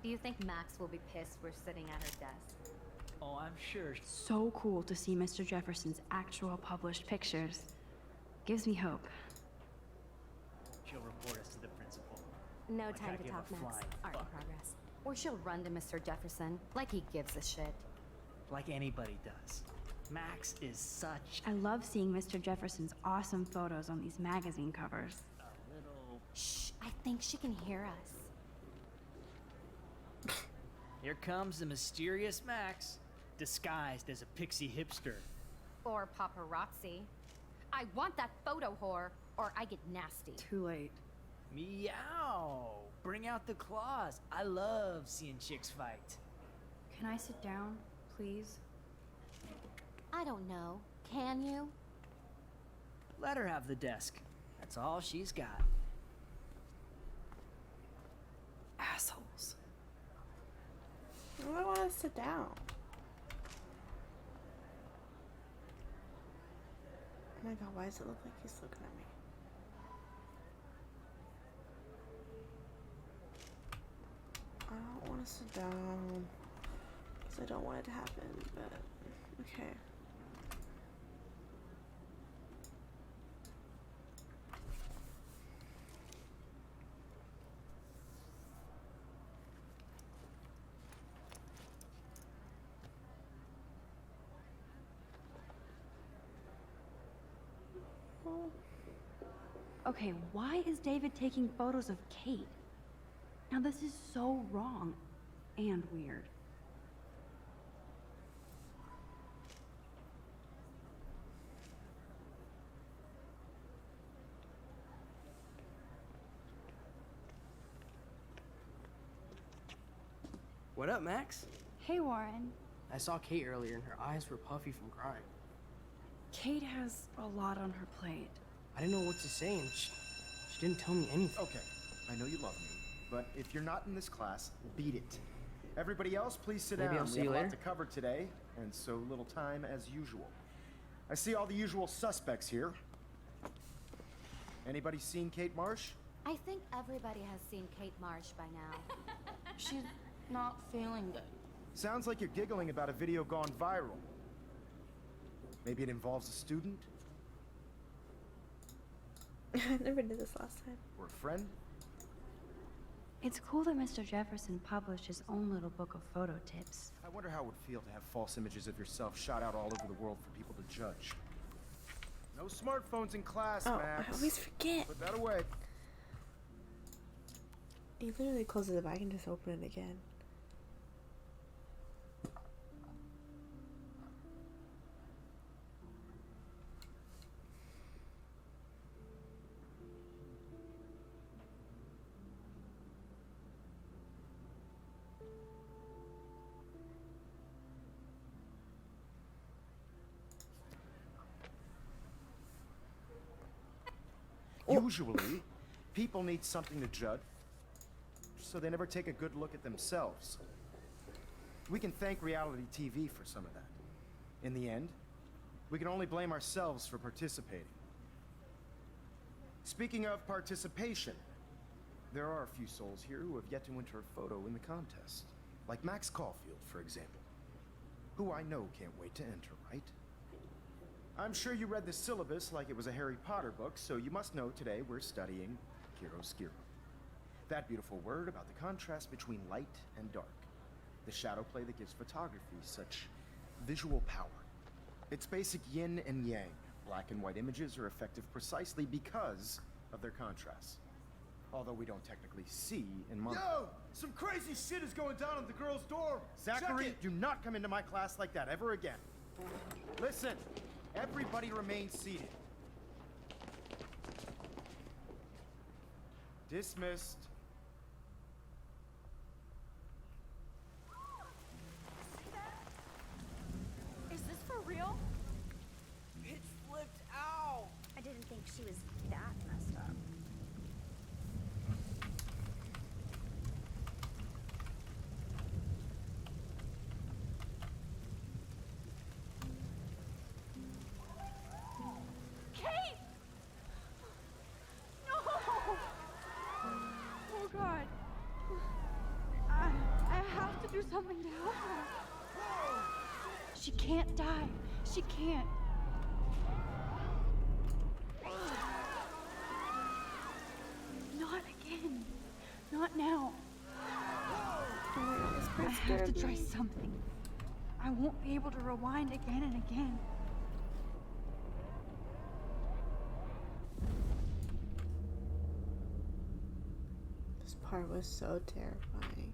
Do you think Max will be pissed we're sitting at her desk? Oh, I'm sure. So cool to see Mr. Jefferson's actual published pictures. Gives me hope. She'll report us to the principal. No Like I time to give a talk, Max. flying Art in fuck. progress. Or she'll run to Mr. Jefferson like he gives a shit. Like anybody does. Max is such I love seeing Mr. Jefferson's awesome photos on these magazine covers. a little... Shh, I think she can hear us. Here comes the mysterious Max, disguised as a pixie hipster. Or paparazzi. I want that photo whore, or I get nasty. Too late. Meow! Bring out the claws. I love seeing chicks fight. Can I sit down, please? I don't know. Can you? Let her have the desk. That's all she's got. Assholes. I want to sit down. Oh my god, why does it look like he's looking at me? I don't want to sit down because I don't want it to happen, but okay. Okay, why is David taking photos of Kate? Now this is so wrong and weird. What up, Max? Hey, Warren. I saw Kate earlier and her eyes were puffy from crying. Kate has a lot on her plate. I didn't know what to say and she didn't tell me anything. Okay, I know you love me, but if you're not in this class, beat it. Everybody else, please sit Maybe down. I'll see we have you a lot later. to cover today, and so little time as usual. I see all the usual suspects here. Anybody seen Kate Marsh? I think everybody has seen Kate Marsh by now. She's not feeling good. Sounds like you're giggling about a video gone viral. Maybe it involves a student? I never did this last time. Or a friend? It's cool that Mr. Jefferson published his own little book of photo tips. I wonder how it would feel to have false images of yourself shot out all over the world for people to judge. No smartphones in class, Oh, Max. I always forget. Put that away. He literally closes it, but I can just open it again. Usually, people need something to judge, so they never take a good look at themselves. We can thank reality TV for some of that. In the end, we can only blame ourselves for participating. Speaking of participation, there are a few souls here who have yet to enter a photo in the contest. Like Max Caulfield, for example, who I know can't wait to enter, right? I'm sure you read the syllabus like it was a Harry Potter book, so you must know today we're studying chiaroscuro. That beautiful word about the contrast between light and dark. The shadow play that gives photography such visual power. It's basic yin and yang. Black and white images are effective precisely because of their contrast. Although we don't technically see in months. Yo! Some crazy shit is going down in the girls' dorm! Zachary, do not come into my class like that ever again. Listen, everybody remain seated. Dismissed. Is this for real? It flipped out! I didn't think she was that messed up. Kate! No! Oh God. I have to do something to help her. She can't die. She can't. Not again. Not now. Oh my god, this I part have to scared try me. something. I won't be able to rewind again and again. This part was so terrifying.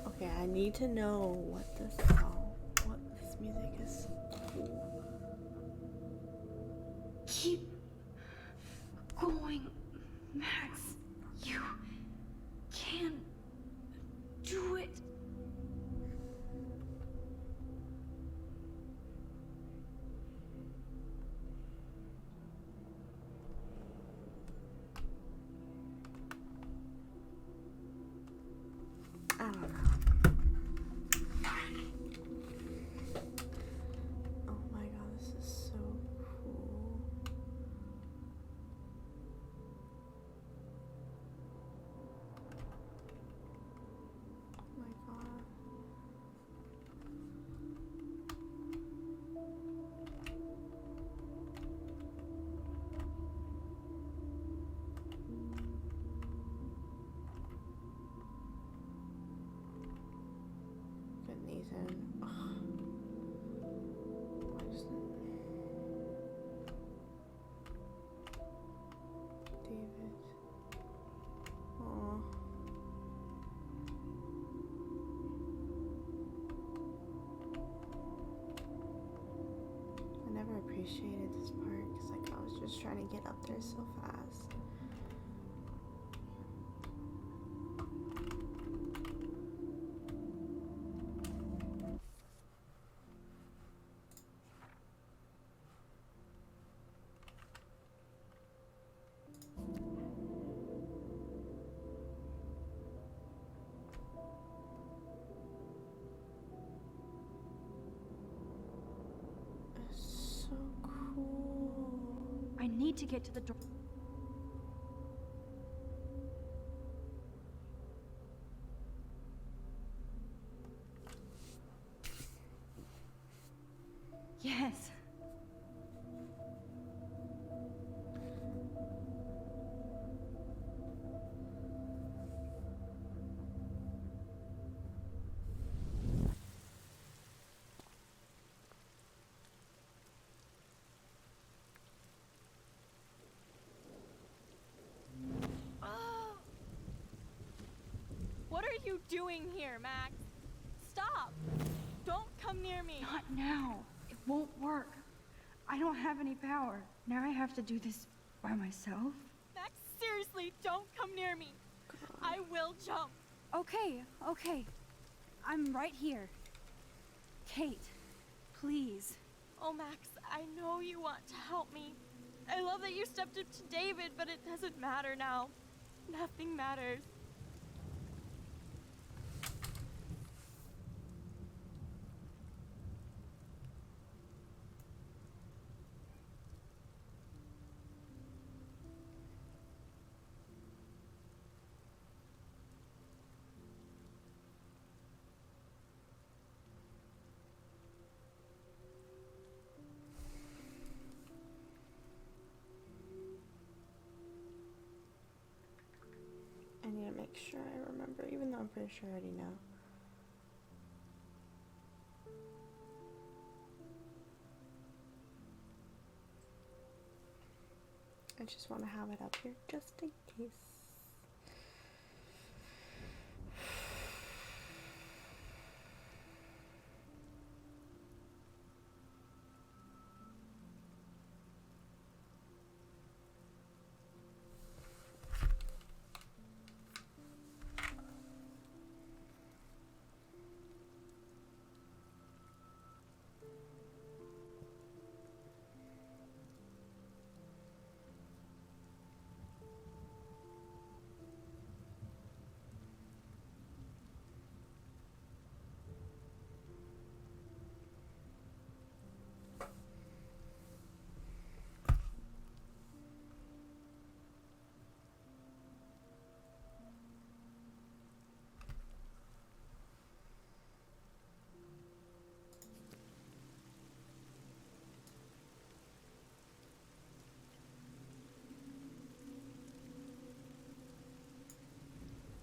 Okay, I need to know what this song, what this music is. is cool. Keep going, Max. You can do it. I don't know. Oh my god, this is so cool. Oh my god. Good Nathan. Ugh. Why doesn't David? Aw. I never appreciated this part because like I was just trying to get up there so fast. It's so cool. I need to get to the door. Yes. What are you doing here, Max? Stop! Don't come near me! Not now. It won't work. I don't have any power. Now I have to do this by myself. Max, seriously, don't come near me! I will jump! Okay, okay. I'm right here. Kate, please. Oh, Max, I know you want to help me. I love that you stepped up to David, but it doesn't matter now. Nothing matters. I need to make sure I remember, even though I'm pretty sure I already know. I just want to have it up here just in case.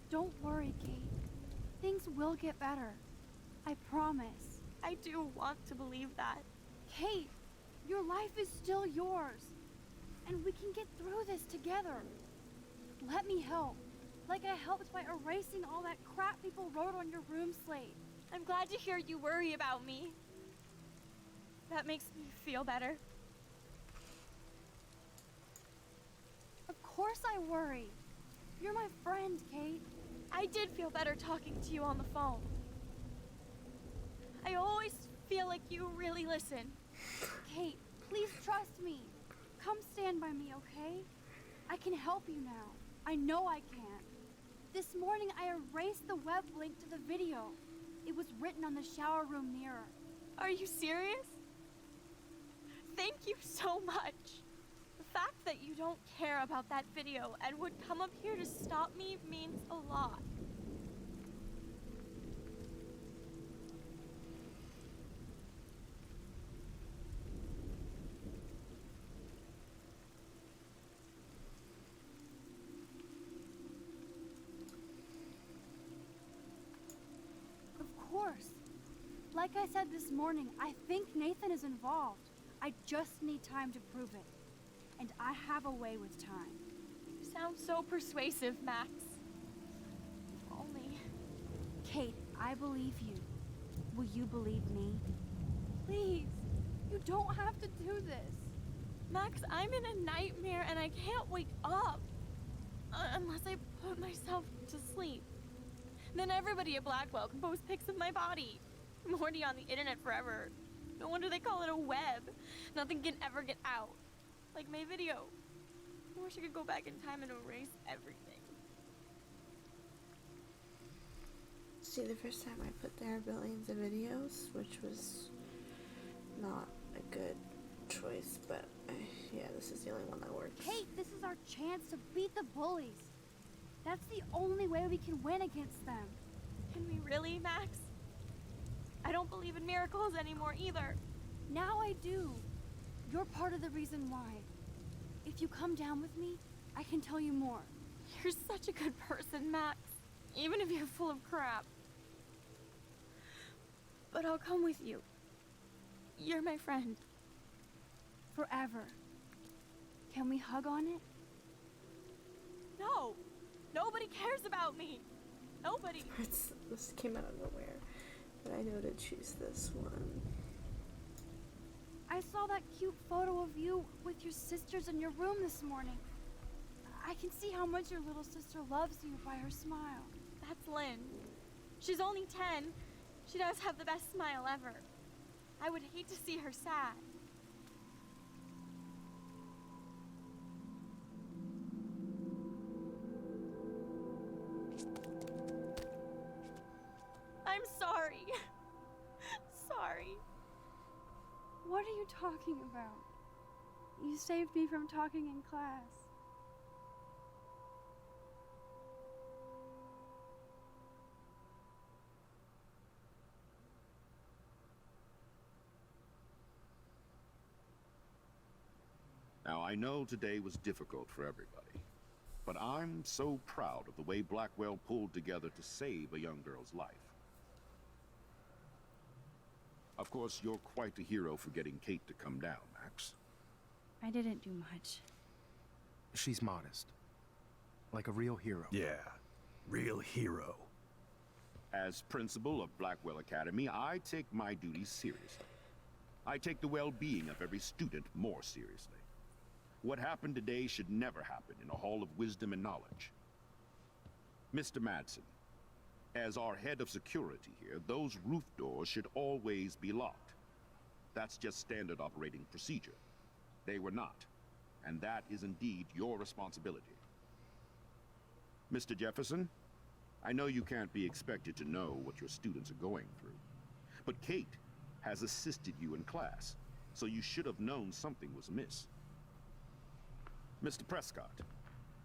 Don't worry, Kate. Things will get better. I promise. I do want to believe that. Kate, your life is still yours. And we can get through this together. Let me help. Like I helped by erasing all that crap people wrote on your room slate. I'm glad to hear you worry about me. That makes me feel better. Of course I worry. You're my friend, Kate. I did feel better talking to you on the phone. I always feel like you really listen. Kate, please trust me. Come stand by me, okay? I can help you now. I know I can. This morning I erased the web link to the video. It was written on the shower room mirror. Are you serious? Thank you so much. The fact that you don't care about that video and would come up here to stop me means a lot. Of course. Like I said this morning, I think Nathan is involved. I just need time to prove it. And I have a way with time. You sound so persuasive, Max. If only. Kate, I believe you. Will you believe me? Please. You don't have to do this. Max, I'm in a nightmare and I can't wake up. Unless I put myself to sleep. Then everybody at Blackwell can post pics of my body. I'm already on the internet forever. No wonder they call it a web. Nothing can ever get out. Like my video. I wish I could go back in time and erase everything. See, the first time I put there billions of videos, which was not a good choice, but yeah, this is the only one that works. Kate, this is our chance to beat the bullies. That's the only way we can win against them. Can we really, Max? I don't believe in miracles anymore either. Now I do. You're part of the reason why. If you come down with me, I can tell you more. You're such a good person, Max. Even if you're full of crap. But I'll come with you. You're my friend. Forever. Can we hug on it? No! Nobody cares about me! Nobody! This came out of nowhere. But I know to choose this one. I saw that cute photo of you with your sisters in your room this morning. I can see how much your little sister loves you by her smile. That's Lynn. She's only 10. She does have the best smile ever. I would hate to see her sad. I'm sorry. Sorry. What are you talking about? You saved me from talking in class. Now, I know today was difficult for everybody, but I'm so proud of the way Blackwell pulled together to save a young girl's life. Of course, you're quite a hero for getting Kate to come down, Max. I didn't do much. She's modest. Like a real hero. Yeah, real hero. As principal of Blackwell Academy, I take my duties seriously. I take the well-being of every student more seriously. What happened today should never happen in a hall of wisdom and knowledge. Mr. Madsen, as our head of security here, those roof doors should always be locked. That's just standard operating procedure. They were not, and that is indeed your responsibility. Mr. Jefferson, I know you can't be expected to know what your students are going through, but Kate has assisted you in class, so you should have known something was amiss. Mr. Prescott,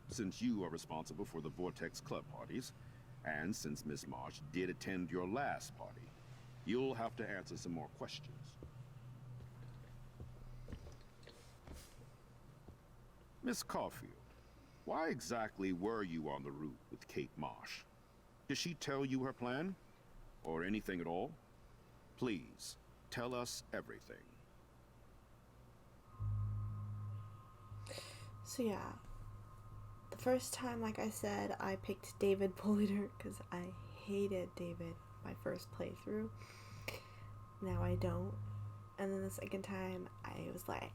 since you are responsible for the Vortex Club parties, and since Miss Marsh did attend your last party, you'll have to answer some more questions. Miss Caulfield, why exactly were you on the route with Kate Marsh? Did she tell you her plan? Or anything at all? Please, tell us everything. So yeah, the first time, like I said, I picked David Polliter because I hated David my first playthrough. Now I don't. And then the second time, I was like,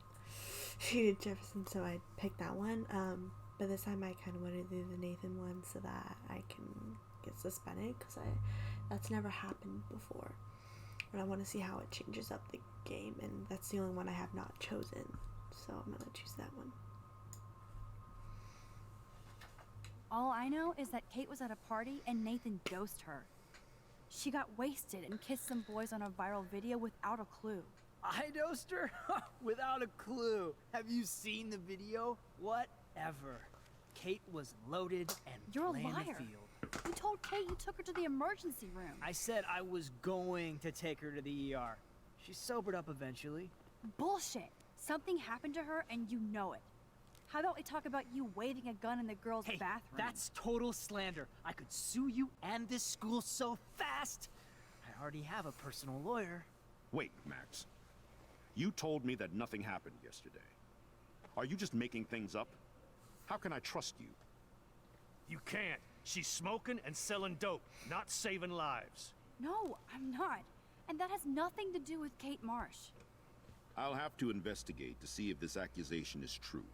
she did Jefferson, so I picked that one. But this time I kind of want to do the Nathan one so that I can get suspended, because that's never happened before. And I want to see how it changes up the game, and that's the only one I have not chosen. So I'm going to choose that one. All I know is that Kate was at a party and Nathan dosed her. She got wasted and kissed some boys on a viral video without a clue. I dosed her? Without a clue. Have you seen the video? Whatever. Kate was loaded and You're a playing the liar. field. You told Kate you took her to the emergency room. I said I was going to take her to the ER. She sobered up eventually. Bullshit. Something happened to her and you know it. How about we talk about you waving a gun in the girls' bathroom? That's total slander. I could sue you and this school so fast. I already have a personal lawyer. Wait, Max. You told me that nothing happened yesterday. Are you just making things up? How can I trust you? You can't. She's smoking and selling dope, not saving lives. No, I'm not. And that has nothing to do with Kate Marsh. I'll have to investigate to see if this accusation is true.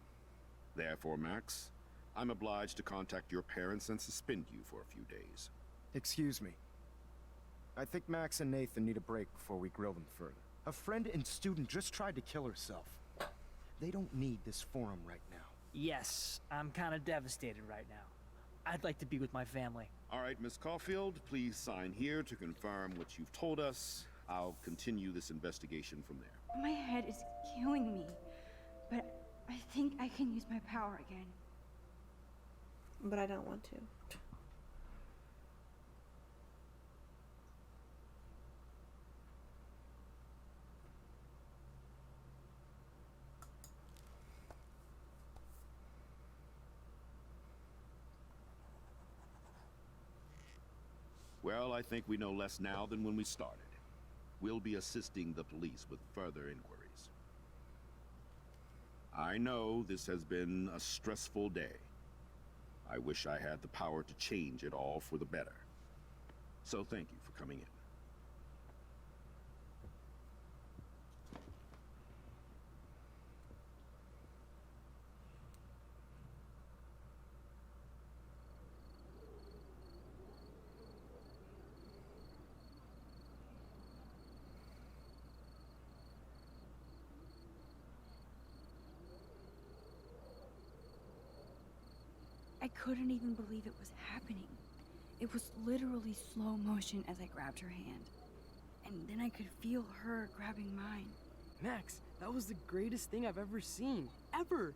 Therefore, Max, I'm obliged to contact your parents and suspend you for a few days. Excuse me. I think Max and Nathan need a break before we grill them further. A friend and student just tried to kill herself. They don't need this forum right now. Yes, I'm kind of devastated right now. I'd like to be with my family. All right, Miss Caulfield, please sign here to confirm what you've told us. I'll continue this investigation from there. My head is killing me, but I think I can use my power again. But I don't want to. Well, I think we know less now than when we started. We'll be assisting the police with further inquiries. I know this has been a stressful day. I wish I had the power to change it all for the better. So thank you for coming in. I couldn't even believe it was happening. It was literally slow motion as I grabbed her hand. And then I could feel her grabbing mine. Max, that was the greatest thing I've ever seen. Ever!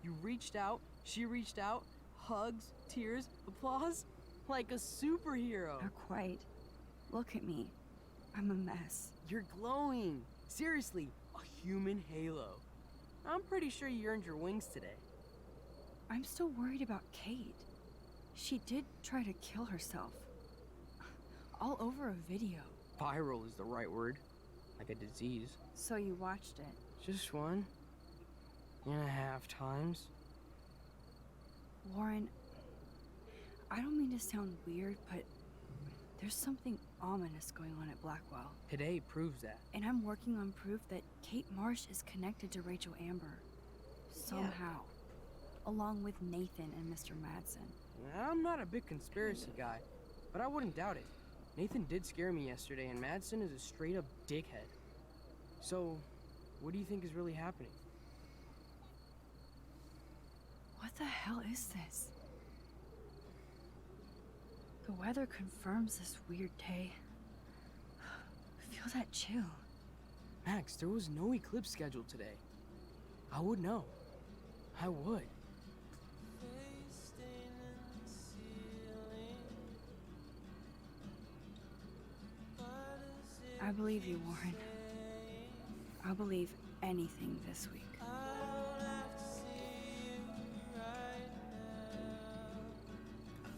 You reached out, she reached out, hugs, tears, applause. Like a superhero. Not quite. Look at me. I'm a mess. You're glowing. Seriously, a human halo. I'm pretty sure you earned your wings today. I'm still worried about Kate. She did try to kill herself. All over a video. Viral is the right word. Like a disease. So you watched it? Just 1.5 times. Warren, I don't mean to sound weird, but there's something ominous going on at Blackwell. Today proves that. And I'm working on proof that Kate Marsh is connected to Rachel Amber. Somehow. Along with Nathan and Mr. Madsen. I'm not a big conspiracy guy, but I wouldn't doubt it. Nathan did scare me yesterday, and Madsen is a straight-up dickhead. So, what do you think is really happening? What the hell is this? The weather confirms this weird day. Feel that chill. Max, there was no eclipse scheduled today. I would know. I would. I believe you, Warren. I'll believe anything this week.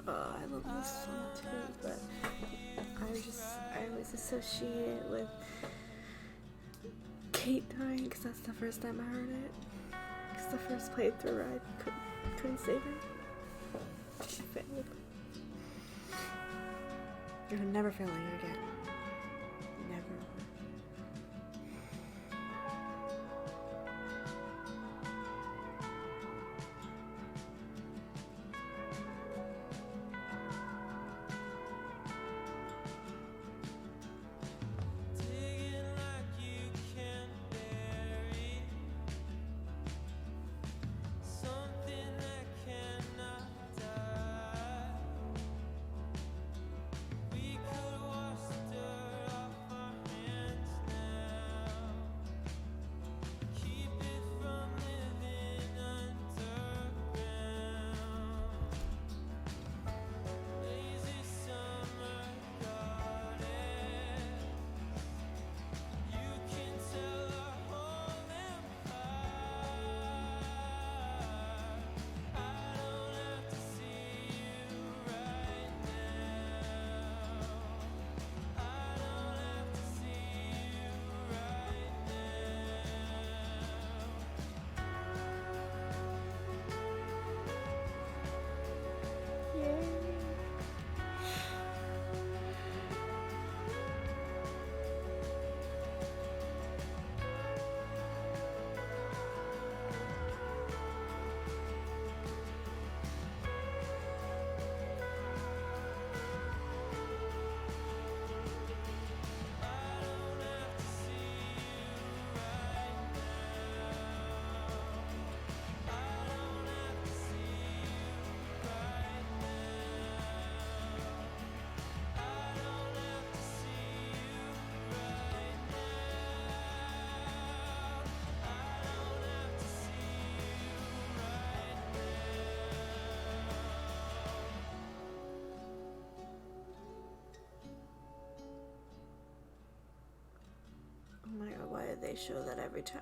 I love this song too, but I always associate it with Kate dying because that's the first time I heard it. Because the first playthrough I couldn't save her. She failed. You're never failing again. Never. show that every time.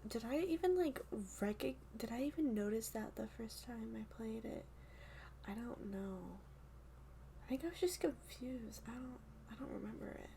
Did I even like did I even notice that the first time I played it? I don't know. I think I was just confused. I don't remember it.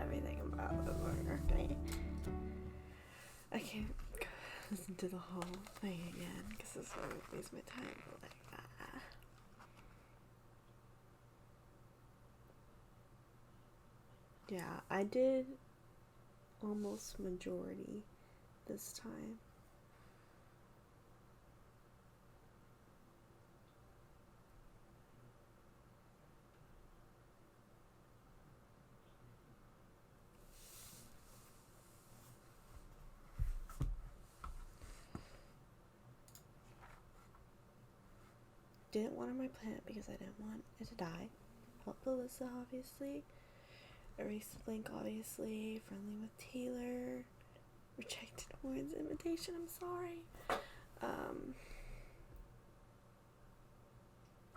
Everything about the movie. I can't listen to the whole thing again because this would waste my time. Like, yeah, I did almost majority this time. Didn't want on my planet because I didn't want it to die. Helped Alyssa, obviously. Erased the Blink, obviously. Friendly with Taylor. Rejected Warren's invitation, I'm sorry.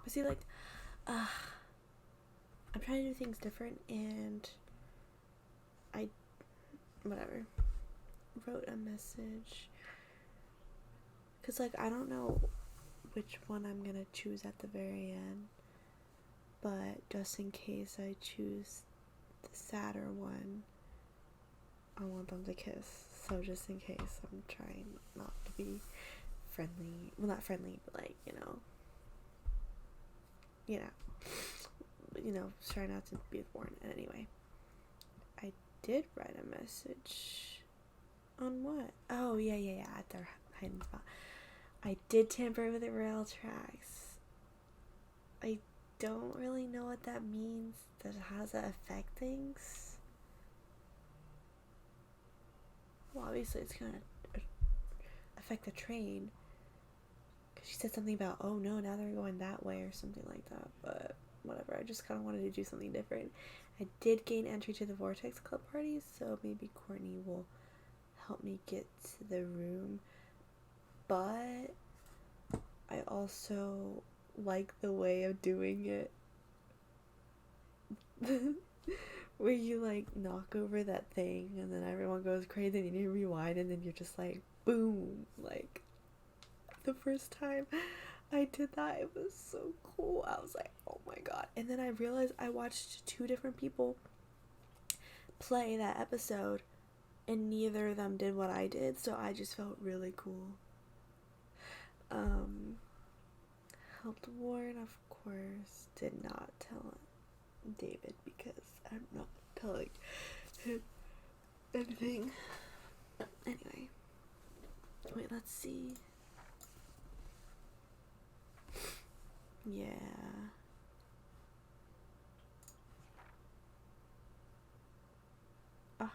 But see, like, I'm trying to do things different, and I, whatever, wrote a message. Because, like, I don't know which one I'm gonna choose at the very end, but just in case I choose the sadder one, I want them to kiss. So just in case, I'm trying not to be friendly. Well, not friendly, but like, try not to be with Warren. And anyway, I did write a message on what? Oh, yeah, at their hiding spot. I did tamper with the rail tracks. I don't really know what that means. How does that affect things? Well, obviously it's gonna affect the train. Cause she said something about, oh no, now they're going that way or something like that. But whatever, I just kind of wanted to do something different. I did gain entry to the Vortex Club party, so maybe Courtney will help me get to the room. But I also like the way of doing it. Where you like knock over that thing and then everyone goes crazy and you rewind and then you're just like boom. Like the first time I did that, it was so cool. I was like, oh my god. And then I realized I watched 2 different people play that episode and neither of them did what I did, so I just felt really cool. Helped Warren, of course, did not tell David because I'm not telling him anything. Anyway, wait, let's see. Yeah. Ah.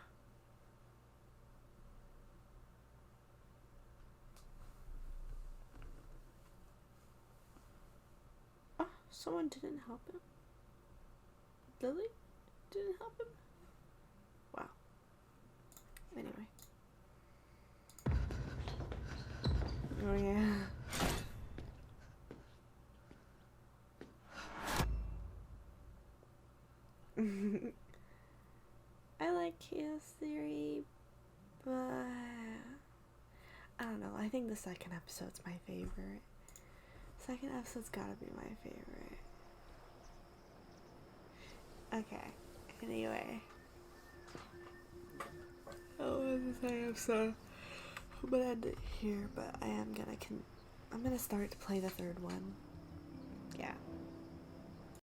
Oh, someone didn't help him. Lily didn't help him. Wow. Anyway. Oh yeah. I like Chaos Theory, but I don't know. I think the second episode's my favorite. Second episode's gotta be my favorite. Okay. Anyway. Oh, this is the second episode. I'm gonna end it here, but I am gonna I'm gonna start to play the third one.